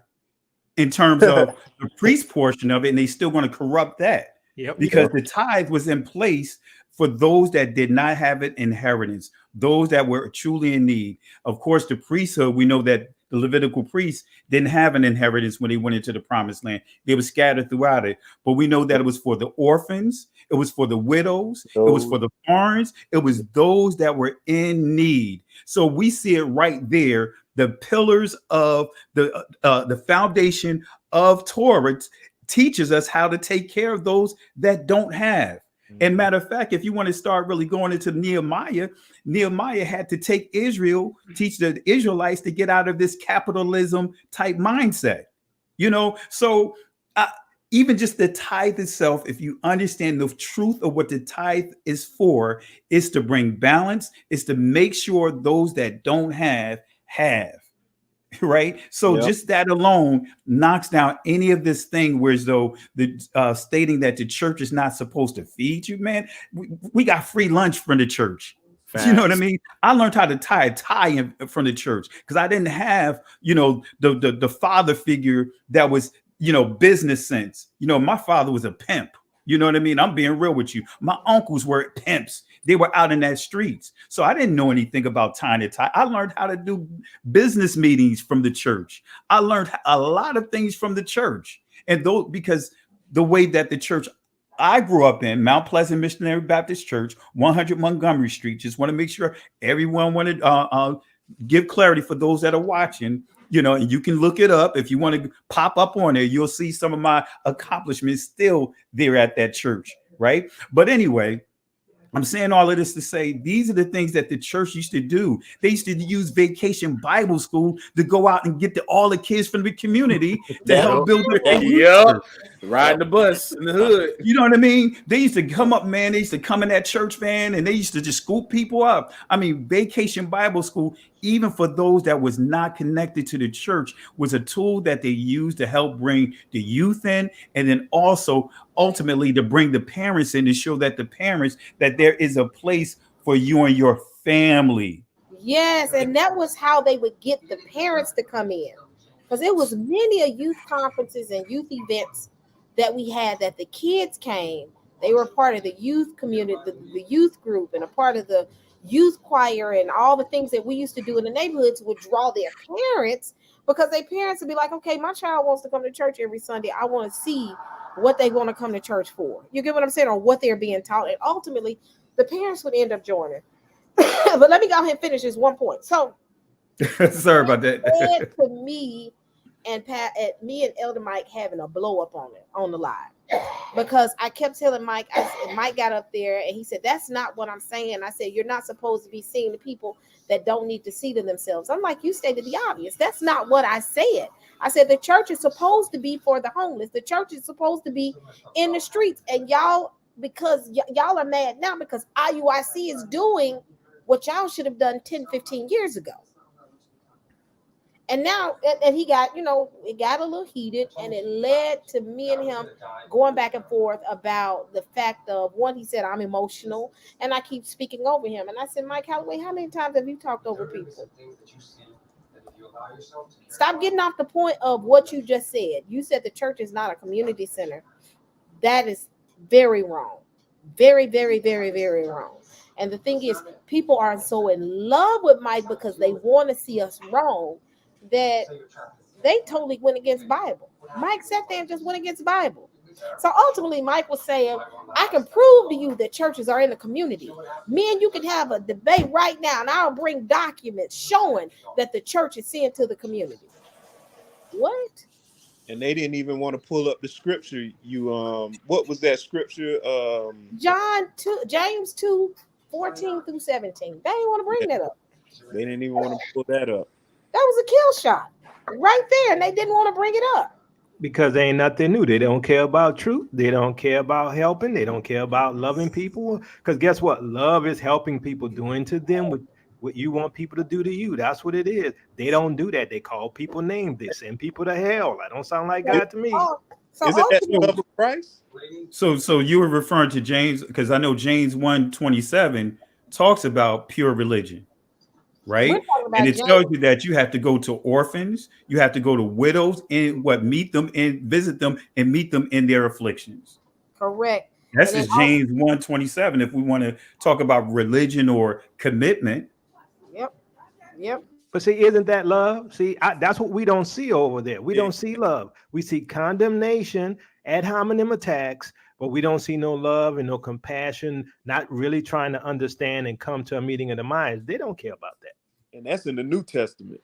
in terms of the priest portion of it, and they still want to corrupt that. Because the tithe was in place for those that did not have an inheritance, those that were truly in need. Of course, the priesthood, we know that the Levitical priests didn't have an inheritance when they went into the promised land. They were scattered throughout it. But we know that it was for the orphans. It was for the widows. It was for the foreigners. It was those that were in need. So we see it right there. The pillars of the foundation of Torah teaches us how to take care of those that don't have. And matter of fact, if you want to start really going into Nehemiah had to teach the Israelites to get out of this capitalism type mindset, So even just the tithe itself, if you understand the truth of what the tithe is for, is to bring balance, is to make sure those that don't have. right? So
Yep.
just that alone knocks down any of this thing where as though the stating that the church is not supposed to feed you, man. We got free lunch from the church. You know what I
Facts.
mean? I learned how to tie a tie from the church because I didn't have, the father figure that was, business sense. My father was a pimp. You know what I mean? I'm being real with you. My uncles were pimps. They were out in that streets. So I didn't know anything about tying a tie. I learned how to do business meetings from the church. I learned a lot of things from the church. And those because the way that the church I grew up in, Mount Pleasant Missionary Baptist Church, 100 Montgomery Street. Just want to make sure everyone wanted give clarity for those that are watching. And you can look it up if you want to pop up on there. You'll see some of my accomplishments still there at that church, right? But anyway, I'm saying all of this to say these are the things that the church used to do. They used to use Vacation Bible School to go out and get all the kids from the community to
That,
help build their
that,
youth
Yep.
church.
Riding the bus in the hood.
You know what I mean? They used to come up, man. They used to come in that church van and they used to just scoop people up. I mean, Vacation Bible School, even for those that was not connected to the church, was a tool that they used to help bring the youth in, and then also ultimately to bring the parents in to show that the parents that there is a place for you and your family.
Yes, and that was how they would get the parents to come in, because it was many a youth conferences and youth events that we had that the kids came. They were part of the youth community, the youth group, and a part of the youth choir, and all the things that we used to do in the neighborhoods would draw their parents, because their parents would be like, okay, my child wants to come to church every Sunday. I want to see what they want to come to church for. You get what I'm saying? Or what they're being taught. And ultimately, the parents would end up joining. But let me go ahead and finish this one point. So
Sorry about that.
led to me and me and Elder Mike having a blow up on the live, because I kept telling Mike. Mike got up there and he said, "That's not what I'm saying." I said, "You're not supposed to be seeing the people that don't need to see to themselves." I'm like, "You stated the obvious. That's not what I said." I said the church is supposed to be for the homeless. The church is supposed to be in the streets, and y'all, because y'all are mad now because IUIC is doing what y'all should have done 10, 15 years ago. And now, and he got, it got a little heated, and it led to me and him going back and forth about the fact of, one, he said, I'm emotional, and I keep speaking over him. And I said, Mike Holloway, how many times have you talked over people? Stop getting off the point of what you just said. You said the church is not a community center. That is very wrong. Very, very, very, very wrong. And the thing is, people are so in love with Mike because they want to see us wrong that they totally went against Bible. Mike sat there and just went against Bible. So ultimately, Mike was saying, I can prove to you that churches are in the community. Me and you can have a debate right now, and I'll bring documents showing that the church is sent to the community. What?
and they didn't even want to pull up the scripture. What was that scripture?
James 2, 14 through 17. They didn't want to bring that up.
They didn't even want to pull that up.
That was a kill shot right there, and they didn't want to bring it up.
Because they ain't nothing new. They don't care about truth. They don't care about helping. They don't care about loving people. Because guess what? Love is helping people, doing to them what you want people to do to you. That's what it is. They don't do that. They call people names. They send people to hell. That don't sound like God to me.
So
Isn't that the love of Christ?
So you were referring to James, because I know James 1:27 talks about pure religion, right? And it tells you that you have to go to orphans, you have to go to widows, and meet them and visit them and meet them in their afflictions.
Correct.
That's just James 1:27. If we want to talk about religion or commitment.
Yep.
But see, isn't that love? See, that's what we don't see over there. We don't see love. We see condemnation, ad hominem attacks, but we don't see no love and no compassion, not really trying to understand and come to a meeting of the minds. They don't care about that.
And that's in the New Testament.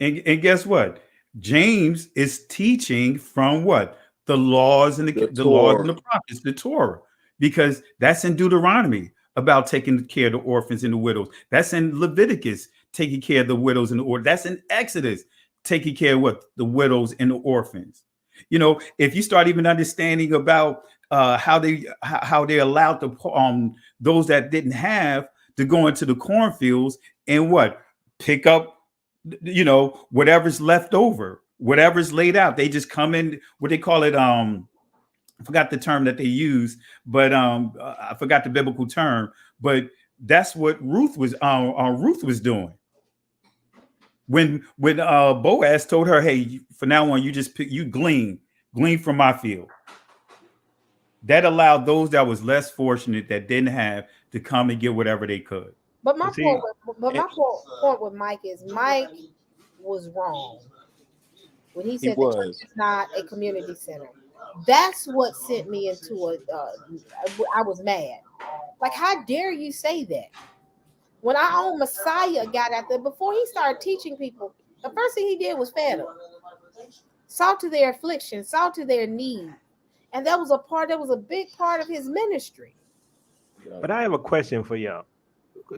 And guess what? James is teaching from what? The laws and the laws and the prophets, the Torah, because that's in Deuteronomy about taking care of the orphans and the widows. That's in Leviticus, taking care of the widows and the orphans. That's in Exodus, taking care of what? The widows and the orphans. If you start even understanding about how they allowed those that didn't have to go into the cornfields and pick up whatever's left over, whatever's laid out. They just come in, what they call it. I forgot the term that they use, but I forgot the biblical term. But that's what Ruth was doing when Boaz told her, "Hey, from now on, you just glean from my field." That allowed those that was less fortunate, that didn't have, to come and get whatever they could.
But my
See,
point with Mike is Mike was wrong when he
He
said the church
was.
is not a community center. That's what sent me into a. I was mad. Like, how dare you say that? When our own Messiah got out there, before he started teaching people, the first thing he did was fed them, saw to their affliction, saw to their need, and that was a big part of his ministry.
but I have a question for y'all.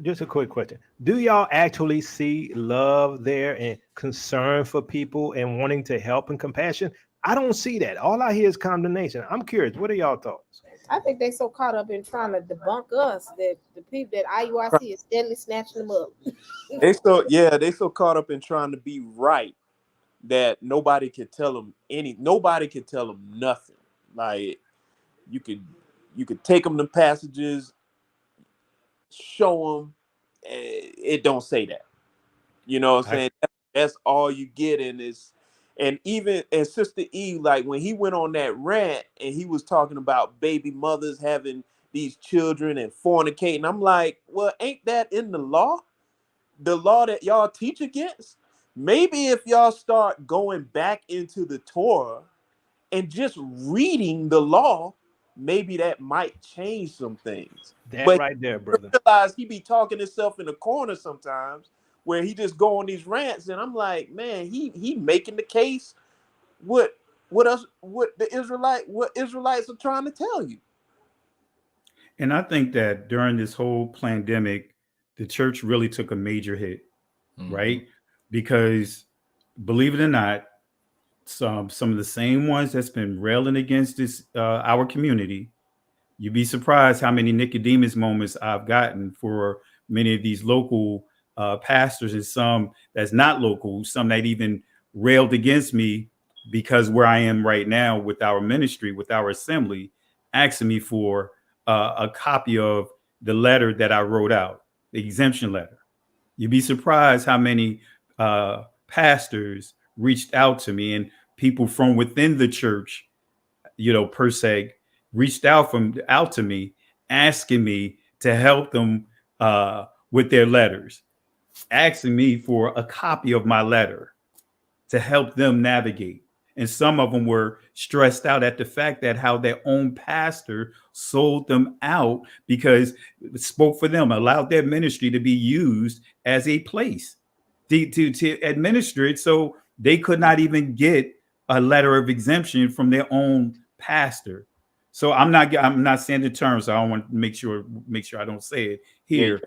Just a quick question. Do y'all actually see love there and concern for people and wanting to help and compassion? I don't see that. All I hear is condemnation. I'm curious. What are y'all thoughts?
I think they so caught up in trying to debunk us that the people that IUIC is steadily snatching them up.
They so caught up in trying to be right that nobody could tell them nothing. Like, you could take them to passages, show them, it don't say that. You know what I'm saying? That's all you get in this. And even and Sister E, like when he went on that rant and he was talking about baby mothers having these children and fornicating, I'm like, well, ain't that in the law? The law that y'all teach against? Maybe if y'all start going back into the Torah and just reading the law, maybe that might change some things.
That
But
right there, brother.
realize he be talking himself in a corner sometimes where he just go on these rants, and I'm like, man, he making the case what Israelites are trying to tell you.
And I think that during this whole pandemic, the church really took a major hit, right? Because believe it or not, some of the same ones that's been railing against this our community, you'd be surprised how many Nicodemus moments I've gotten for many of these local pastors, and some that's not local, some that even railed against me because where I am right now with our ministry, with our assembly, asking me for a copy of the letter that I wrote out, the exemption letter. You'd be surprised how many pastors reached out to me, and people from within the church, per se, reached out to me, asking me to help them with their letters, asking me for a copy of my letter to help them navigate. And some of them were stressed out at the fact that how their own pastor sold them out because it spoke for them, allowed their ministry to be used as a place to administer it. So they could not even get a letter of exemption from their own pastor. So I'm not saying the terms. So I want to make sure I don't say it here.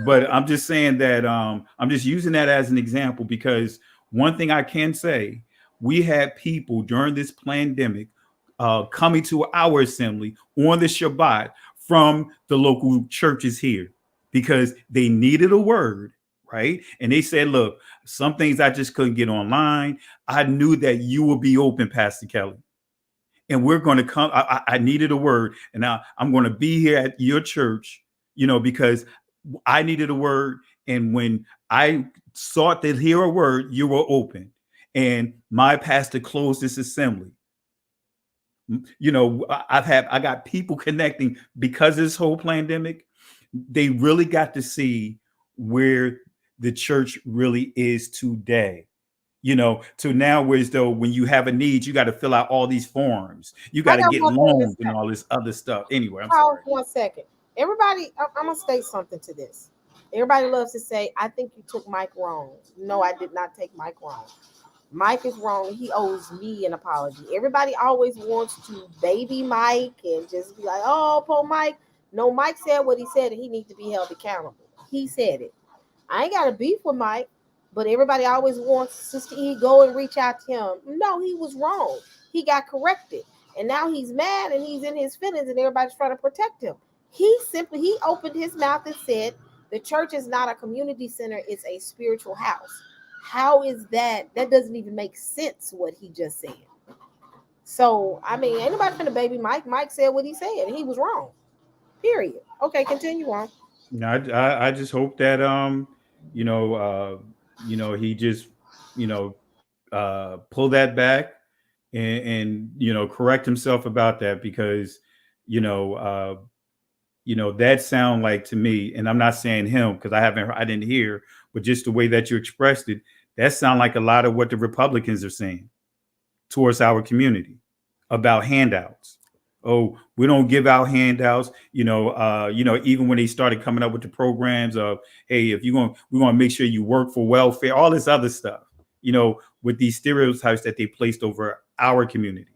But I'm just saying that I'm just using that as an example, because one thing I can say, we had people during this pandemic coming to our assembly on the Shabbat from the local churches here because they needed a word, right? And they said, look, some things I just couldn't get online. I knew that you will be open, Pastor Kelly. And we're going to come. I needed a word. And now I'm going to be here at your church, because I needed a word. And when I sought to hear a word, you were open. And my pastor closed this assembly. I got people connecting because of this whole pandemic. They really got to see where the church really is today. To now, whereas though when you have a need, you got to fill out all these forms. You got to get loans and all this other stuff. Anyway, I'm sorry.
1 second. Everybody, I'm going to state something to this. Everybody loves to say, I think you took Mike wrong. No, I did not take Mike wrong. Mike is wrong. He owes me an apology. Everybody always wants to baby Mike and just be like, oh, poor Mike. No, Mike said what he said, and he needs to be held accountable. He said it. I ain't got a beef with Mike, but everybody always wants Sister E go and reach out to him. No, he was wrong. He got corrected. And now he's mad and he's in his feelings and everybody's trying to protect him. He opened his mouth and said, The church is not a community center, it's a spiritual house. How is that? That doesn't even make sense what he just said. So, I mean, ain't nobody finna baby Mike. Mike said what he said, and he was wrong. Period. Okay, continue on.
I just hope that you know he just you know pull that back and correct himself about that, because you know uh that sound like to me, and I'm not saying him because I didn't hear, but just the way that you expressed it, that sound like a lot of what the Republicans are saying towards our community about handouts. Oh, we don't give out handouts. Even when they started coming up with the programs of, hey, if you're going, we want to make sure you work for welfare, all this other stuff. With these stereotypes that they placed over our community.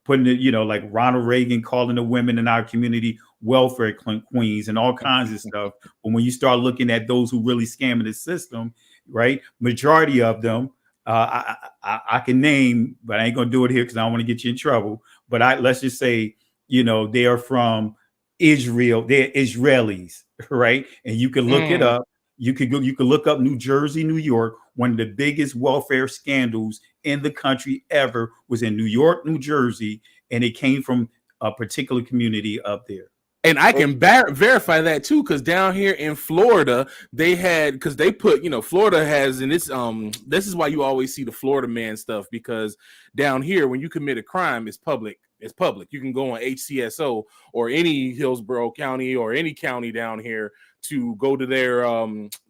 Putting it, like Ronald Reagan calling the women in our community welfare queens and all kinds of stuff. But when you start looking at those who really scamming the system, right? Majority of them, I can name, but I ain't gonna do it here because I don't want to get you in trouble. But let's just say, they are from Israel. They're Israelis, right? And you can look it up. You could go. You could look up New Jersey, New York. One of the biggest welfare scandals in the country ever was in New York, New Jersey, and it came from a particular community up there.
And I can verify that too, because down here in Florida, they had, because they put, Florida has, and this is why you always see the Florida man stuff, because down here, when you commit a crime, it's public. It's public. You can go on HCSO or any Hillsborough County or any county down here to go to their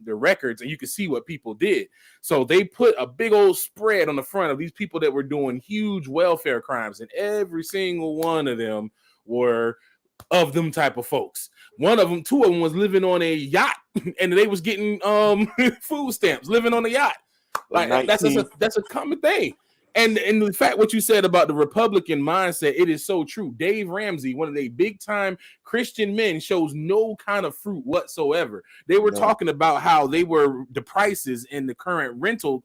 records, and you can see what people did. So they put a big old spread on the front of these people that were doing huge welfare crimes, and every single one of them were of them type of folks. Two of them was living on a yacht, and they was getting food stamps, living on a yacht. Like that's a common thing. And the fact what you said about the Republican mindset, it is so true. Dave Ramsey, one of the big time Christian men, shows no kind of fruit whatsoever. They were talking about how they were the prices in the current rental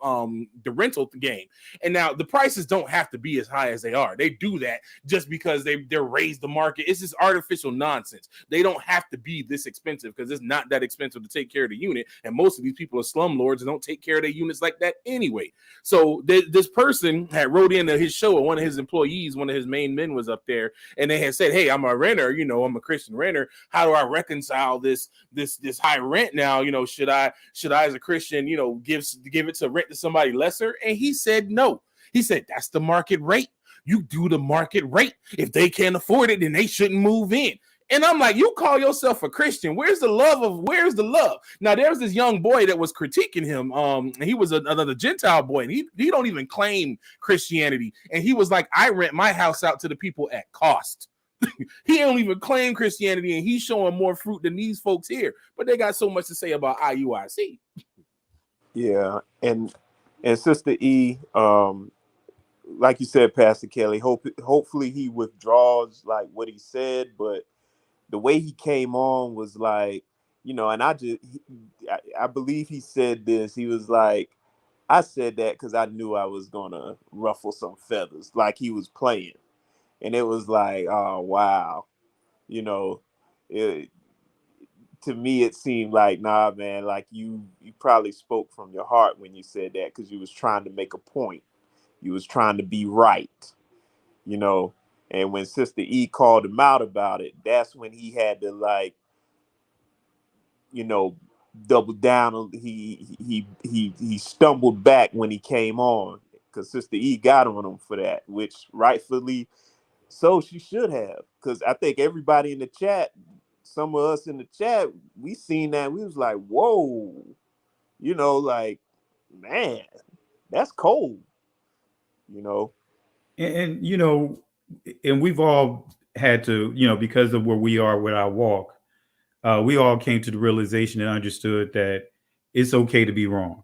game. And now the prices don't have to be as high as they are. They do that just because they're raised the market. It's just artificial nonsense. They don't have to be this expensive because it's not that expensive to take care of the unit. And most of these people are slumlords and don't take care of their units like that anyway. So this person had wrote into his show, one of his employees, one of his main men was up there, and they had said, hey, I'm a renter, I'm a Christian renter. How do I reconcile this high rent now? Should I as a Christian, give it to rent to somebody lesser? And he said no. He said that's the market rate. You do the market rate. If they can't afford it, then they shouldn't move in. And I'm like, you call yourself a Christian. Where's the love? Now, there's this young boy that was critiquing him. He was another Gentile boy, and he don't even claim Christianity. And he was like, I rent my house out to the people at cost. He don't even claim Christianity, and he's showing more fruit than these folks here. But they got so much to say about IUIC.
Yeah, and Sister E, like you said, Pastor Kelly, hopefully he withdraws like what he said, but the way he came on was like, and I believe he said this. He was like, I said that because I knew I was gonna ruffle some feathers, like he was playing, and it was like, oh wow, to me it seemed like, nah, man, like you probably spoke from your heart when you said that, because you was trying to make a point, you was trying to be right, And when Sister E called him out about it, that's when he had to double down. He stumbled back when he came on, because Sister E got on him for that, which rightfully so she should have. Because I think everybody in the chat, some of us in the chat, we seen that, we was like, whoa, like, man, that's cold,
And and we've all had to, because of where we are with our walk, we all came to the realization and understood that it's okay to be wrong.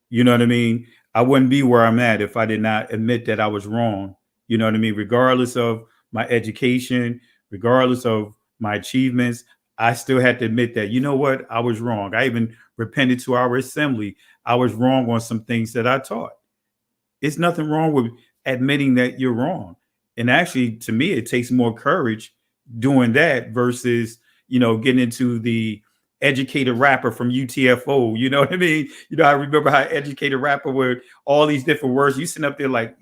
You know what I mean? I wouldn't be where I'm at if I did not admit that I was wrong. You know what I mean? Regardless of my education, regardless of my achievements, I still had to admit that, you know what, I was wrong. I even repented to our assembly. I was wrong on some things that I taught. It's nothing wrong with admitting that you're wrong. And actually, to me, it takes more courage doing that versus, getting into the educated rapper from UTFO. You know what I mean? You know, I remember how educated rapper with all these different words. You sitting up there like,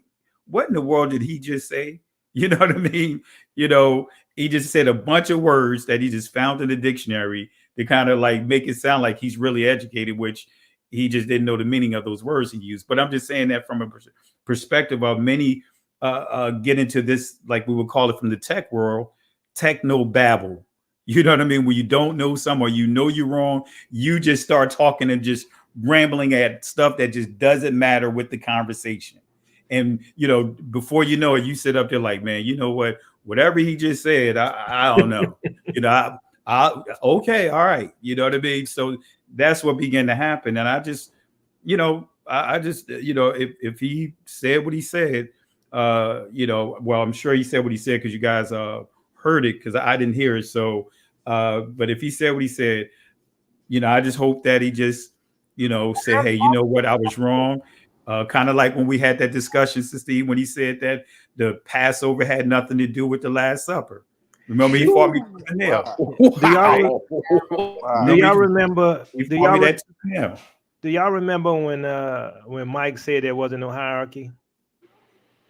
what in the world did he just say? You know what I mean? You know, he just said a bunch of words that he just found in the dictionary to kind of like make it sound like he's really educated, which he just didn't know the meaning of those words he used. But I'm just saying that from a perspective of many get into this, like we would call it from the tech world, techno babble. You know what I mean? When you don't know something or you know you're wrong, you just start talking and just rambling at stuff that just doesn't matter with the conversation. And, you know, before you know it, you sit up there like, man, you know what? Whatever he just said, I don't know. You know, okay, all right. You know what I mean? So that's what began to happen. And I just, you know, I just, you know, if he said what he said, you know, well, I'm sure he said what he said because you guys heard it because I didn't hear it. So, but if he said what he said, you know, I just hope that he just, you know, say, hey, you know what, I was wrong. Kind of like when we had that discussion, Sister, when he said that the Passover had nothing to do with the Last Supper. Remember, he fought me to the nail.
Do y'all remember?
He fought me that to the nail.
Do y'all remember when Mike said there wasn't no hierarchy?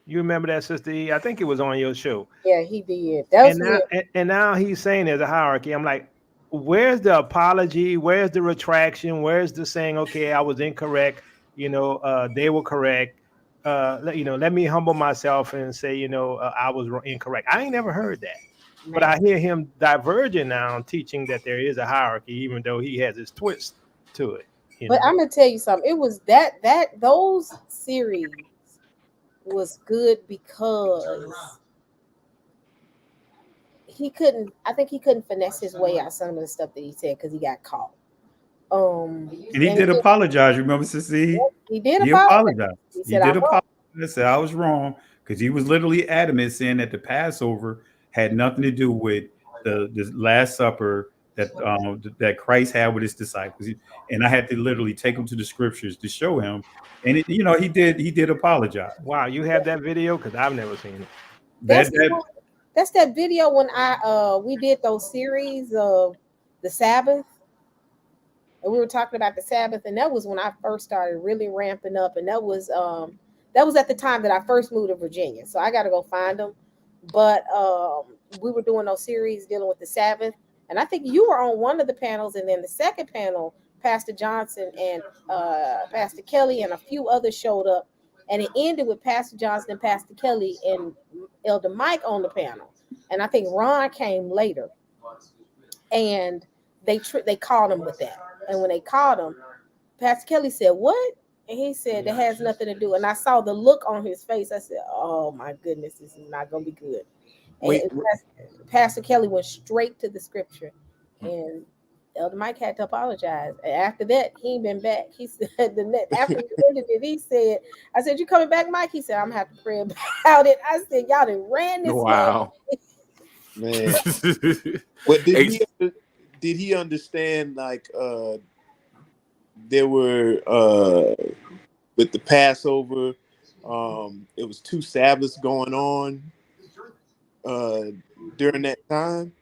You remember that, Sister E? I think it was on your show.
Yeah, he did. That was
and now he's saying there's a hierarchy. I'm like, where's the apology? Where's the retraction? Where's the saying, okay, I was incorrect. You know, they were correct. You know, let me humble myself and say, you know, I was incorrect. I ain't never heard that. Man. But I hear him diverging now, teaching that there is a hierarchy, even though he has his twist to it.
But I'm gonna tell you something. It was that those series was good because I think he couldn't finesse his way out some of the stuff that he said because he got caught.
And he did apologize. Remember, Sissy?
He did apologize.
He did apologize. He said I was wrong because he was literally adamant, saying that the Passover had nothing to do with the Last Supper that Christ had with his disciples, and I had to literally take him to the scriptures to show him. And it, you know, he did apologize.
Wow, you have that video? Because I've never seen it.
That's that video when we did those series of the Sabbath. And we were talking about the Sabbath, and that was when I first started really ramping up. And that was at the time that I first moved to Virginia. So I got to go find them. But we were doing those series dealing with the Sabbath. And I think you were on one of the panels. And then the second panel, Pastor Johnson and Pastor Kelly and a few others showed up. And it ended with Pastor Johnson and Pastor Kelly and Elder Mike on the panel. And I think Ron came later. And they called him with that. And when they called him, Pastor Kelly said, "What?" And he said, "That has nothing to do." And I saw the look on his face. I said, "Oh my goodness, this is not going to be good." And Pastor Kelly went straight to the scripture, and Elder Mike had to apologize. And after that, he ain't been back. He said after he ended it, he said, "I said, you coming back, Mike?" He said, "I'm gonna have to pray about it." I said, "Y'all done ran this."
Wow,
man. But did he understand, like, there were with the Passover, it was 2 Sabbaths going on during that time?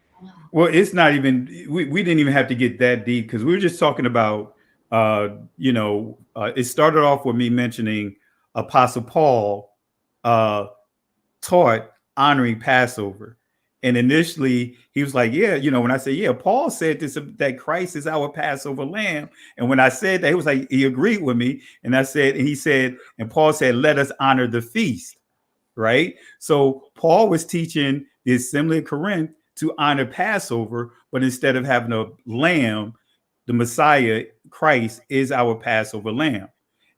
Well, it's not even, we didn't even have to get that deep because we were just talking about, it started off with me mentioning Apostle Paul taught honoring Passover. And initially he was like, yeah, you know, when I said, yeah, Paul said this, that Christ is our Passover lamb. And when I said that, he was like, he agreed with me. And I said, and he said, and Paul said, let us honor the feast. Right. So Paul was teaching the assembly of Corinth to honor Passover, but instead of having a lamb, the Messiah, Christ, is our Passover lamb.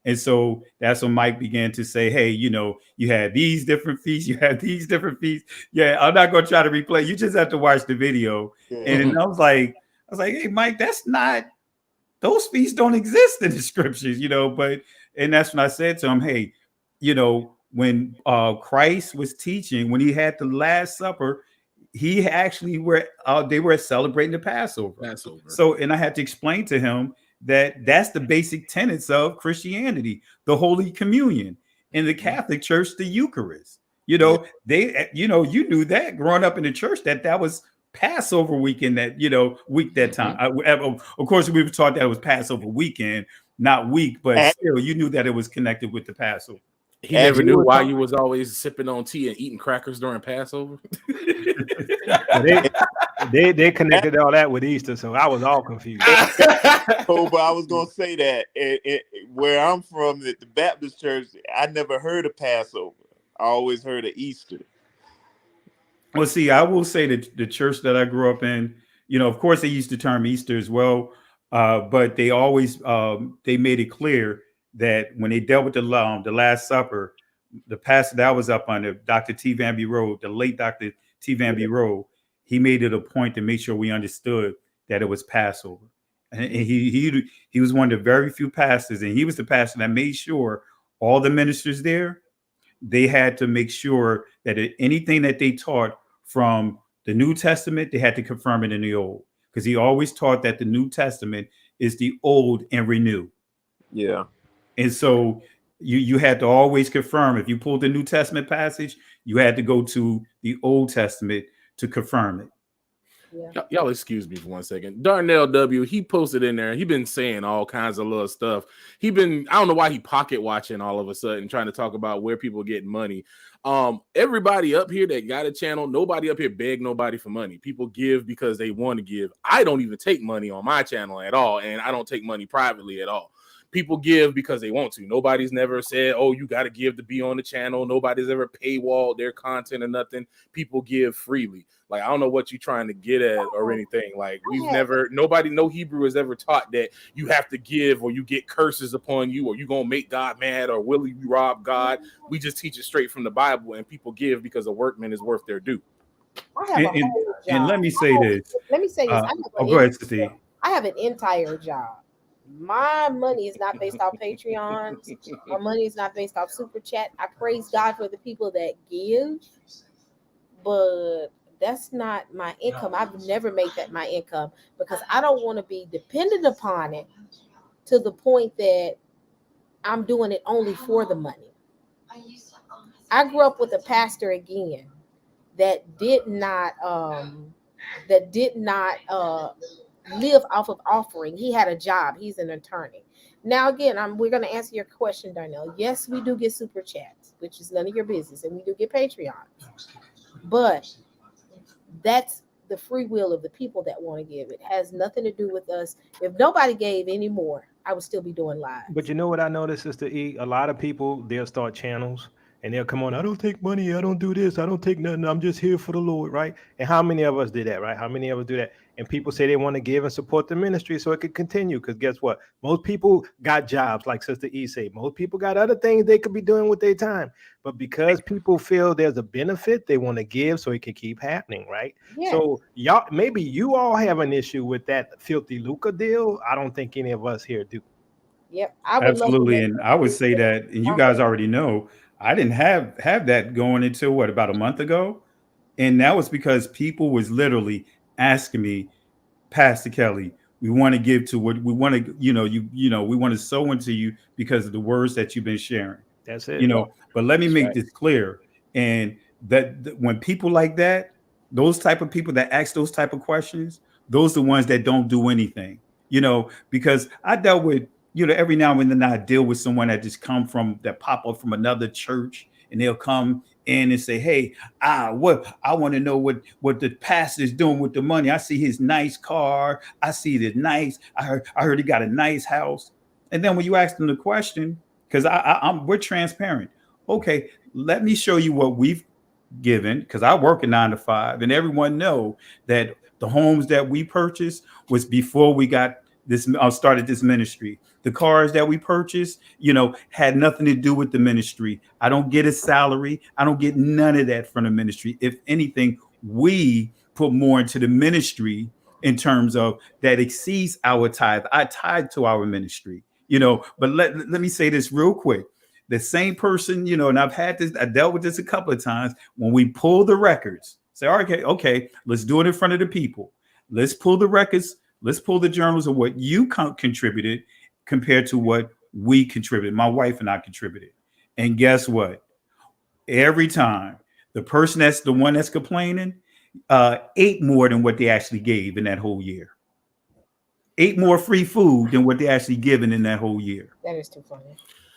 And so that's when Mike began to say, hey, you know, you had these different feasts, you have these different feasts. Yeah, I'm not going to try to replay. You just have to watch the video. Yeah. And I was like, hey, Mike, that's not, those feasts don't exist in the scriptures, you know, and that's when I said to him, hey, you know, when Christ was teaching, when he had the Last Supper, he actually they were celebrating the Passover. So, and I had to explain to him that's the basic tenets of Christianity, the Holy Communion, in the Catholic Church, the Eucharist. You know, you knew that growing up in the church that was Passover weekend week that time. Of course, we were taught that it was Passover weekend, not week, but
At,
still, you knew that it was connected with the Passover.
He
as
never
you
knew
were
why
talking,
you was always sipping on tea and eating crackers during Passover.
So they connected all that with Easter, so I was all confused.
oh, but I was gonna say that where I'm from, at the Baptist church, I never heard of Passover. I always heard of Easter.
Well, see, I will say that the church that I grew up in, of course, they used the term Easter as well, but they always they made it clear that when they dealt with the Last Supper, the pastor that was up under, Dr. T. Van B. Rowe, the late Dr. T. Van B. Rowe, he made it a point to make sure we understood that it was Passover. And he was one of the very few pastors, and he was the pastor that made sure all the ministers there, they had to make sure that anything that they taught from the New Testament, they had to confirm it in the Old, because he always taught that the New Testament is the old and renew.
Yeah.
And so you had to always confirm. If you pulled the New Testament passage, you had to go to the Old Testament to confirm it.
Yeah.
Y'all excuse me for 1 second. Darnell W, he posted in there. He been saying all kinds of little stuff. I don't know why he pocket watching all of a sudden, trying to talk about where people get money. Everybody up here that got a channel, nobody up here beg nobody for money. People give because they want to give. I don't even take money on my channel at all, and I don't take money privately at all. People give because they want to. Nobody's never said, oh, you got to give to be on the channel. Nobody's ever paywalled their content or nothing. People give freely. Like, I don't know what you're trying to get at or anything. Like, no Hebrew has ever taught that you have to give or you get curses upon you or you're going to make God mad or will you rob God. We just teach it straight from the Bible, and people give because a workman is worth their due.
And let me say this.
Let me say this.
Go ahead, Steve.
I have an entire job. My money is not based off Patreon. My money is not based off Super Chat. I praise God for the people that give, but that's not my income. I've never made that my income because I don't want to be dependent upon it to the point that I'm doing it only for the money. I grew up with a pastor again that did not live off of offering. He had a job. He's an attorney. Now, again, we're going to answer your question, Darnell. Yes, we do get super chats, which is none of your business, and we do get Patreon. But that's the free will of the people that want to give. It has nothing to do with us. If nobody gave anymore, I would still be doing live.
But you know what I noticed, Sister E? A lot of people, they'll start channels and they'll come on, I don't take money, I don't do this, I don't take nothing, I'm just here for the Lord, right? And how many of us did that, right? How many of us do that? And people say they want to give and support the ministry so it could continue. Because guess what? Most people got jobs, like Sister E say. Most people got other things they could be doing with their time. But because people feel there's a benefit, they want to give so it can keep happening, right? Yes. So maybe you all have an issue with that filthy lucre deal. I don't think any of us here do.
Yep,
absolutely. And I would say that, and you guys already know, I didn't have that going until about a month ago. And that was because people was literally asking me, Pastor Kelly, we want to give to what we want to, we want to sow into you because of the words that you've been sharing.
That's it.
But let me make this clear. And that when people like that, those type of people that ask those type of questions, those are the ones that don't do anything, because I dealt with, every now and then I deal with someone that pop up from another church, and they'll come in and say, hey, I want to know what the pastor is doing with the money. I see his nice car. I see the nice, I heard he got a nice house. And then when you ask them the question, because we're transparent. Okay, let me show you what we've given, because I work a 9 to 5, and everyone know that the homes that we purchased was before we got this, started this ministry. The cars that we purchased, had nothing to do with the ministry. I don't get a salary. I don't get none of that from the ministry. If anything, we put more into the ministry in terms of that exceeds our tithe. I tithe to our ministry, but let me say this real quick. The same person, and I dealt with this a couple of times, when we pull the records, say, okay, let's do it in front of the people. Let's pull the records. Let's pull the journals of what you contributed compared to what we contributed. My wife and I contributed. And guess what? Every time the person that's the one that's complaining, ate more than what they actually gave in that whole year. Ate more free food than what they actually given in that whole year.
That is too funny.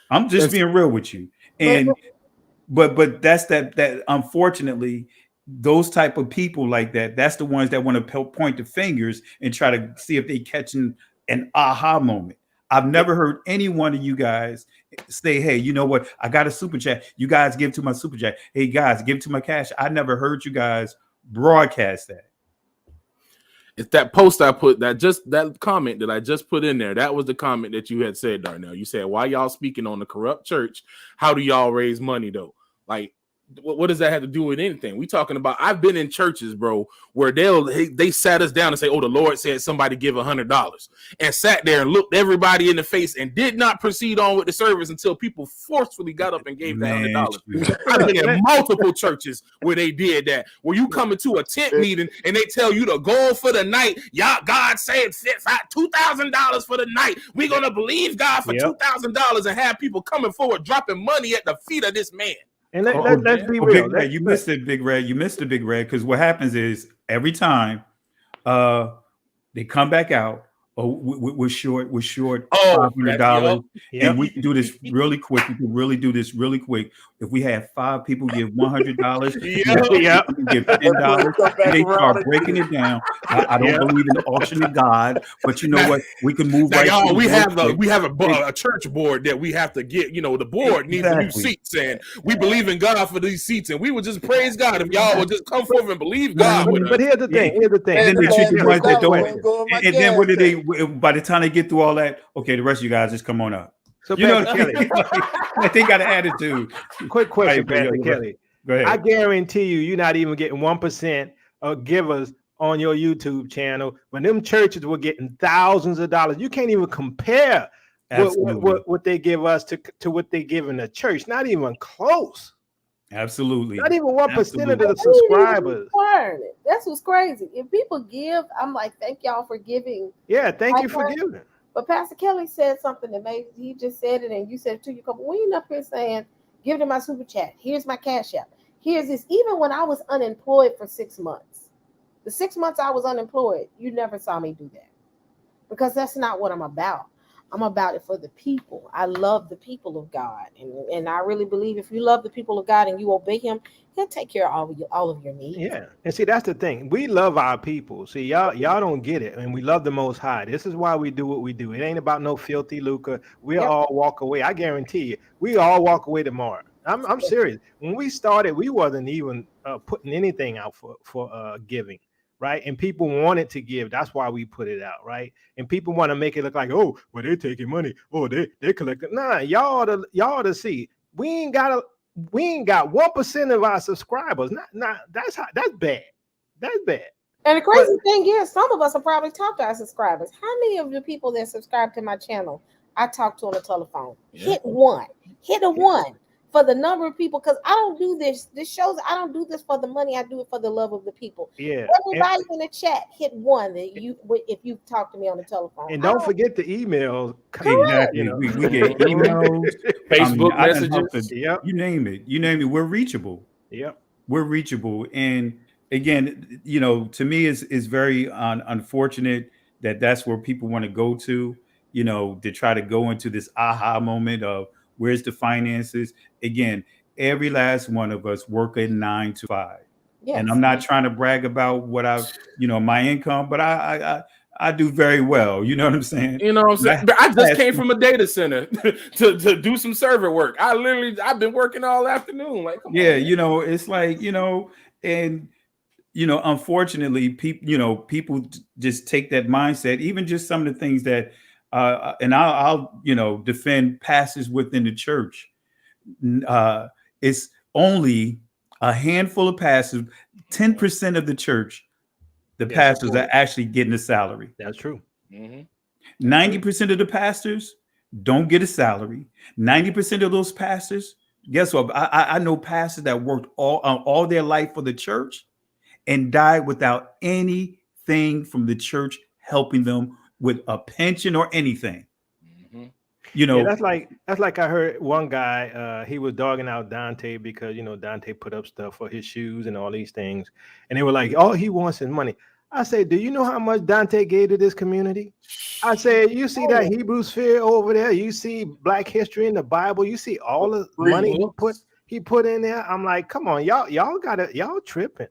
I'm just being real with you. And but that's that unfortunately those type of people like that, that's the ones that want to point the fingers and try to see if they catching an aha moment. I've never heard any one of you guys say, hey, you know what? I got a super chat. You guys give to my super chat. Hey guys, give to my cash. I never heard you guys broadcast that.
It's that post I put, that comment that I just put in there. That was the comment that you had said, Darnell. You said, why y'all speaking on the corrupt church? How do y'all raise money though? Like, what does that have to do with anything? We talking about, I've been in churches, bro, where they sat us down and say, oh, the Lord said somebody give $100, and sat there and looked everybody in the face and did not proceed on with the service until people forcefully got up and gave that $100. I've been in multiple churches where they did that, where you come into a tent meeting and they tell you the goal for the night, y'all, God said $2,000 for the night. We're going to believe God for $2,000 and have people coming forward dropping money at the feet of this man.
And let's be real.
You missed it, Big Red. You missed the Big Red, because what happens is every time they come back out, we're short $500, and we can do this really quick. We can really do this really quick. If we have 5 people give $100, give $10, and they start breaking it down. I don't believe in the auction of God, but you know what? We can move
now,
right.
Y'all, we have a church board that we have to get. You know, the board needs new seats, and we believe in God for these seats, and we would just praise God if y'all would just come forth and believe God.
But here's the thing.
And then they treat the ones that don't. And then what do they? By the time they get through all that, okay, the rest of you guys just come on up.
So, you know, Kelly,
they got an attitude.
Quick question, Pastor Kelly.
Go ahead.
I guarantee you're not even getting 1% of givers on your YouTube channel when them churches were getting thousands of dollars. You can't even compare what they give us to what they give in the church. Not even close.
Absolutely.
Not even 1% of the subscribers.
That's what's crazy. If people give, I'm like, thank y'all for giving.
Yeah, thank you for giving.
But Pastor Kelly said something that he just said it, and you said it too. You come, we ain't up here saying, give to my super chat. Here's my cash app. Here's this. Even when I was unemployed for 6 months, the 6 months I was unemployed, you never saw me do that, because that's not what I'm about. I'm about it for the people. I love the people of God, and I really believe if you love the people of God and you obey Him, He'll take care of all of your needs.
Yeah, and see, that's the thing. We love our people. See, y'all don't get it, and we love the Most High. This is why we do what we do. It ain't about no filthy lucre. We'll all walk away. I guarantee you, we all walk away tomorrow. I'm serious. When we started, we wasn't even putting anything out for giving. Right. And people wanted to give. That's why we put it out. Right. And people want to make it look like, oh, well, they're taking money. Oh, they're collecting. Nah, y'all to see. We ain't got 1% of our subscribers. That's bad. That's bad.
And the crazy thing is, some of us have probably talked to our subscribers. How many of the people that subscribe to my channel I talk to on the telephone? Hit a one. For the number of people, because I don't do this. This shows I don't do this for the money. I do it for the love of the people.
Yeah.
Everybody in the chat, hit 1 that if you talk to me on the telephone.
And don't forget the emails.
Exactly. You know. We get emails,
Facebook messages.
You name it. We're reachable.
Yep.
We're reachable. And again, you know, to me, it's very unfortunate that that's where people want to go to. You know, to try to go into this aha moment of, where's the finances? Again, every last one of us work at 9 to 5. Yes. And I'm not trying to brag about what my income, but I do very well. You know what I'm saying?
You know what I'm saying? I just came from a data center to do some server work. I've been working all afternoon. Like, come on,
you know, it's like, you know, and you know, unfortunately, people just take that mindset, even just some of the things that and I'll defend pastors within the church. It's only a handful of pastors, 10% of the church, pastors are actually getting a salary.
That's true.
90% of the pastors don't get a salary. 90% of those pastors, guess what? I know pastors that worked all their life for the church and died without anything from the church helping them with a pension or anything. You
Yeah,
know,
that's like I heard one guy. He was dogging out Dante because Dante put up stuff for his shoes and all these things, and they were like, "All he wants is money." I said, "Do you know how much Dante gave to this community?" I said, "You see that
Oh,
Hebrew sphere over there? You see Black history in the Bible? You see all the
Free
money
books.
he put in there?" I'm like, "Come on, y'all gotta y'all tripping."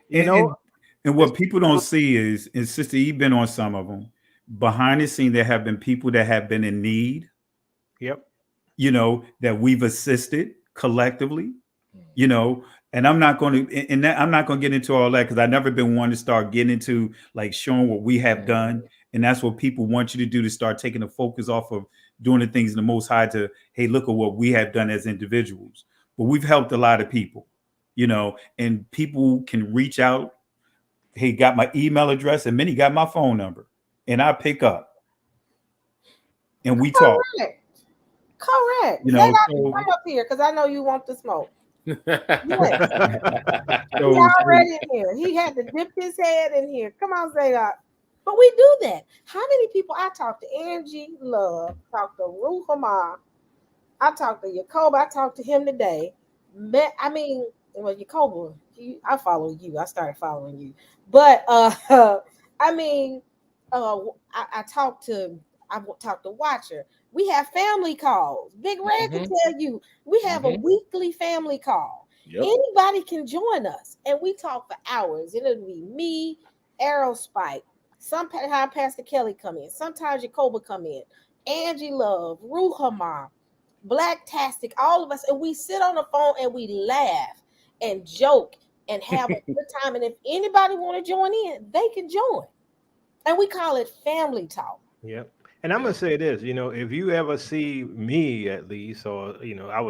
You
and
know,
and, and
it's
what people don't see is, and Sister, you've been on some of them. Behind the scene, there have been people that have been in need,
yep,
that we've assisted collectively, you know. And I'm not going to, and that, I'm not going to get into all that because I've never been one to start getting into like showing what we have done. And that's what people want you to do, to start taking the focus off of doing the things in the Most High to, hey, look at what we have done as individuals. But we've helped a lot of people, and people can reach out. He got my email address and many got my phone number, and I pick up and we talk,
correct. Correct.
so,
Come up here because I know you want the smoke. Yes. He
so
already in here. He had to dip his head in here. Come on, Zadok. But we do that. How many people I talked to? Angie Love, talked to Ruhama, I talked to Yacob. I talked to him today. I mean, well, Yacob, I follow you. I started following you. But I mean, uh, I talked to Watcher. We have family calls. Big Red can tell you we have a weekly family call.
Yep.
Anybody can join us, and we talk for hours. It'll be me, Aerospike. Sometimes Pastor Kelly come in. Sometimes Jacoba come in. Angie Love, Ruhama, Black Tastic, all of us, and we sit on the phone and we laugh and joke and have a good time. And if anybody want to join in, they can join. And we call it family talk.
yep. And I'm gonna say this, if you ever see me at least, or I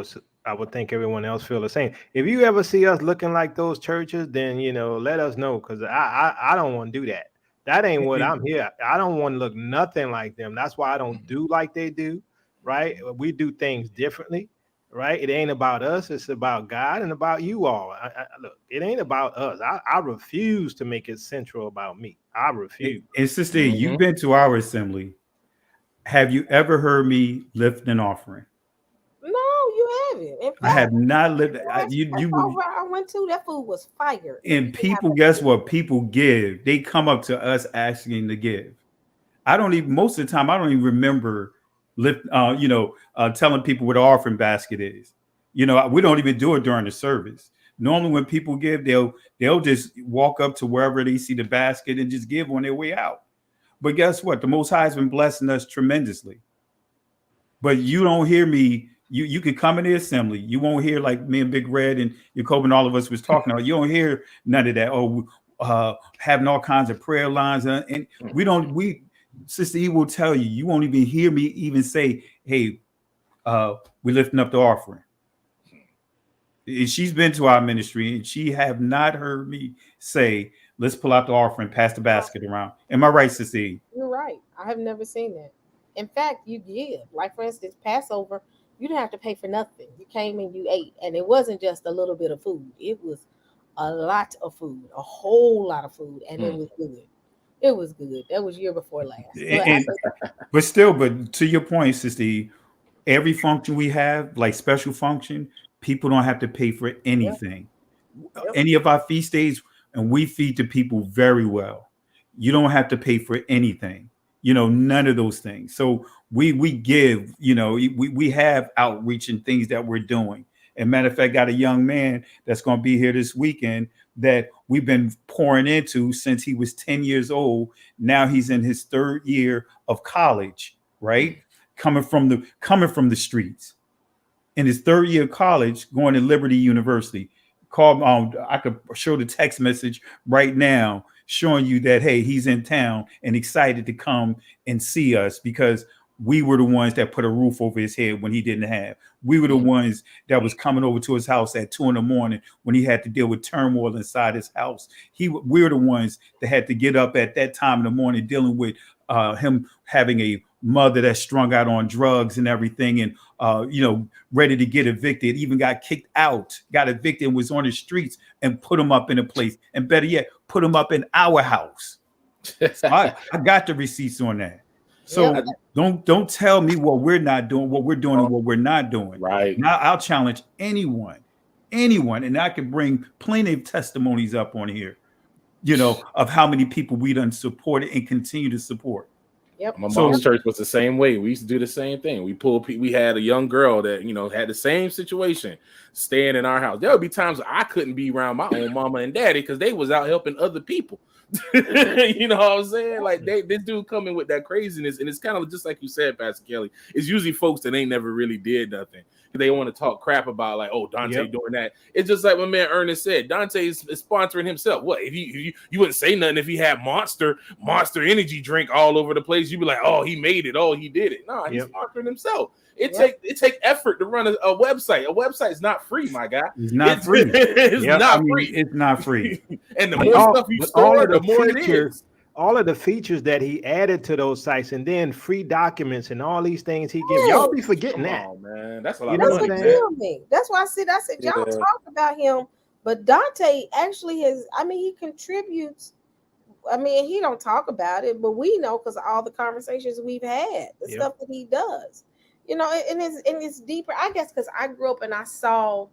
would think everyone else feel the same. If you ever see us looking like those churches, then let us know, because I don't want to do that. That ain't what
and,
I'm here. I don't want to look nothing like them. That's why I don't do like they do, right? We do things differently, right? It ain't about us. It's about God and about you all. Look, it ain't about us. I refuse to make it central about me. I refuse.
and Sister, you've been to our assembly. Have you ever heard me lift an offering?
No, you haven't. In
I have
fact,
not lived.
last Passover I went to, that food was fire. And you
And
didn't have
people,
to
guess
pay.
what? People give. They come up to us asking to give. I don't even, most of the time, I don't even remember telling people what the offering basket is. We don't even do it during the service. Normally, when people give, they'll just walk up to wherever they see the basket and just give on their way out. But guess what? The Most High has been blessing us tremendously. But you don't hear me. You can come in the assembly. You won't hear like me and Big Red and Jacob and all of us was talking about. You don't hear none of that. Oh, having all kinds of prayer lines, and we don't. Sister E will tell you. You won't even hear me even say, "Hey, we're lifting up the offering." And she's been to our ministry, and she have not heard me say, "Let's pull out the offering, pass the basket around." Am I right, Sister E?
You're right. I have never seen that. In fact, you give. Like for instance, Passover, you didn't have to pay for nothing. You came and you ate, and it wasn't just a little bit of food. It was a lot of food, a whole lot of food, and it was good. It was good. That was year before last. But I think,
But still, but to your point, Sister E, every function we have, like special function, people don't have to pay for
yep,
anything.
yep.
Any of our feast days, and we feed the people very well. You don't have to pay for anything. None of those things. So we give. We have outreach and things that we're doing. And matter of fact, got a young man that's going to be here this weekend that we've been pouring into since he was 10 years old. Now he's in his third year of college, right? Coming from the streets in his third year of college, going to Liberty University. I could show the text message right now showing you that, hey, he's in town and excited to come and see us because we were the ones that put a roof over his head when he didn't have. We were the ones that was coming over to his house at 2 a.m. when he had to deal with turmoil inside his house. We were the ones that had to get up at that time in the morning dealing with him having a mother that's strung out on drugs and everything, and ready to get evicted, even got kicked out, got evicted, and was on the streets, and put him up in a place, and better yet, put him up in our house. So I got the receipts on that. So don't tell me what we're not doing, what we're doing, and what we're not doing.
Right.
Now I'll challenge anyone, and I can bring plenty of testimonies up on here, of how many people we done supported and continue to support.
Yep.
My mom's church was the same way. We used to do the same thing. We had a young girl that, had the same situation staying in our house. There would be times I couldn't be around my own mama and daddy because they was out helping other people. You know what I'm saying? Like this dude coming with that craziness, and it's kind of just like you said, Pastor Kelly. It's usually folks that ain't never really did nothing. They want to talk crap about like, oh, Dante doing that. It's just like my man Ernest said. Dante is sponsoring himself. What if you wouldn't say nothing if he had Monster Energy drink all over the place? You'd be like, oh, he made it. Oh, he did it. No, he's sponsoring himself. It take effort to run a website. A website is not free, my guy.
It's not free.
It's not free.
It's not free.
And the more stuff you store, the more it is.
All of the features that he added to those sites, and then free documents and all these things he gives. Y'all be forgetting that.
Oh man, that's a lot.
That's what killed me. That's why I said y'all talk about him, but Dante actually he contributes. He don't talk about it, but we know because of all the conversations we've had, the stuff that he does. And it's deeper. I guess because I grew up and I saw,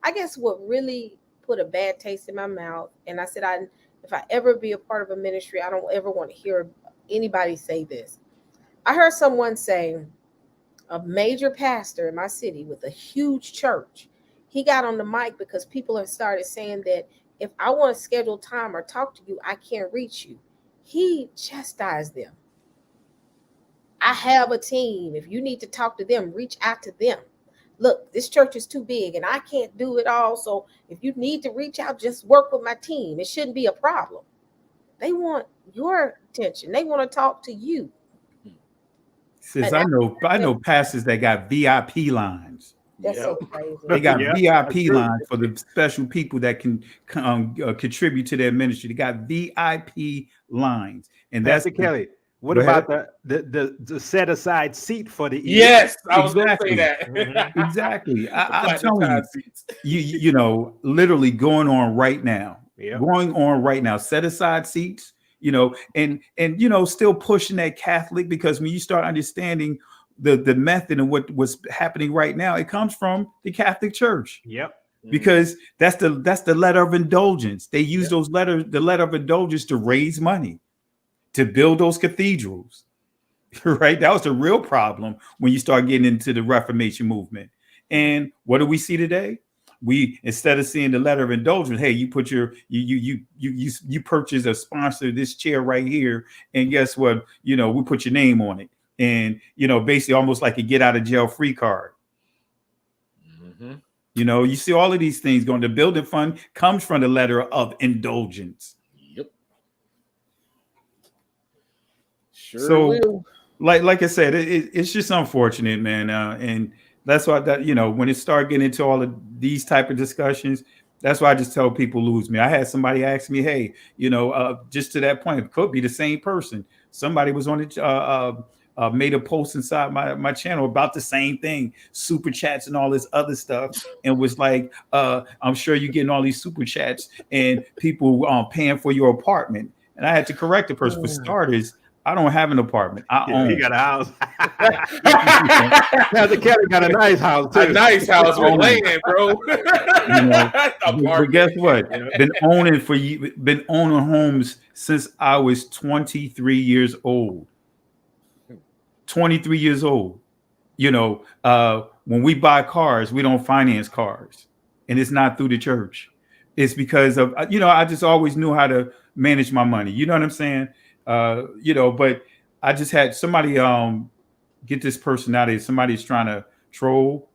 I guess what really put a bad taste in my mouth, and I said if I ever be a part of a ministry, I don't ever want to hear anybody say this. I heard someone say, a major pastor in my city with a huge church, he got on the mic because people have started saying that if I want to schedule time or talk to you, I can't reach you. He chastised them. I have a team. If you need to talk to them, reach out to them. Look, this church is too big and I can't do it all. So if you need to reach out, just work with my team. It shouldn't be a problem. They want your attention. They want to talk to you.
Sis, I know pastors that got VIP lines.
That's so crazy.
They got VIP lines for the special people that can contribute to their ministry. They got VIP lines, and
Pastor Kelly. What about the set aside seat for the
yes? I was going to say that.
Exactly. I'm telling you, literally going on right now. Yeah. Going on right now. Set aside seats. And still pushing that Catholic, because when you start understanding the method and what was happening right now, it comes from the Catholic Church.
Yep.
Because that's the letter of indulgence. They use the letter of indulgence to raise money, to build those cathedrals, right? That was the real problem when you start getting into the Reformation movement. And what do we see today? We, instead of seeing the letter of indulgence, hey, you put you purchase or sponsor this chair right here, and guess what? We put your name on it, and basically almost like a get out of jail free card. Mm-hmm. You see all of these things going. The building fund comes from the letter of indulgence. So, like I said, it's just unfortunate, man, and that's why when it started getting into all of these type of discussions, that's why I just tell people lose me. I had somebody ask me, hey, just to that point, it could be the same person. Somebody was on it, made a post inside my channel about the same thing, super chats and all this other stuff, and was like, I'm sure you're getting all these super chats and people paying for your apartment. And I had to correct the person. For starters, I don't have an apartment. I own.
He got a house. Pastor Kelly got a nice house too.
A nice house with land, bro.
But guess what? Been owning homes since I was 23 years old. 23 years old. When we buy cars, we don't finance cars, and it's not through the church. It's because of I just always knew how to manage my money. You know what I'm saying? But I just had somebody get this personality. Somebody's trying to troll.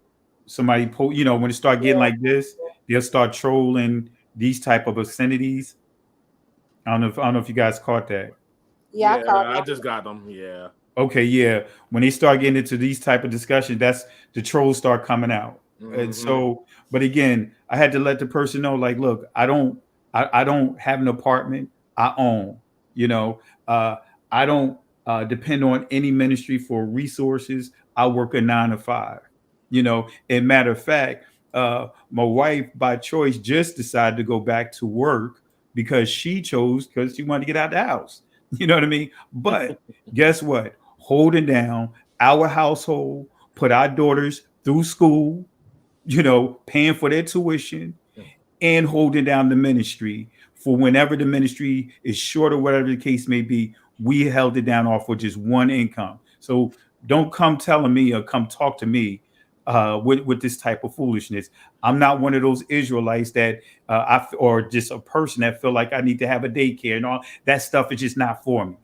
Somebody when it start getting like this, they'll start trolling these type of obscenities. I don't know if you guys caught that.
Yeah,
I just got them. Yeah.
Okay, yeah. When they start getting into these type of discussions, that's the trolls start coming out. Mm-hmm. And so, but again, I had to let the person know, like, look, I don't have an apartment. I own. I don't depend on any ministry for resources. I work a 9 to 5. And matter of fact, my wife by choice just decided to go back to work because she wanted to get out of the house. You know what I mean? But guess what? holding down our household, put our daughters through school, paying for their tuition and holding down the ministry for whenever the ministry is short or whatever the case may be. We held it down off with just one income. So don't come telling me or come talk to me with this type of foolishness. I'm not one of those Israelites that or just a person that feel like I need to have a daycare and all that stuff is just not for me.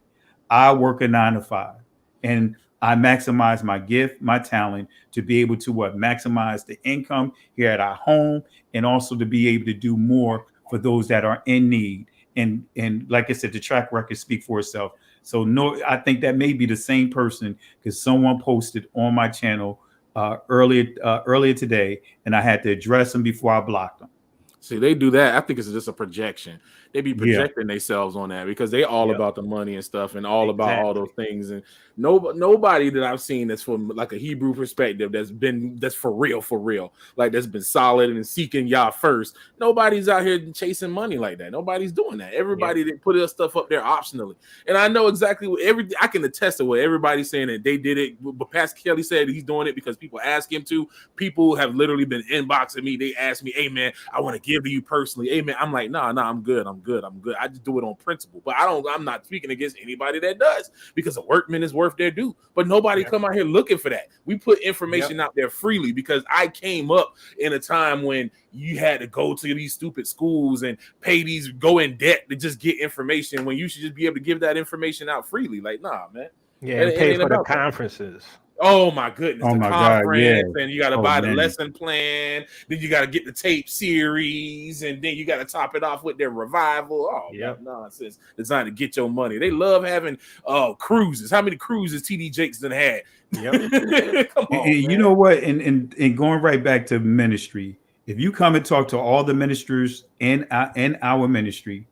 I work a 9 to 5 and I maximize my gift, my talent to be able to maximize the income here at our home and also to be able to do more for those that are in need. And like I said, the track record speak for itself. So no, I think that may be the same person because someone posted on my channel earlier today, and I had to address them before I blocked them.
See, they do that. I think it's just a projection. They be
Yeah.
projecting themselves on that because they all
Yep.
about the money and stuff and all about all those
Exactly.
things. And nobody that I've seen that's from like a Hebrew perspective that's for real, like that's been solid and seeking Yah first. Nobody's out here chasing money like that. Nobody's doing that. Everybody that put their stuff up there optionally. And I know exactly what I can attest to what everybody's saying that they did it. But Pastor Kelly said he's doing it because people ask him to. People have literally been inboxing me. They ask me, "Hey man, I want to give to you personally." Hey man, I'm like, nah, I'm good. I just do it on principle. But I'm not speaking against anybody that does because a workman is worth their due. But nobody come out here looking for that. We put information out there freely because I came up in a time when you had to go to these stupid schools and go in debt to just get information when you should just be able to give that information out freely. Like, nah, man.
Yeah, and pay for the conferences.
Oh my goodness,
oh
the
my
conference,
God, yeah.
and you got to buy the lesson plan. Then you got to get the tape series, and then you got to top it off with their revival. Oh, that nonsense designed to get your money. They love having cruises. How many cruises TD Jakes done had?
Yep. Come on, and you know what? And going right back to ministry, if you come and talk to all the ministers in our ministry,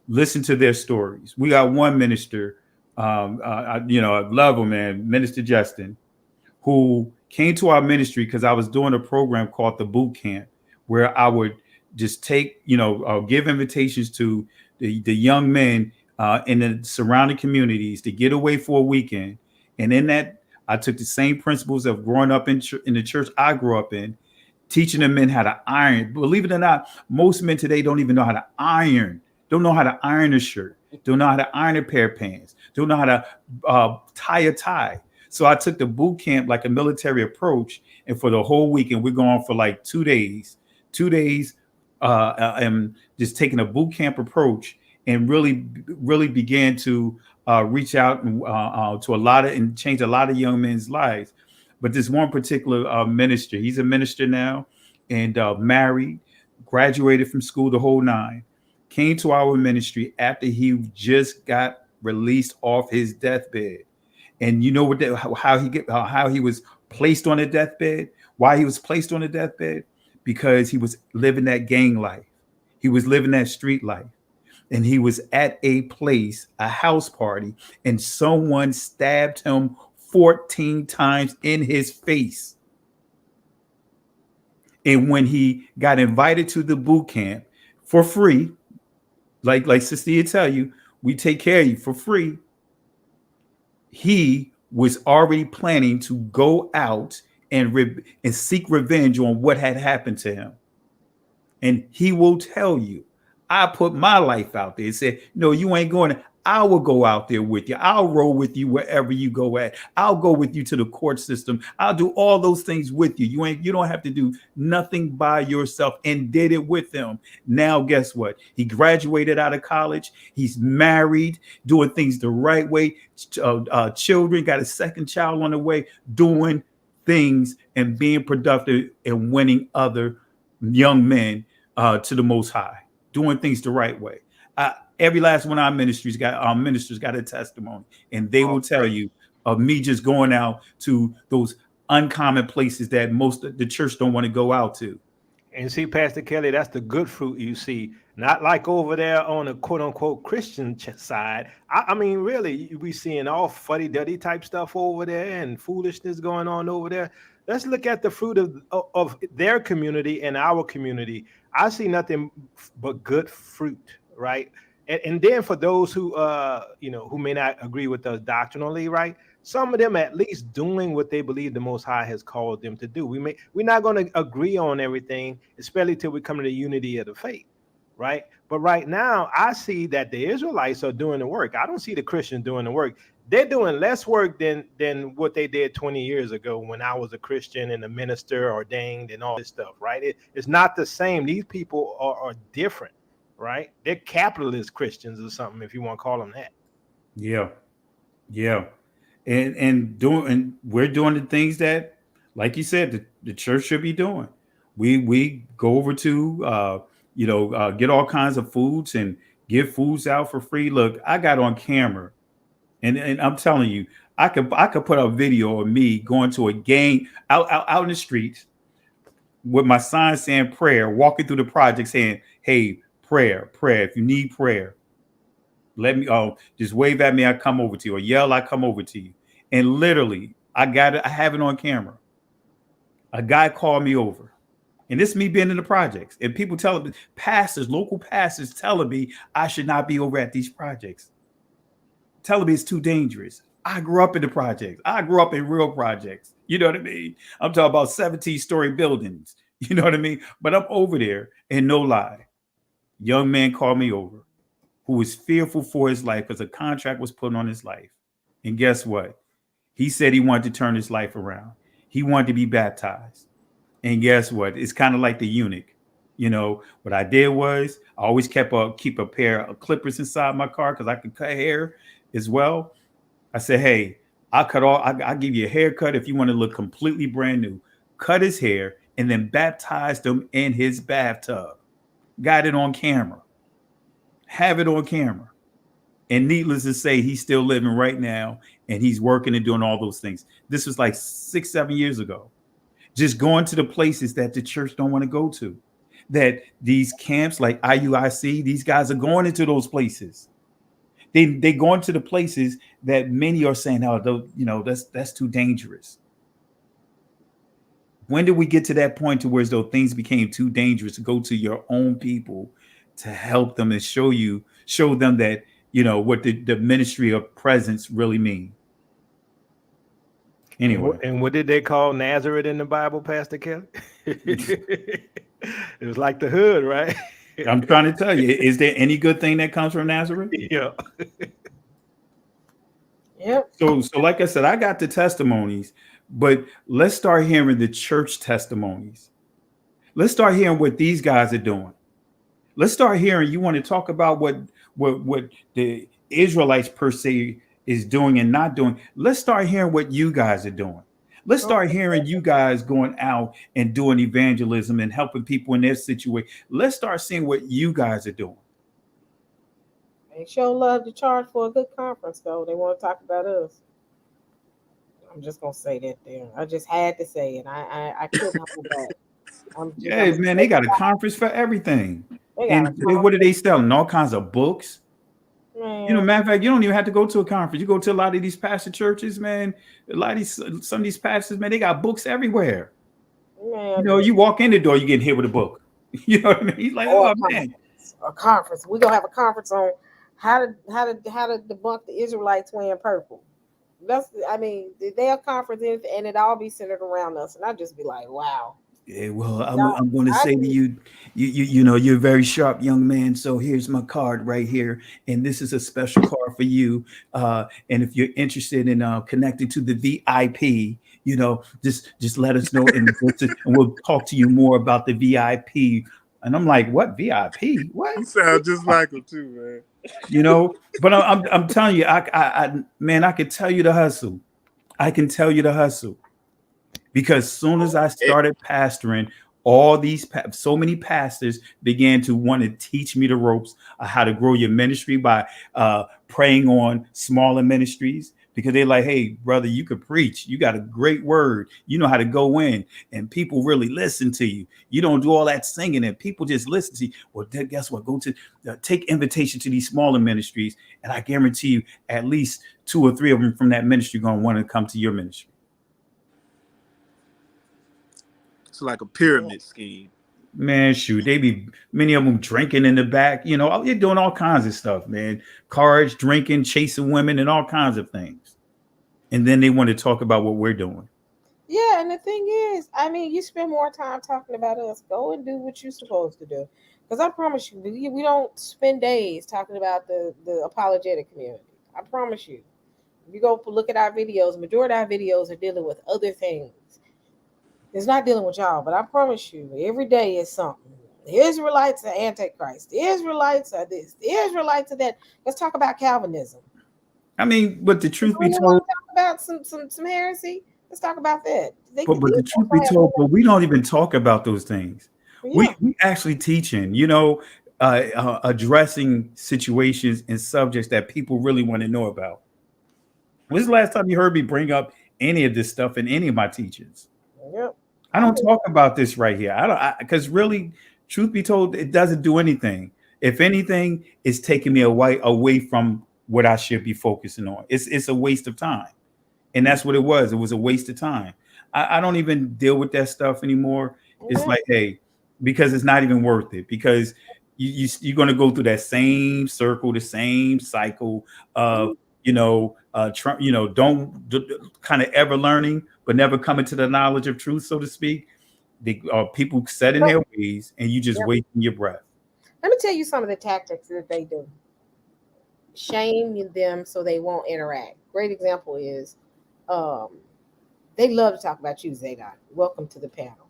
listen to their stories. We got one minister. I love him, man, Minister Justin, who came to our ministry because I was doing a program called the Boot Camp, where I would just take, give invitations to the young men in the surrounding communities to get away for a weekend. And in that, I took the same principles of growing up in the church I grew up in, teaching the men how to iron. Believe it or not, most men today don't even know how to iron. Don't know how to iron a shirt. Don't know how to iron a pair of pants. Don't know how to tie a tie. So I took the boot camp like a military approach, and for the whole weekend, we're going for like 2 days. 2 days, and just taking a boot camp approach, and really began to reach out to a lot of and change a lot of young men's lives. But this one particular minister, he's a minister now, and married, graduated from school, the whole nine. Came to our ministry after he just got released off his deathbed. And you know what? How he was placed on a deathbed? Why he was placed on a deathbed? Because he was living that gang life. He was living that street life. And he was at a place, a house party, and someone stabbed him 14 times in his face. And when he got invited to the boot camp for free, like Sista tell you, we take care of you for free. He was already planning to go out and seek revenge on what had happened to him. And he will tell you, I put my life out there and said, no, you ain't going to. I will go out there with you. I'll roll with you wherever you go at. I'll go with you to the court system. I'll do all those things with you. You don't have to do nothing by yourself, and did it with him. Now, guess what? He graduated out of college. He's married, doing things the right way. Children, got a second child on the way, doing things and being productive and winning other young men to the Most High, doing things the right way. Every last one of our ministers got a testimony, and they will tell you of me just going out to those uncommon places that most of the church don't want to go out to.
And see, Pastor Kelly, that's the good fruit you see, not like over there on the quote unquote Christian side. I mean, really, we seeing all fuddy-duddy type stuff over there and foolishness going on over there. Let's look at the fruit of their community and our community. I see nothing but good fruit, right? And then for those who who may not agree with us doctrinally, right? Some of them at least doing what they believe the Most High has called them to do. We're not going to agree on everything, especially till we come to the unity of the faith, right? But right now, I see that the Israelites are doing the work. I don't see the Christians doing the work. They're doing less work than what they did 20 years ago when I was a Christian and a minister ordained and all this stuff, right? It's not the same. These people are different, right? They're capitalist Christians or something, if you want to call them that.
Yeah, yeah, and we're doing the things that, like you said, the church should be doing. We go over to get all kinds of foods and give foods out for free. Look, I got on camera, and I'm telling you, I could put a video of me going to a game out in the streets with my sign saying prayer, walking through the project saying, "Hey, prayer. If you need prayer, let me just wave at me, I come over to you, or yell, I come over to you." And literally, I have it on camera. A guy called me over. And this is me being in the projects. And people telling me, local pastors telling me I should not be over at these projects. Telling me it's too dangerous. I grew up in the projects. I grew up in real projects. You know what I mean? I'm talking about 17-story buildings. You know what I mean? But I'm over there, and no lie, young man called me over who was fearful for his life because a contract was put on his life. And guess what? He said he wanted to turn his life around. He wanted to be baptized. And guess what? It's kind of like the eunuch. You know, what I did was I always keep a pair of clippers inside my car because I could cut hair as well. I said, hey, I'll give you a haircut if you want to look completely brand new. Cut his hair and then baptized him in his bathtub. Got it on camera. Have it on camera. And needless to say, he's still living right now and he's working and doing all those things. This was like 6-7 years ago. Just going to the places that the church don't want to go to. That these camps like IUIC, these guys are going into those places. They go into the places that many are saying, oh, that's too dangerous. When did we get to that point to where as though things became too dangerous to go to your own people to help them and show them that, what the ministry of presence really mean? Anyway.
And what did they call Nazareth in the Bible, Pastor Kelly? It was like the hood, right?
I'm trying to tell you, is there any good thing that comes from Nazareth?
Yeah.
Yep.
So like I said, I got the testimonies, but let's start hearing the church testimonies. Let's start hearing what these guys are doing. Let's start hearing, you want to talk about what the Israelites per se is doing and not doing. Let's start hearing what you guys are doing. Let's start hearing you guys going out and doing evangelism and helping people in their situation. Let's start seeing what you guys are doing.
They sure love to charge for a good conference, though. They want to talk about us. I'm just gonna say that there. I just had to say it. I couldn't hold back.
Yeah, man, they got a conference for everything. And what are they selling? All kinds of books. Man. Matter of fact, you don't even have to go to a conference. You go to a lot of these pastor churches, man. Some of these pastors, man, they got books everywhere. Man, you walk in the door, you get hit with a book. You know what I mean? He's like, oh man,
a conference. We're gonna have a conference on how to debunk the Israelites wearing purple. They have conference and it all be centered around us, and I just be like, wow.
Yeah, well, I'm going to say to you, you're a very sharp young man. So here's my card right here, and this is a special card for you. And if you're interested in connecting to the VIP, just let us know, and we'll talk to you more about the VIP. And I'm like, what VIP? What?
You sound just like him too, man.
But I'm telling you, I can tell you the hustle. I can tell you the hustle. Because as soon as I started pastoring, so many pastors began to want to teach me the ropes of how to grow your ministry by praying on smaller ministries. Because they're like, hey, brother, you could preach. You got a great word. You know how to go in and people really listen to you. You don't do all that singing and people just listen to you. Well, guess what? Go to take invitation to these smaller ministries. And I guarantee you at least 2 or 3 of them from that ministry going to want to come to your ministry.
It's like a pyramid scheme.
Man, shoot, they be many of them drinking in the back. You know, they're doing all kinds of stuff, man. Cards, drinking, chasing women, and all kinds of things. And then they want to talk about what we're doing.
Yeah, and the thing is, I mean, you spend more time talking about us. Go and do what you're supposed to do. Because I promise you, we don't spend days talking about the apologetic community. I promise you. If you go look at our videos, majority of our videos are dealing with other things. It's not dealing with y'all, but I promise you, every day is something. The Israelites are Antichrist. The Israelites are this. The Israelites are that. Let's talk about Calvinism.
I mean, but the
You
truth be
really want
told,
to talk about some heresy? Let's talk about that.
but the
These
truth
folks
be
don't have
told,
no.
but we don't even talk about those things.
Yeah.
We actually teaching, you know, addressing situations and subjects that people really want to know about. When's the last time you heard me bring up any of this stuff in any of my teachings?
Yep.
I don't talk about this right here. I don't, because really, truth be told, it doesn't do anything. If anything, it's taking me away from what I should be focusing on. It's a waste of time, and that's what it was. It was a waste of time. I don't even deal with that stuff anymore. It's
Yeah.
like, hey, because it's not even worth it. Because you're going to go through that same circle, the same cycle of don't kind of ever learning, but never coming to the knowledge of truth, so to speak. They people set in
But
their ways, and you just
yep.
wasting your breath.
Let me tell you some of the tactics that they do. Shame them so they won't interact. Great example is um, they love to talk about you, Zadok. Welcome to the panel.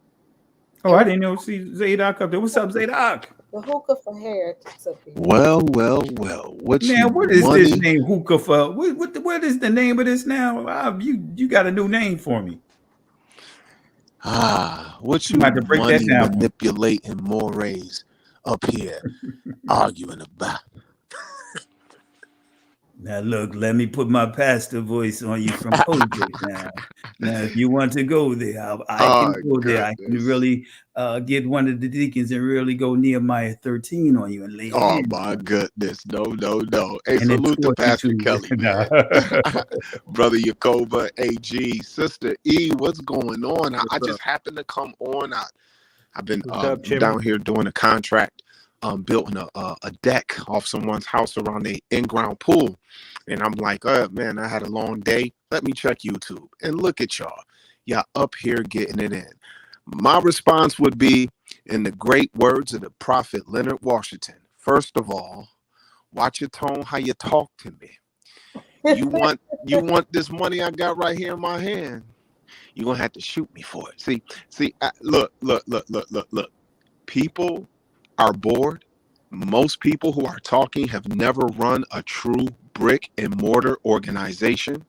Oh, I
Every
didn't know. See Zadok up there. What's up, Zadok?
the hookah for heretics up here.
Well. What you
Man, what is this
money?
name hookah for? What is the name of this now? You got a new name for me.
What
You might
you
have to break that
money
down for me.
manipulating mores up here arguing about?
Now look, let me put my pastor voice on you from pulpit now. Now, if you want to go there, I
Oh
can go there. I can
goodness.
really get one of the deacons and really go Nehemiah 13 on you and lay
Oh
hands
my
on you.
goodness. No. Hey,
And then
salute to
torch you
Pastor
too.
Kelly,
Nah.
man. Brother Yakoba, AG, Sister E, what's going on? I
What's up?
just happened to come on. I've been
What's up, Jimmy?
down here doing a contract, building a deck off someone's house around the in-ground pool. And I'm like, man, I had a long day. Let me check YouTube. And look at y'all. Y'all up here getting it in. My response would be, in the great words of the prophet Leonard Washington, first of all, watch your tone, how you talk to me. You want this money I got right here in my hand. You're gonna have to shoot me for it. See, look. People are bored. Most people who are talking have never run a true brick and mortar organization.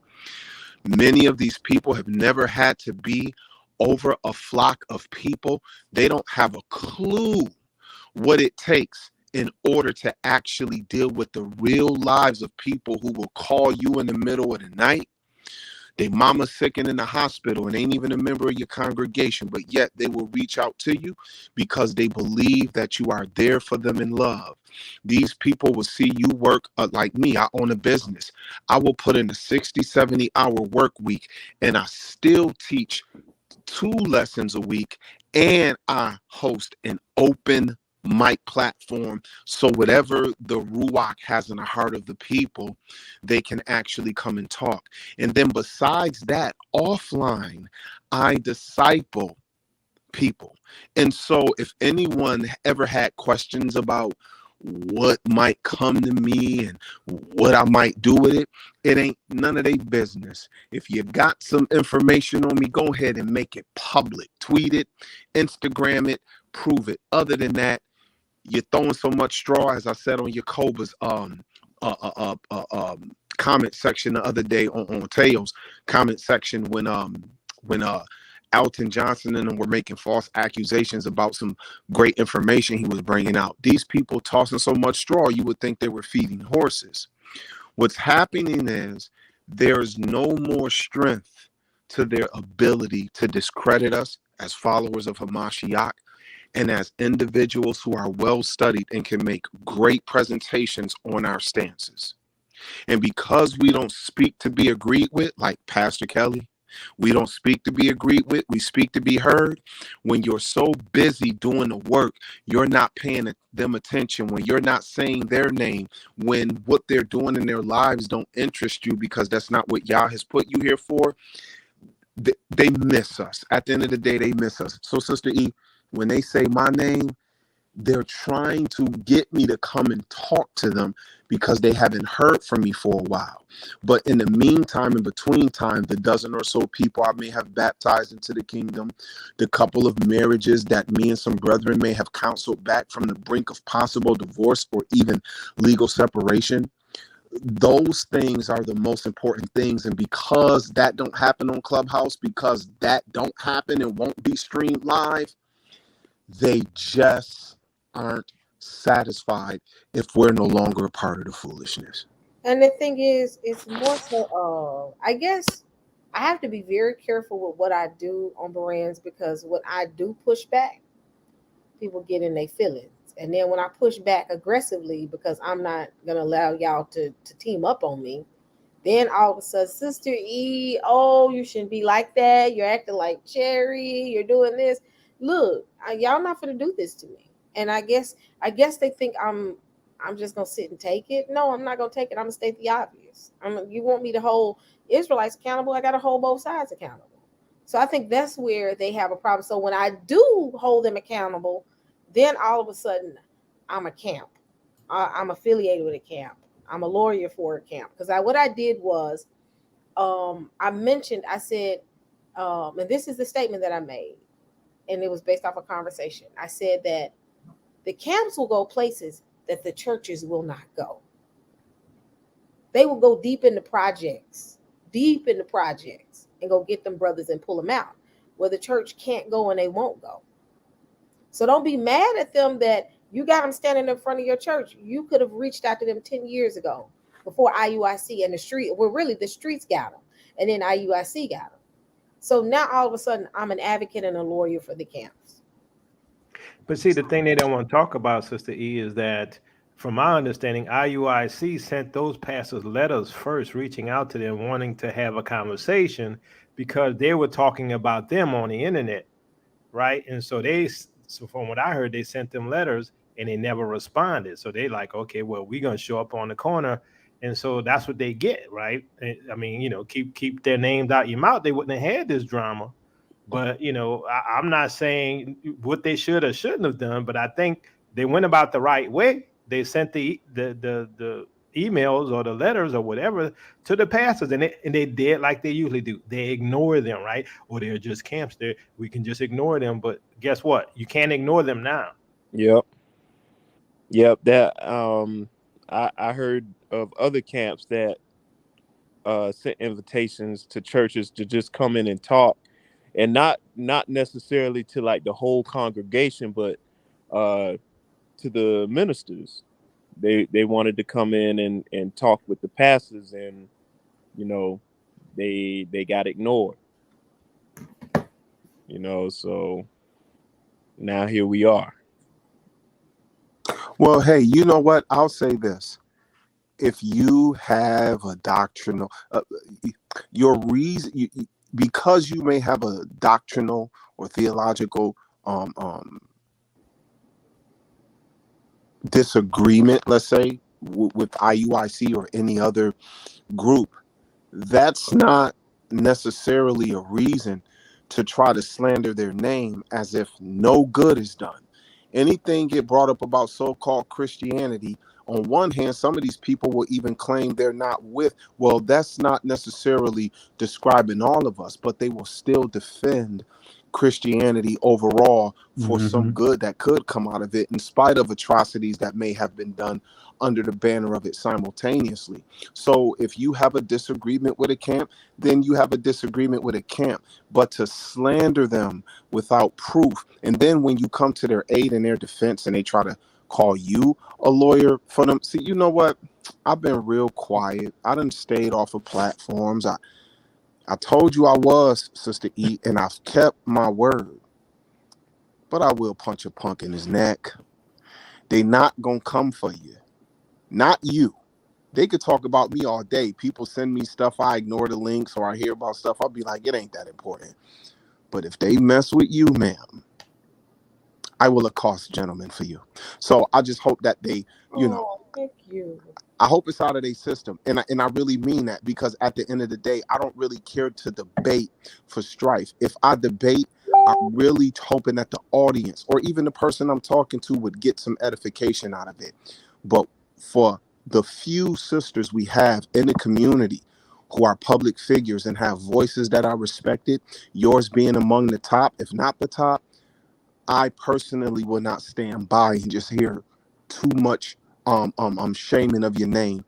Many of these people have never had to be over a flock of people. They don't have a clue what it takes in order to actually deal with the real lives of people who will call you in the middle of the night. They mama's sick and in the hospital and ain't even a member of your congregation, but yet they will reach out to you because they believe that you are there for them in love. These people will see you work like me. I own a business. I will put in a 60, 70-hour work week, and I still teach 2 lessons a week, and I host an open mic platform, so whatever the ruach has in the heart of the people, they can actually come and talk. And then besides that, offline, I disciple people. And so if anyone ever had questions about what might come to me and what I might do with it, it ain't none of their business. If you got some information on me, go ahead and make it public. Tweet it, Instagram it, prove it. Other than that, you're throwing so much straw, as I said on Yakoba's comment section the other day, on Teo's comment section, when Alton Johnson and them were making false accusations about some great information he was bringing out. These people tossing so much straw, you would think they were feeding horses. What's happening is there's no more strength to their ability to discredit us as followers of Hamashiach and as individuals who are well studied and can make great presentations on our stances. And because we don't speak to be agreed with, like Pastor Kelly,
We don't speak to be agreed with. We speak to be heard. When you're so busy doing the work, you're not paying them attention. When you're not saying their name, when what they're doing in their lives don't interest you because that's not what Yah has put you here for, they miss us. At the end of the day, they miss us. So, Sister E, when they say my name, they're trying to get me to come and talk to them because they haven't heard from me for a while. But in the meantime, in between time, the dozen or so people I may have baptized into the kingdom, the couple of marriages that me and some brethren may have counseled back from the brink of possible divorce or even legal separation, those things are the most important things. And because that don't happen on Clubhouse, because that don't happen and won't be streamed live, they just aren't satisfied if we're no longer a part of the foolishness.
And the thing is, it's more so, I guess I have to be very careful with what I do on Berands, because when I do push back, people get in their feelings. And then when I push back aggressively, because I'm not going to allow y'all to team up on me, then all of a sudden, Sister E, oh, you shouldn't be like that. You're acting like Cherry. You're doing this. Look, y'all not going to do this to me. And I guess they think I'm just gonna sit and take it. No, I'm not gonna take it. I'm gonna state the obvious. You want me to hold Israelites accountable? I gotta hold both sides accountable. So I think that's where they have a problem. So when I do hold them accountable, then all of a sudden I'm a camp. I'm affiliated with a camp. I'm a lawyer for a camp. Because what I did was, I said, and this is the statement that I made, and it was based off a conversation. I said that the camps will go places that the churches will not go. They will go deep into projects, and go get them brothers and pull them out where the church can't go and they won't go. So don't be mad at them that you got them standing in front of your church. You could have reached out to them 10 years ago before IUIC and the street. Well, really, the streets got them, and then IUIC got them. So now all of a sudden, I'm an advocate and a lawyer for the camps.
But see, the thing they don't want to talk about, Sister E, is that from my understanding, IUIC sent those pastors letters first, reaching out to them, wanting to have a conversation because they were talking about them on the internet, right? And so from what I heard, they sent them letters and they never responded. So they like, okay, well, we're going to show up on the corner. And so that's what they get, right? I mean, keep their names out your mouth. They wouldn't have had this drama. But, I'm not saying what they should or shouldn't have done, but I think they went about the right way. They sent the emails or the letters or whatever to the pastors, and they did like they usually do. They ignore them, right? Or they're just camps. We can just ignore them. But guess what? You can't ignore them now.
Yep. That I heard of other camps that sent invitations to churches to just come in and talk. And not necessarily to like the whole congregation, but to the ministers. They wanted to come in and talk with the pastors, and they got ignored. So now here we are.
Well, hey, you know what? I'll say this. If you have a doctrinal, your reason, because you may have a doctrinal or theological disagreement, let's say, with IUIC or any other group, that's not necessarily a reason to try to slander their name as if no good is done. Anything get brought up about so-called Christianity, on one hand, some of these people will even claim they're not with. Well, that's not necessarily describing all of us, but they will still defend Christianity overall for some good that could come out of it, in spite of atrocities that may have been done under the banner of it simultaneously. So if you have a disagreement with a camp, then you have a disagreement with a camp. But to slander them without proof, and then when you come to their aid and their defense and they try to call you a lawyer for them. See, you know what? I've been real quiet. I done stayed off of platforms. I told you I was, Sister E, and I've kept my word. But I will punch a punk in his neck. They not gonna come for you. Not you. They could talk about me all day. People send me stuff, I ignore the links, or I hear about stuff, I'll be like, it ain't that important. But if they mess with you, ma'am, I will accost gentlemen for you. So I just hope that they,
Oh, thank you.
I hope it's out of their system. And I really mean that, because at the end of the day, I don't really care to debate for strife. If I debate, I'm really hoping that the audience or even the person I'm talking to would get some edification out of it. But for the few sisters we have in the community who are public figures and have voices that are respected, yours being among the top, if not the top, I personally will not stand by and just hear too much shaming of your name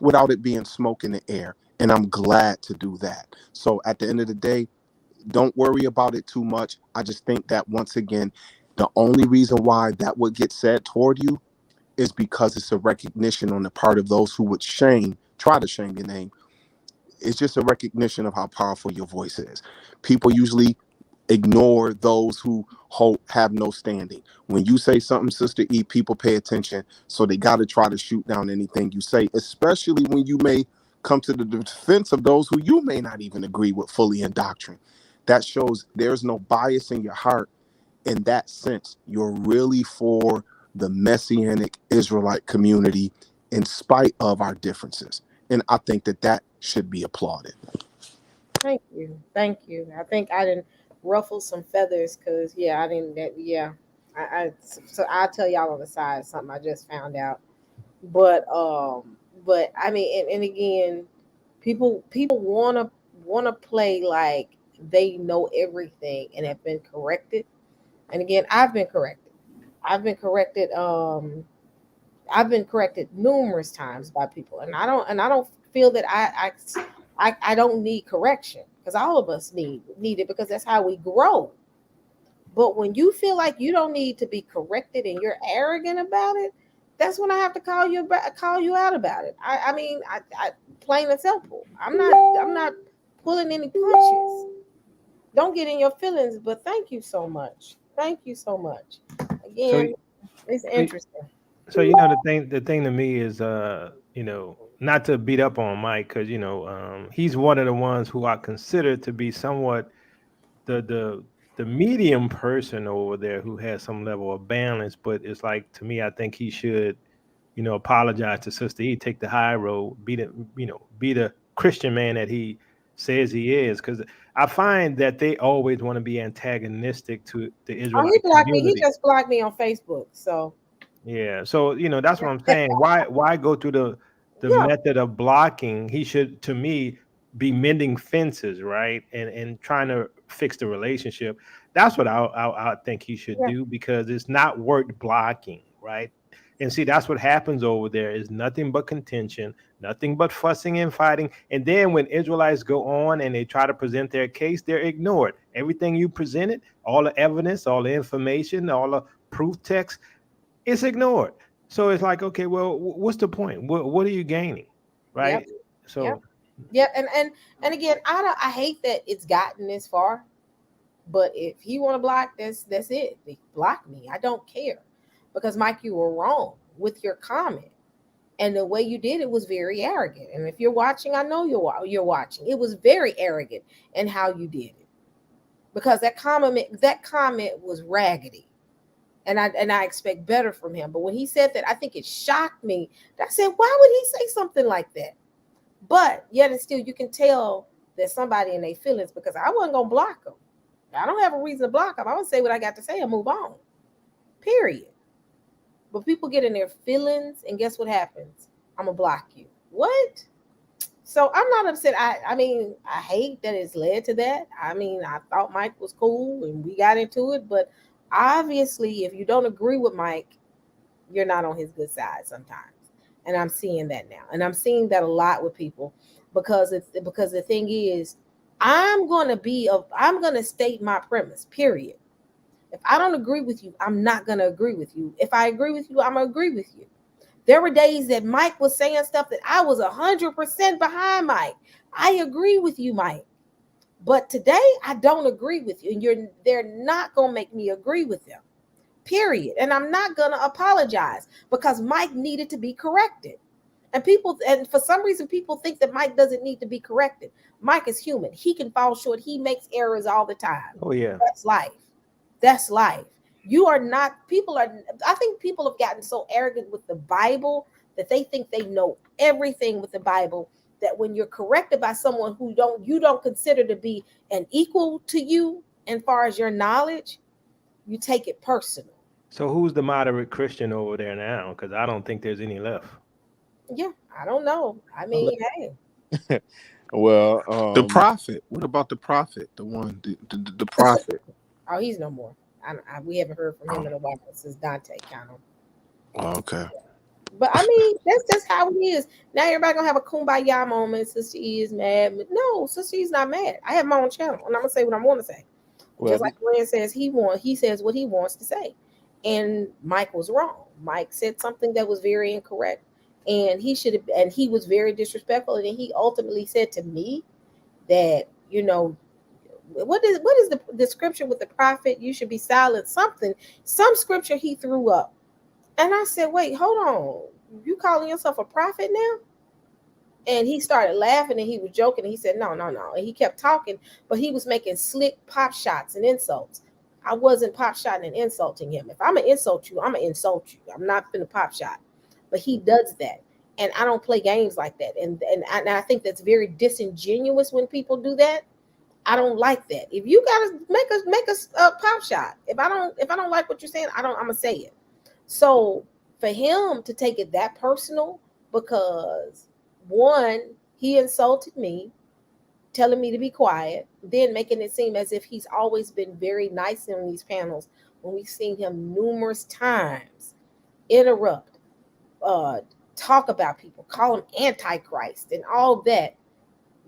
without it being smoke in the air. And I'm glad to do that. So at the end of the day, don't worry about it too much. I just think that, once again, the only reason why that would get said toward you is because it's a recognition on the part of those who would try to shame your name. It's just a recognition of how powerful your voice is. People usually ignore those who have no standing. When you say something, Sister E, people pay attention, so they got to try to shoot down anything you say, especially when you may come to the defense of those who you may not even agree with fully in doctrine. That shows there's no bias in your heart. In that sense, you're really for the Messianic Israelite community in spite of our differences. And I think that that should be applauded.
Thank you. Thank you. I think I didn't ruffle some feathers because, yeah, I didn't. Yeah. So I'll tell y'all on the side something I just found out. But I mean, and again, people wanna play like they know everything and have been corrected. And again, I've been corrected. I've been corrected. I've been corrected numerous times by people, and I don't feel that I don't need correction because all of us need it because that's how we grow. But when you feel like you don't need to be corrected and you're arrogant about it, that's when I have to call you out about it. I mean, I plain and simple. I'm not pulling any punches. Don't get in your feelings, but thank you so much. Thank you so much.
So,
Again, it's
so
interesting.
so the thing to me is not to beat up on Mike, because he's one of the ones who I consider to be somewhat the medium person over there who has some level of balance. But it's like, to me, I think he should apologize to Sister E, take the high road, be the Christian man that he says he is, because I find that they always want to be antagonistic to the
Oh, he
Israelite
blocked me. He
community.
just blocked me on Facebook. So
Yeah, so that's what I'm saying. Why go through the
yeah,
method of blocking? He should, to me, be mending fences, right, and trying to fix the relationship. That's what I think he should
yeah,
do, because it's not worth blocking, right? And see, that's what happens over there, is nothing but contention, nothing but fussing and fighting. And then when Israelites go on and they try to present their case, they're ignored. Everything you presented, all the evidence, all the information, all the proof text, it's ignored. So it's like, okay, well, what's the point? What are you gaining,
yep,
right?
yep,
So
yep. And again, I hate that it's gotten this far. But if he want to block, that's it. Block me. I don't care, because Mike, you were wrong with your comment, and the way you did it was very arrogant. And if you're watching, I know you're watching. It was very arrogant in how you did it, because that comment was raggedy. And I expect better from him. But when he said that, I think it shocked me. I said, why would he say something like that? But yet and still, you can tell there's somebody in their feelings, because I wasn't gonna block them. I don't have a reason to block them. I'm gonna say what I got to say and move on. Period. But people get in their feelings, and guess what happens? I'm gonna block you. What? So I'm not upset. I mean, I hate that it's led to that. I mean, I thought Mike was cool and we got into it, but obviously, if you don't agree with Mike, you're not on his good side sometimes. And I'm seeing that now. And I'm seeing that a lot with people, because the thing is, I'm gonna state my premise, period. If I don't agree with you, I'm not gonna agree with you. If I agree with you, I'm gonna agree with you. There were days that Mike was saying stuff that I was 100% behind Mike. I agree with you, Mike. But today I don't agree with you. And they're not gonna make me agree with them. Period. And I'm not gonna apologize, because Mike needed to be corrected. And for some reason, people think that Mike doesn't need to be corrected. Mike is human. He can fall short. He makes errors all the time.
Oh yeah.
That's life. That's life. You are not, people are, I think people have gotten so arrogant with the Bible that they think they know everything with the Bible, that when you're corrected by someone who you don't consider to be an equal to you as far as your knowledge, you take it personal.
So who's the moderate Christian over there now? Because I don't think there's any left.
Yeah, I don't know. I mean, hey.
Well,
The prophet. What about the prophet? The one, the prophet.
Oh, he's no more. We haven't heard from him in a while since Dante kind of.
Oh, okay.
But I mean, that's how it is. Now everybody gonna have a kumbaya moment. Sister E is mad. No, Sister E's not mad. I have my own channel, and I'm gonna say what I want to say.
well,
Just like Glenn says, he says what he wants to say. And Mike was wrong. Mike said something that was very incorrect, and he was very disrespectful. And he ultimately said to me that, you know, what is the scripture with the prophet? You should be silent. Some scripture he threw up. And I said, wait, hold on. You calling yourself a prophet now? And he started laughing and he was joking. And he said, no. And he kept talking, but he was making slick pop shots and insults. I wasn't pop shotting and insulting him. If I'm going to insult you, I'm going to insult you. I'm not going to pop shot. But he does that. And I don't play games like that. And I think that's very disingenuous when people do that. I don't like that. If you gotta make us a pop shot, if I don't like what you're saying, I'm gonna say it. So for him to take it that personal, because one, he insulted me, telling me to be quiet, then making it seem as if he's always been very nice in these panels when we've seen him numerous times interrupt, talk about people, call him antichrist and all that.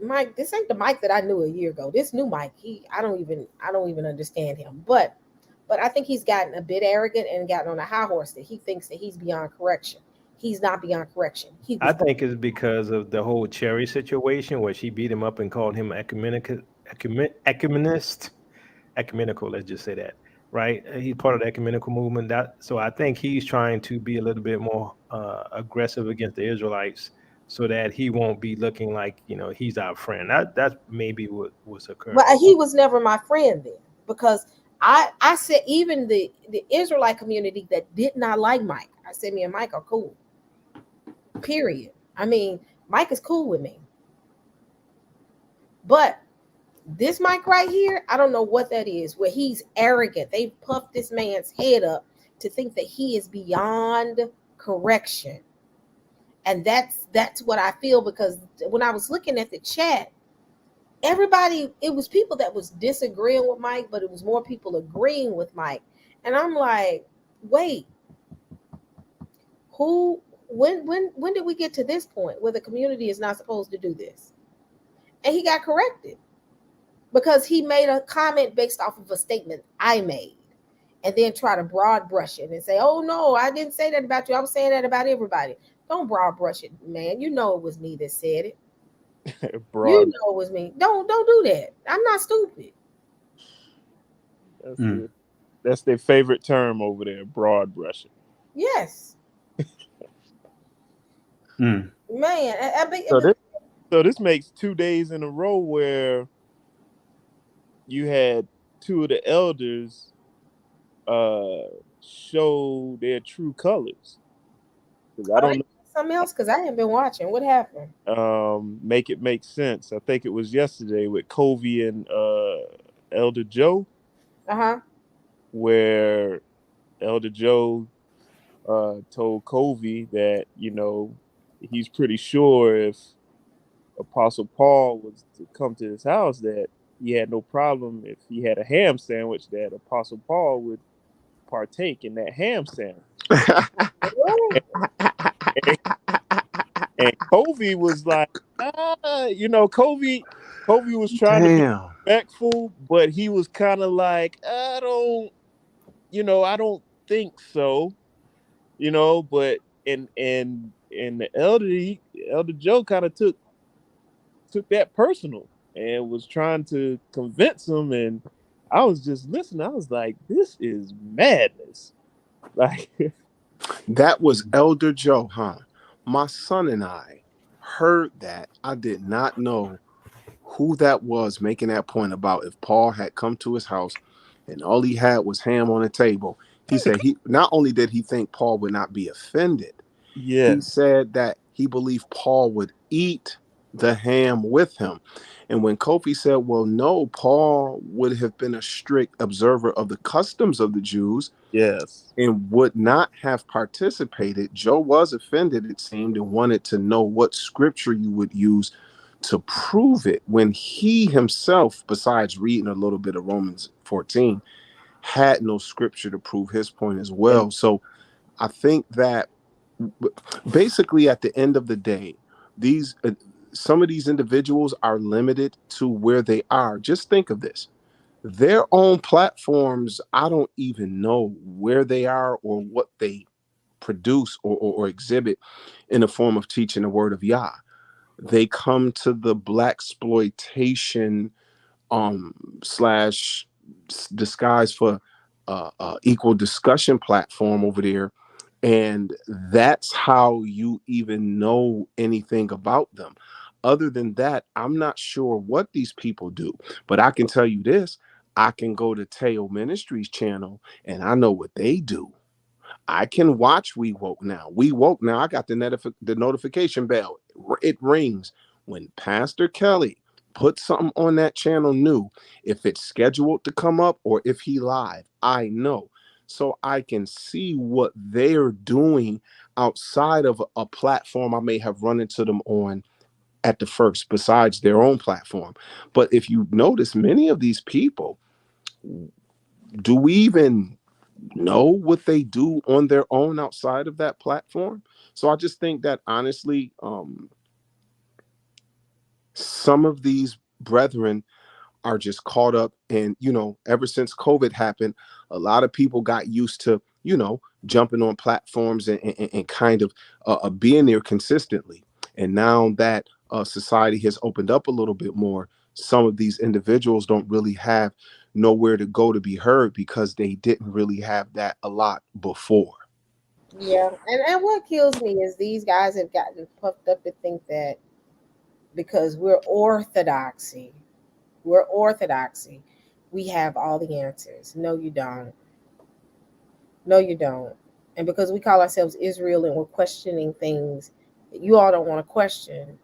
Mike, this ain't the Mike that I knew a year ago. This new Mike, I don't even understand him. But I think he's gotten a bit arrogant and gotten on a high horse that he thinks that he's beyond correction. He's not beyond correction.
I think it's because of the whole Cherry situation where she beat him up and called him ecumenical. Let's just say that, right? He's part of the ecumenical movement. So I think he's trying to be a little bit more aggressive against the Israelites, so that he won't be looking like, you know, he's our friend. That's maybe what was occurring.
But he was never my friend then, because I said even the Israelite community that did not like Mike, I said me and Mike are cool. Period. I mean, Mike is cool with me. But this Mike right here, I don't know what that is, where he's arrogant. They puffed this man's head up to think that he is beyond correction. And that's what I feel, because when I was looking at the chat, everybody, it was people that was disagreeing with Mike, but it was more people agreeing with Mike. And I'm like, wait, when did we get to this point where the community is not supposed to do this? And he got corrected because he made a comment based off of a statement I made, and then try to broad brush it and say, oh no, I didn't say that about you. I was saying that about everybody. Don't broad brush it, man. You know it was me that said it. You know it was me. Don't do that. I'm not stupid.
That's their favorite term over there, broad brushing.
Yes. Man,
so this makes 2 days in a row where you had two of the elders show their true colors. I don't know
something else, because I haven't been watching. What happened?
Make it make sense. I think it was yesterday with Covey and Elder Joe. Where Elder Joe told Covey that, you know, he's pretty sure if Apostle Paul was to come to his house, that he had no problem if he had a ham sandwich, that Apostle Paul would partake in that ham sandwich. And Covey was like, you know, Covey was trying to be respectful, but he was kind of like, I don't think so, you know. But and the Elder Joe kind of took that personal and was trying to convince him. And I was just listening. I was like, this is madness. Like,
that was Elder Joe, huh? My son and I heard that. I did not know who that was making that point about if Paul had come to his house and all he had was ham on the table. He said he not only did he think Paul would not be offended, he
Yes.
said that he believed Paul would eat the ham with him. And when Kofi said, well, no, Paul would have been a strict observer of the customs of the Jews
Yes.
and would not have participated, Joe was offended, it seemed, and wanted to know what scripture you would use to prove it when he himself, besides reading a little bit of Romans 14, had no scripture to prove his point as
And
well. So I think that basically at the end of the day, these some of these individuals are limited to where they are. Just think of this. Their own platforms, I don't even know where they are or what they produce or exhibit in the form of teaching the word of Yah. They come to the black exploitation slash disguise for equal discussion platform over there, and that's how you even know anything about them. Other than that, I'm not sure what these people do, but I can tell you this. I can go to Teo Ministries channel and I know what they do. I can watch We Woke Now. We Woke Now. I got the notification bell. It rings when Pastor Kelly puts something on that channel new. If it's scheduled to come up or if he live, I know. So I can see what they're doing outside of a platform I may have run into them on at the first, besides their own platform. But if you notice, many of these people, do we even know what they do on their own outside of that platform? So I just think that honestly, some of these brethren are just caught up. And ever since COVID happened, a lot of people got used to jumping on platforms and kind of being there consistently. And now that society has opened up a little bit more, some of these individuals don't really have nowhere to go to be heard because they didn't really have that a lot before.
Yeah, and what kills me is these guys have gotten puffed up to think that because we're orthodoxy, we have all the answers. No, you don't. No, you don't. And because we call ourselves Israel and we're questioning things that you all don't want to question,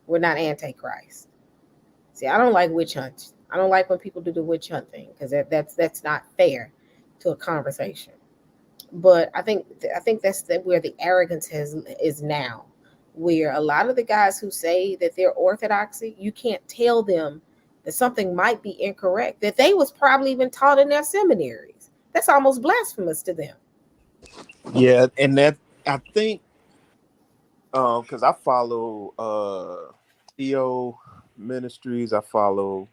we're not antichrist. See, I don't like witch hunts. I don't like when people do the witch hunt thing because that's not fair to a conversation. But I think that's where the arrogance is now, where a lot of the guys who say that they're orthodoxy, you can't tell them that something might be incorrect that they was probably even taught in their seminaries. That's almost blasphemous to them.
yeah, and that I think because I follow EO Ministries, I follow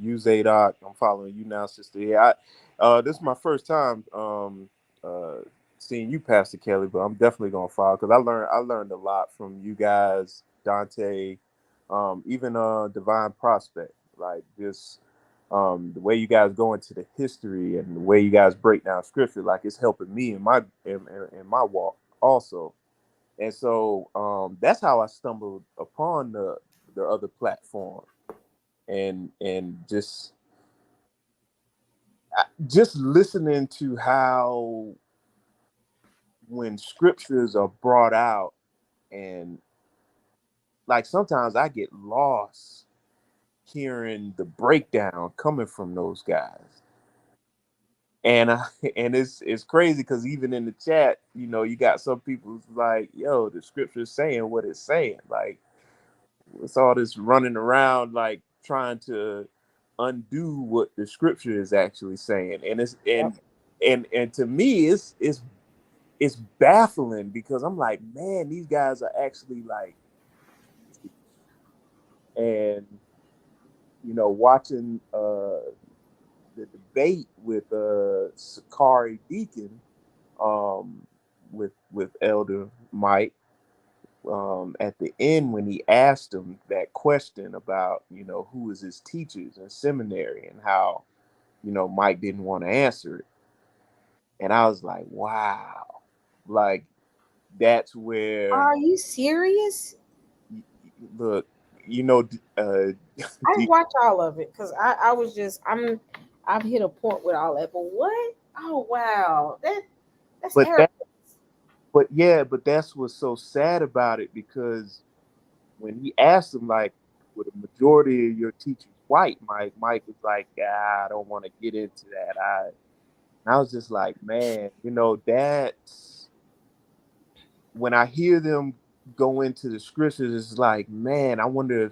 U Zadok, I'm following you now, sister. Yeah, this is my first time seeing you, Pastor Kelly, but I'm definitely gonna follow because I learned a lot from you guys, Dante, even Divine Prospect, like just the way you guys go into the history and the way you guys break down scripture, like it's helping me in in my walk also. And so that's how I stumbled upon the other platform, and just listening to how when scriptures are brought out, and like sometimes I get lost hearing the breakdown coming from those guys. And and it's crazy because even in the chat, you got some people who's like, "Yo, the scripture is saying what it's saying." Like, it's all this running around like trying to undo what the scripture is actually saying, and it's
Yep.
and to me it's baffling because I'm like, man, these guys are actually like, and watching the debate with Sakari Deacon, um with Elder Mike, at the end when he asked him that question about who is his teachers in seminary and how Mike didn't want to answer it, and I was like, wow, like that's where
Are you serious?
look, you know,
I didn't watch all of it because I was just I've hit a point with all that. But what? Oh wow, that's
but
arrogant.
that but yeah, but that's what's so sad about it, because when he asked him, like, with a majority of your teachers white, Mike was like, I don't want to get into that. And I was just like, man, that's when I hear them go into the scriptures, it's like, man, I wonder if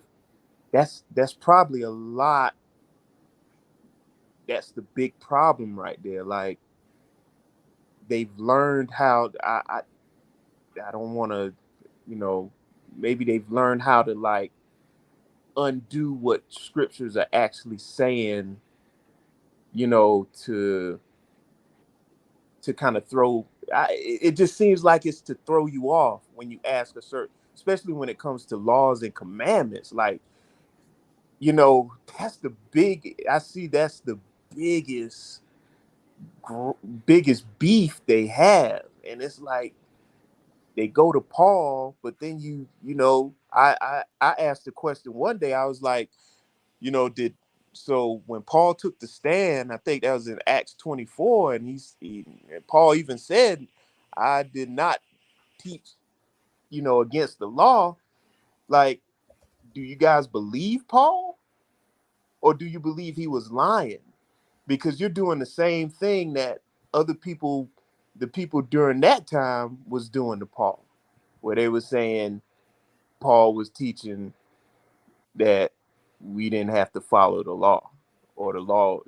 that's probably a lot. That's the big problem right there. Like, they've learned how I don't want to, you know, maybe they've learned how to, like, undo what scriptures are actually saying, to kind of it just seems like it's to throw you off when you ask a certain, especially when it comes to laws and commandments. Like, that's the big, I see that's the biggest, gr- biggest beef they have. And it's like, they go to Paul, but then I asked the question one day. I was like, did so when Paul took the stand, I think that was in Acts 24, and and Paul even said, I did not teach, against the law. Like, do you guys believe Paul, or do you believe he was lying? Because you're doing the same thing that other people, the people during that time, was doing to Paul, where they were saying Paul was teaching that we didn't have to follow the law, or the law,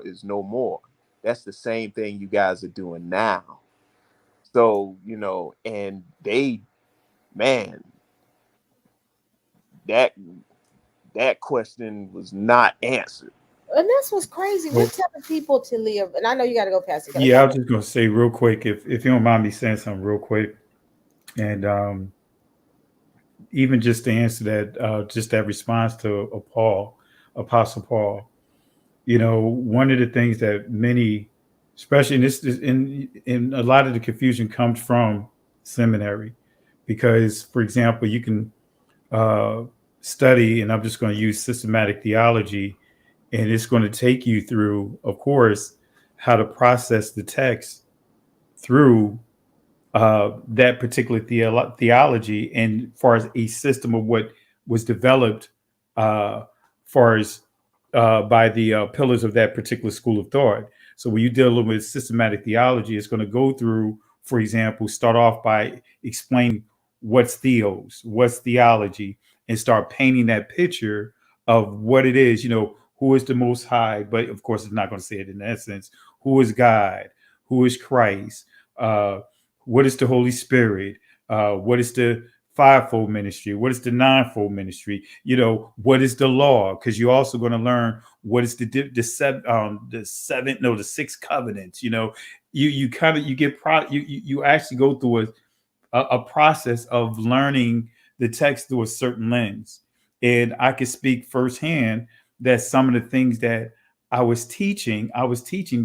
is no more. That's the same thing you guys are doing now. So, and man, that that question was not answered.
And that's what's crazy. We're
Well,
telling people to live, and I know you got to go past it. You
yeah, I
got
was just gonna say real quick, if you don't mind me saying something real quick, and even just to answer that, just that response to Apostle Paul. One of the things that many, especially in in a lot of the confusion comes from seminary, because, for example, you can uh, study, and I'm just going to use systematic theology, and it's going to take you through, of course, how to process the text through that particular theology, and far as a system of what was developed, far as by the pillars of that particular school of thought. So when you deal with systematic theology, it's going to go through, for example, start off by explaining what's theos, what's theology, and start painting that picture of what it is. Who is the Most High, but of course, it's not going to say it in that sense. Who is God? Who is Christ? Uh, what is the Holy Spirit? What is the fivefold ministry? What is the ninefold ministry? What is the law? Because you're also going to learn what is the six covenants. You kind of you get you actually go through a process of learning the text through a certain lens. And I can speak firsthand that some of the things that I was teaching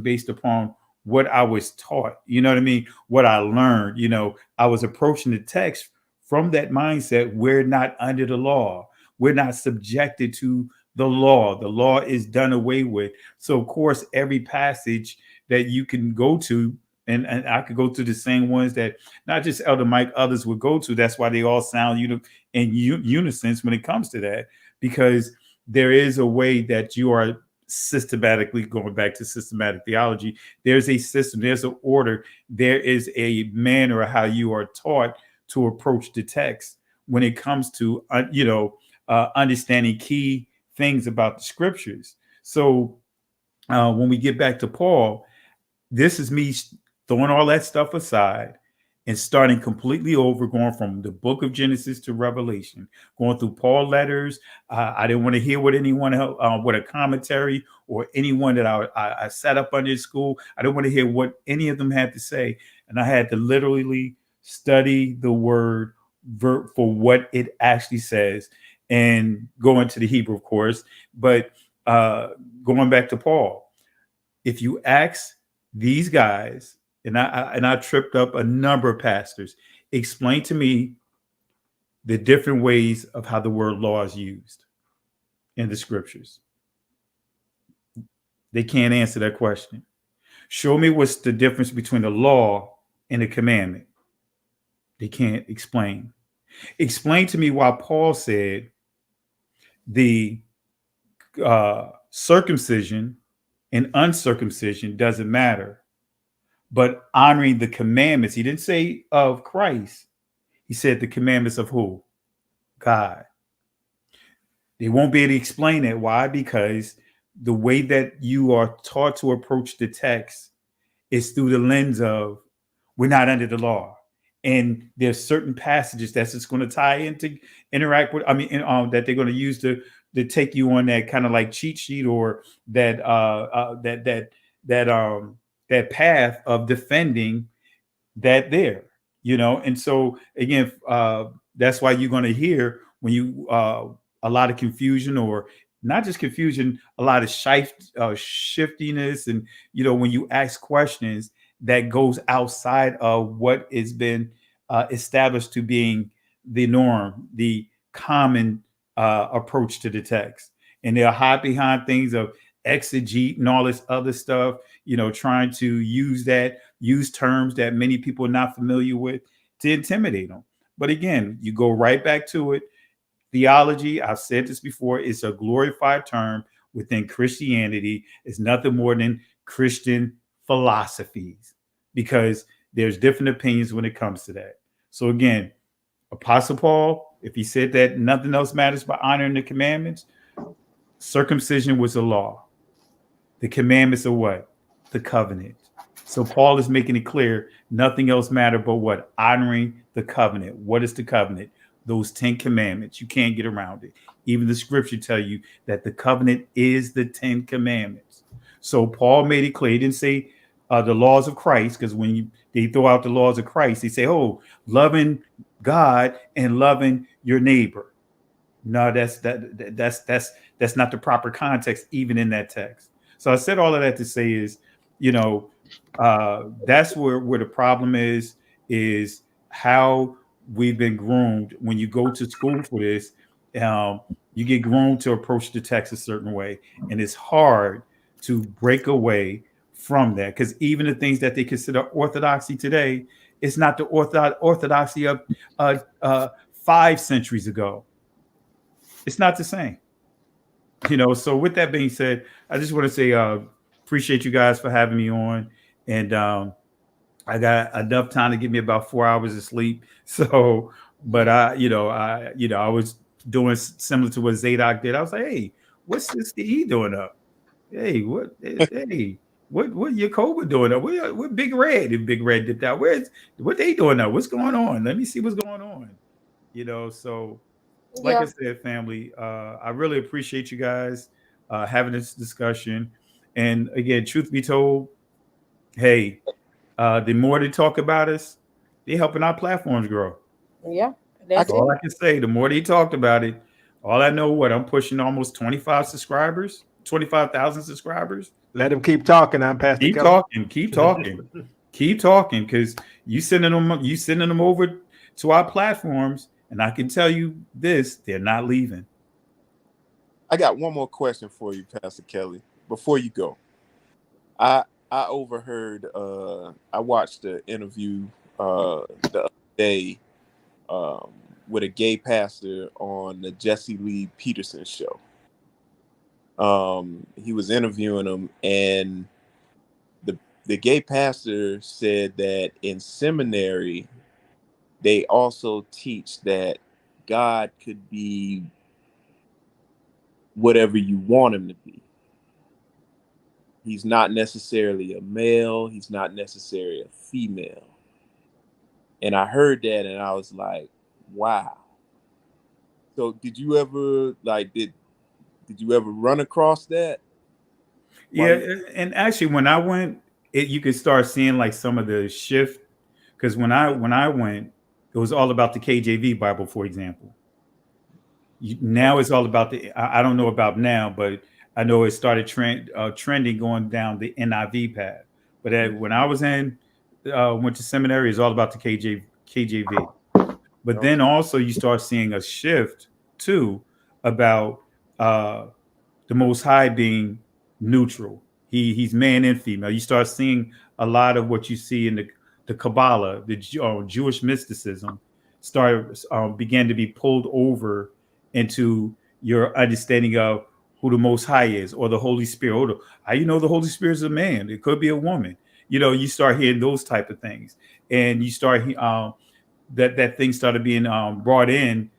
based upon what I was taught. You know what I mean? What I learned. I was approaching the text from that mindset. We're not under the law. We're not subjected to the law. The law is done away with. So, of course, every passage that you can go to, and I could go to the same ones that not just Elder Mike, others would go to. That's why they all sound in unison when it comes to that, because there is a way that you are systematically going back to systematic theology. There's a system, there's an order, there is a manner of how you are taught to approach the text when it comes to understanding key things about the scriptures. So when we get back to Paul, this is me throwing all that stuff aside and starting completely over, going from the book of Genesis to Revelation, going through Paul letters. I didn't want to hear what anyone else, what a commentary or anyone that I sat up under school. I didn't want to hear what any of them had to say. And I had to literally study the word for what it actually says, and go into the Hebrew, of course. But going back to Paul, if you ask these guys, and I tripped up a number of pastors, explain to me the different ways of how the word law is used in the scriptures. They can't answer that question. Show me what's the difference between a law and a commandment. They can't explain. Explain to me why Paul said the circumcision and uncircumcision doesn't matter, but honoring the commandments. He didn't say of Christ. He said the commandments of who? God. They won't be able to explain it. Why? Because the way that you are taught to approach the text is through the lens of we're not under the law. And there's certain passages that's just going to tie into interact with, that they're going to use to take you on that kind of like cheat sheet or that that path of defending that there, And so again, that's why you're going to hear when you a lot of confusion, or not just confusion, a lot of shiftiness, and when you ask questions that goes outside of what has been established to being the norm, the common approach to the text, and they'll hide behind things of exegete and all this other stuff, trying to use terms that many people are not familiar with to intimidate them. But again, you go right back to it. Theology, I've said this before, is a glorified term within Christianity. It's nothing more than Christian philosophies, because there's different opinions when it comes to that. So again, Apostle Paul, if he said that nothing else matters but honoring the commandments, circumcision was a law. The commandments are what? The covenant. So Paul is making it clear, nothing else matters but what? Honoring the covenant. What is the covenant? Those 10 commandments. You can't get around it. Even the scripture tell you that the covenant is the 10 commandments. So Paul made it clear. He didn't say the laws of Christ, because when they throw out the laws of Christ, they say, oh, loving God and loving your neighbor. No, that's not the proper context, even in that text. So I said all of that to say is, that's where the problem is how we've been groomed. When you go to school for this, you get groomed to approach the text a certain way, and it's hard to break away from that, because even the things that they consider orthodoxy today, it's not the orthodoxy of 5 centuries ago. It's not the same. So with that being said, I just want to say appreciate you guys for having me on, and I got enough time to give me about 4 hours of sleep. So, but I was doing similar to what Zadok did. I was like, hey, what's this he doing up? Hey, what Yakoba doing up? What Big Red? If Big Red dipped out, what they doing up? What's going on? Let me see what's going on. So like I said, family, I really appreciate you guys having this discussion. And again, truth be told, hey, the more they talk about us, they're helping our platforms grow.
Yeah,
that's all I can say. The more they talked about it, all I know, I'm pushing almost 25 subscribers, 25,000 subscribers.
Let them keep talking. I'm Pastor
Keep
Kelly.
talking, keep talking, because you sending them over to our platforms, and I can tell you this: they're not leaving.
I got one more question for you, Pastor Kelly, before you go. I overheard. I watched the interview the other day with a gay pastor on the Jesse Lee Peterson show. He was interviewing him, and the gay pastor said that in seminary they also teach that God could be whatever you want him to be. He's not necessarily a male. He's not necessarily a female. And I heard that, and I was like, wow. So did you ever did you ever run across that?
Yeah, and actually, when I went, you could start seeing like some of the shift, because when I went, it was all about the KJV Bible, for example. Now it's all about I don't know about now, but I know it started trending going down the NIV path. But when I was went to seminary, it's all about the KJV. But
Okay.
then also you start seeing a shift too about uh, the Most High being neutral. He's man and female. You start seeing a lot of what you see in the Kabbalah, the Jewish mysticism, began to be pulled over into your understanding of who the Most High is, or the Holy Spirit. Or how you know the Holy Spirit is a man? It could be a woman. You start hearing those type of things, and you start that thing started being brought in,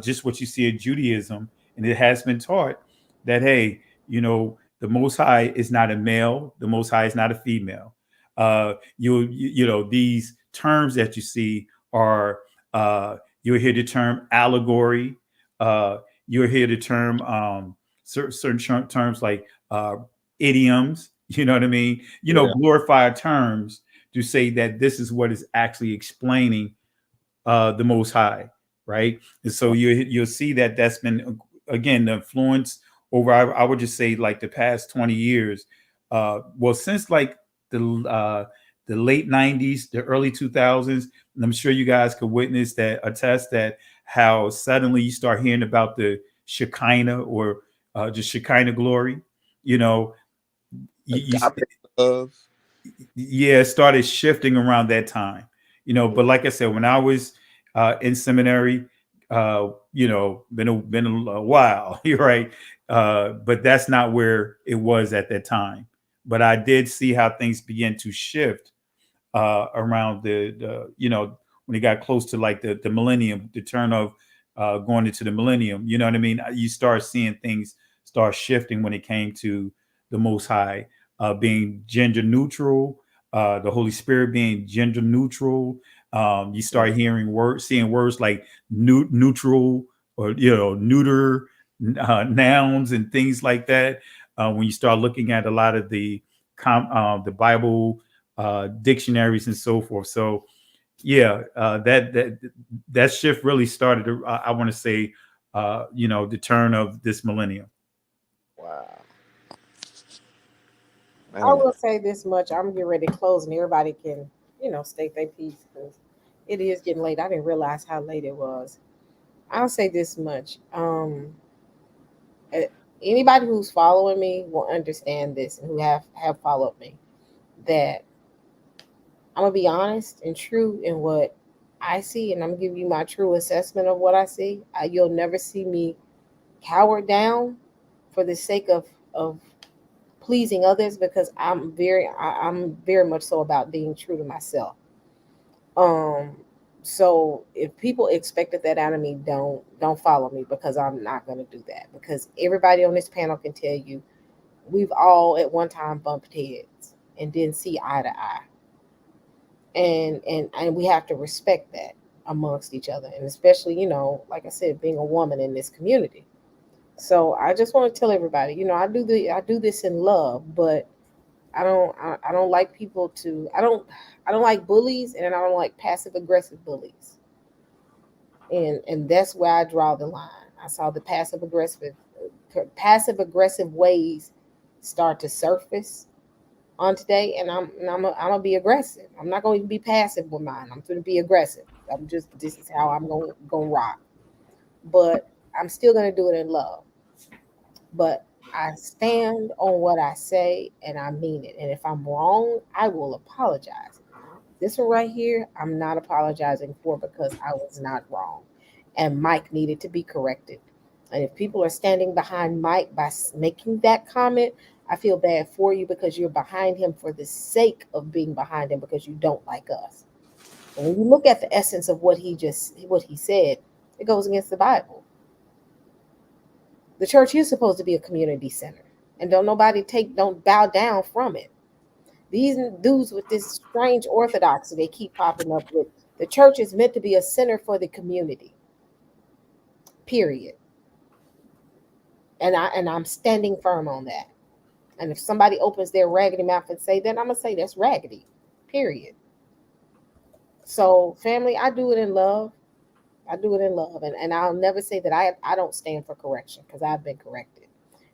just what you see in Judaism, and it has been taught that, hey, the Most High is not a male, the Most High is not a female. These terms that you see are, you'll hear the term allegory, uh, you'll hear the term certain terms like idioms. You know what I mean?
Yeah.
Glorified terms to say that this is what is actually explaining the Most High, right? And so you'll see that that's been, again, the influence over, I would just say, like the past 20 years. Well, since like the late 90s, the early 2000s, and I'm sure you guys could witness that, attest that, how suddenly you start hearing about the Shekinah, or just Shekinah glory. You know, you,
Agape love.
yeah, it started shifting around that time. But like I said, when I was in seminary, been a while. You're right. But that's not where it was at that time. But I did see how things began to shift around when it got close to like the millennium, the turn of going into the millennium. You know what I mean? You start seeing things start shifting when it came to the Most High being gender neutral, the Holy Spirit being gender neutral. You start seeing words like neutral, or neuter, nouns and things like that. When you start looking at a lot of the Bible dictionaries and so forth. So yeah, that shift really started. I want to say, the turn of this millennium.
Wow,
I
man.
will say this much. I'm getting ready to close, and everybody can, state their piece because it is getting late. I didn't realize how late it was. I'll say this much. Uh, Anybody who's following me will understand this, and who have followed me, that I'm gonna be honest and true in what I see, and I'm gonna give you my true assessment of what I see. You'll never see me cower down for the sake of pleasing others, because I'm very much so about being true to myself. Um, so if people expected that out of me, don't follow me, because I'm not gonna do that. Because everybody on this panel can tell you we've all at one time bumped heads and didn't see eye to eye, and we have to respect that amongst each other, and especially, like I said, being a woman in this community. So I just want to tell everybody, I do this in love, but I don't like people to I don't like bullies, and I don't like passive aggressive bullies. And that's where I draw the line. I saw the passive aggressive ways start to surface on today, and I'm gonna be aggressive. I'm not going to be passive with mine. I'm going to be aggressive. This is how I'm going to rock. But I'm still going to do it in love. But I stand on what I say, and I mean it. And if I'm wrong, I will apologize. This one right here, I'm not apologizing for, because I was not wrong. And Mike needed to be corrected. And if people are standing behind Mike by making that comment, I feel bad for you, because you're behind him for the sake of being behind him, because you don't like us. And when you look at the essence of what he said, it goes against the Bible. The church is supposed to be a community center, and don't bow down from it. These dudes with this strange orthodoxy they keep popping up with. The church is meant to be a center for the community. Period. And I'm standing firm on that. And if somebody opens their raggedy mouth and say that, I'm gonna say that's raggedy. Period. So family, I do it in love. I do it in love. And I'll never say that I don't stand for correction, because I've been corrected.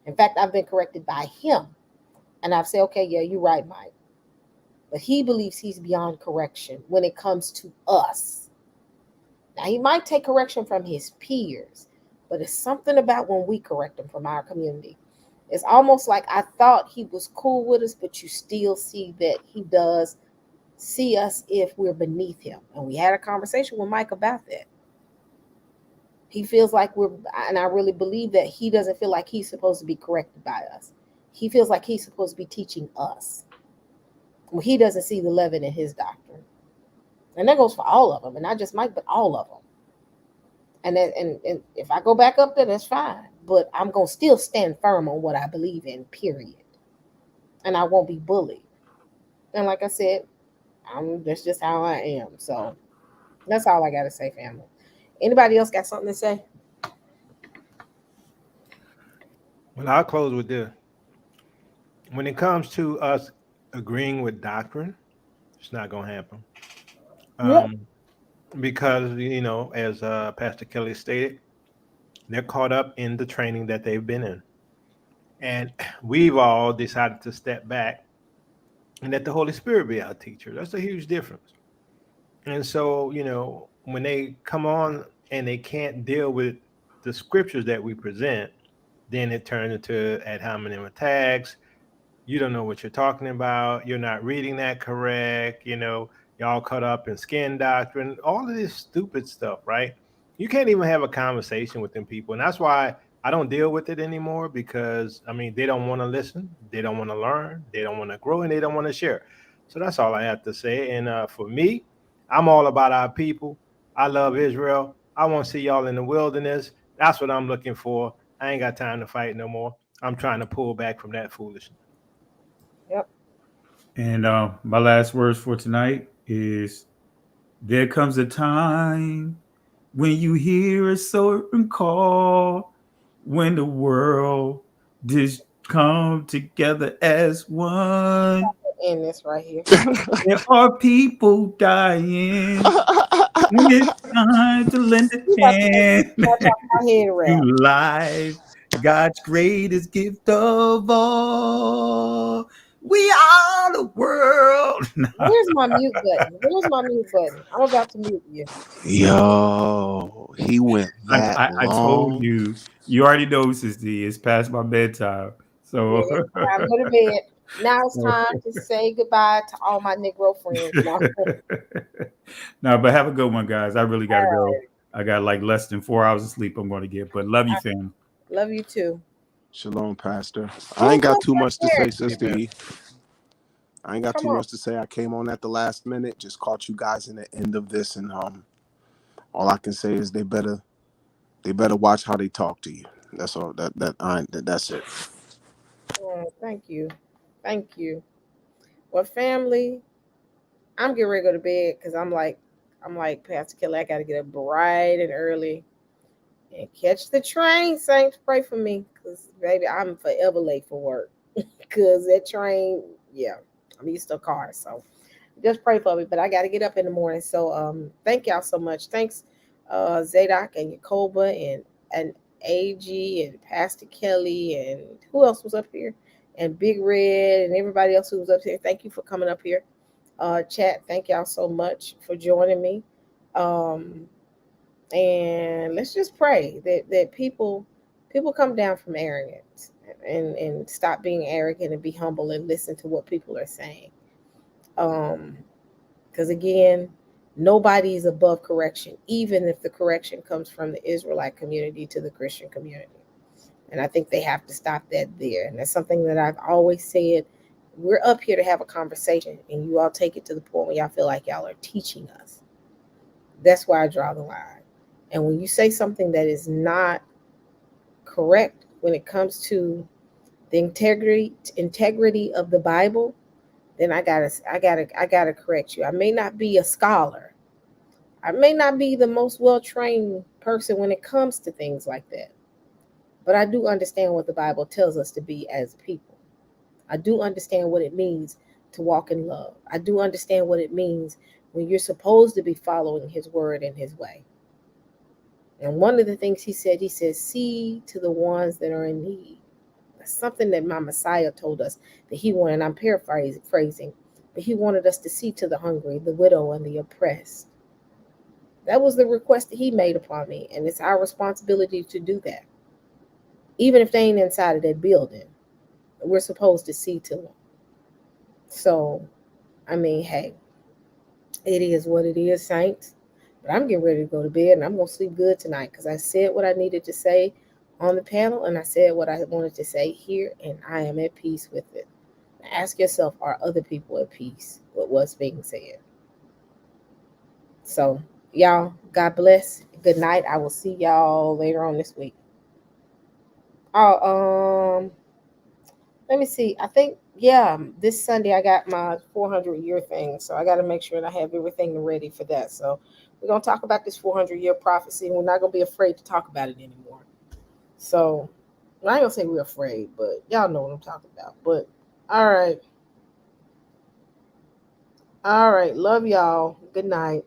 In fact, I've been corrected by him. And I've said, okay, yeah, you're right, Mike. But he believes he's beyond correction when it comes to us. Now, he might take correction from his peers, but it's something about when we correct him from our community. It's almost like I thought he was cool with us, but you still see that he does see us if we're beneath him. And we had a conversation with Mike about that. He feels like we're, and I really believe that he doesn't feel like he's supposed to be corrected by us. He feels like he's supposed to be teaching us. Well, he doesn't see the leaven in his doctrine. And that goes for all of them, and not just Mike, but all of them. And if I go back up there, that's fine. But I'm gonna still stand firm on what I believe in, period. And I won't be bullied. And like I said, that's just how I am. So that's all I gotta say, family. Anybody else got something to say?
Well, I'll close with this. When it comes to us agreeing with doctrine, it's not going to happen.
Yep.
Because, as Pastor Kelly stated, they're caught up in the training that they've been in. And we've all decided to step back and let the Holy Spirit be our teacher. That's a huge difference. And so, when they come on and they can't deal with the scriptures that we present, then it turns into ad hominem attacks. You don't know what you're talking about. You're not reading that correct. Y'all caught up in skin doctrine, all of this stupid stuff, right? You can't even have a conversation with them people. And that's why I don't deal with it anymore, because, they don't want to listen. They don't want to learn. They don't want to grow, and they don't want to share. So that's all I have to say. And for me, I'm all about our people. I love Israel. I want to see y'all in the wilderness. That's what I'm looking for. I ain't got time to fight no more. I'm trying to pull back from that foolishness.
Yep.
And my last words for tonight is, there comes a time when you hear a certain call, when the world just come together as one.
In this right here.
There are people dying. When it's time to lend a hand to life, God's greatest gift of all. We are the world.
Where's my mute button? Where's my mute button? I'm about to mute you.
Yo, he went that
I told
long.
you. You already know, Sister. It's past my bedtime. So,
Yeah, time to go to bed. Now it's time to say goodbye to all my Negro friends. No.
no, but have a good one, guys. I really got to
All
go.
right.
I got like less than 4 hours of sleep I'm going to get, but love you, fam.
Love you too.
Shalom, Pastor. I ain't got too much to say, Sister
Amen.
E. I ain't got
Come
too
on.
much to say. I came on at the last minute, just caught you guys in the end of this, and all I can say is they better watch how they talk to you. That's all. That's it.
Oh, thank you. Thank you. Well, family, I'm getting ready to go to bed because I'm like Pastor Kelly. I got to get up bright and early and catch the train. Saints, pray for me because baby, I'm forever late for work because that train. Yeah, I'm used to a car, so just pray for me. But I got to get up in the morning. So thank y'all so much. Thanks, Zadok and Yakoba and AG and Pastor Kelly and who else was up here, and Big Red and everybody else who was up here. Thank you for coming up here. Chat. Thank y'all so much for joining me. Um, and let's just pray that people come down from arrogance and stop being arrogant and be humble and listen to what people are saying. Um, because again, nobody is above correction, even if the correction comes from the Israelite community to the Christian community. And I think they have to stop that there. And that's something that I've always said. We're up here to have a conversation, and you all take it to the point where y'all feel like y'all are teaching us. That's where I draw the line. And when you say something that is not correct when it comes to the integrity of the Bible, then I gotta correct you. I may not be a scholar. I may not be the most well-trained person when it comes to things like that. But I do understand what the Bible tells us to be as people. I do understand what it means to walk in love. I do understand what it means when you're supposed to be following his word and his way. And one of the things he says, see to the ones that are in need. That's something that my Messiah told us that he wanted, and I'm paraphrasing, but he wanted us to see to the hungry, the widow, and the oppressed. That was the request that he made upon me, and it's our responsibility to do that. Even if they ain't inside of that building, we're supposed to see to them. So, I mean, hey, it is what it is, saints. But I'm getting ready to go to bed, and I'm gonna sleep good tonight because I said what I needed to say on the panel, and I said what I wanted to say here, and I am at peace with it. Ask yourself, are other people at peace with what's being said? So, y'all, God bless. Good night. I will see y'all later on this week. Oh, let me see. I think this Sunday I got my 400-year thing, so I got to make sure that I have everything ready for that. So we're gonna talk about this 400-year prophecy, and we're not gonna be afraid to talk about it anymore. So I ain't gonna say we're afraid, but y'all know what I'm talking about. But all right, love y'all. Good night.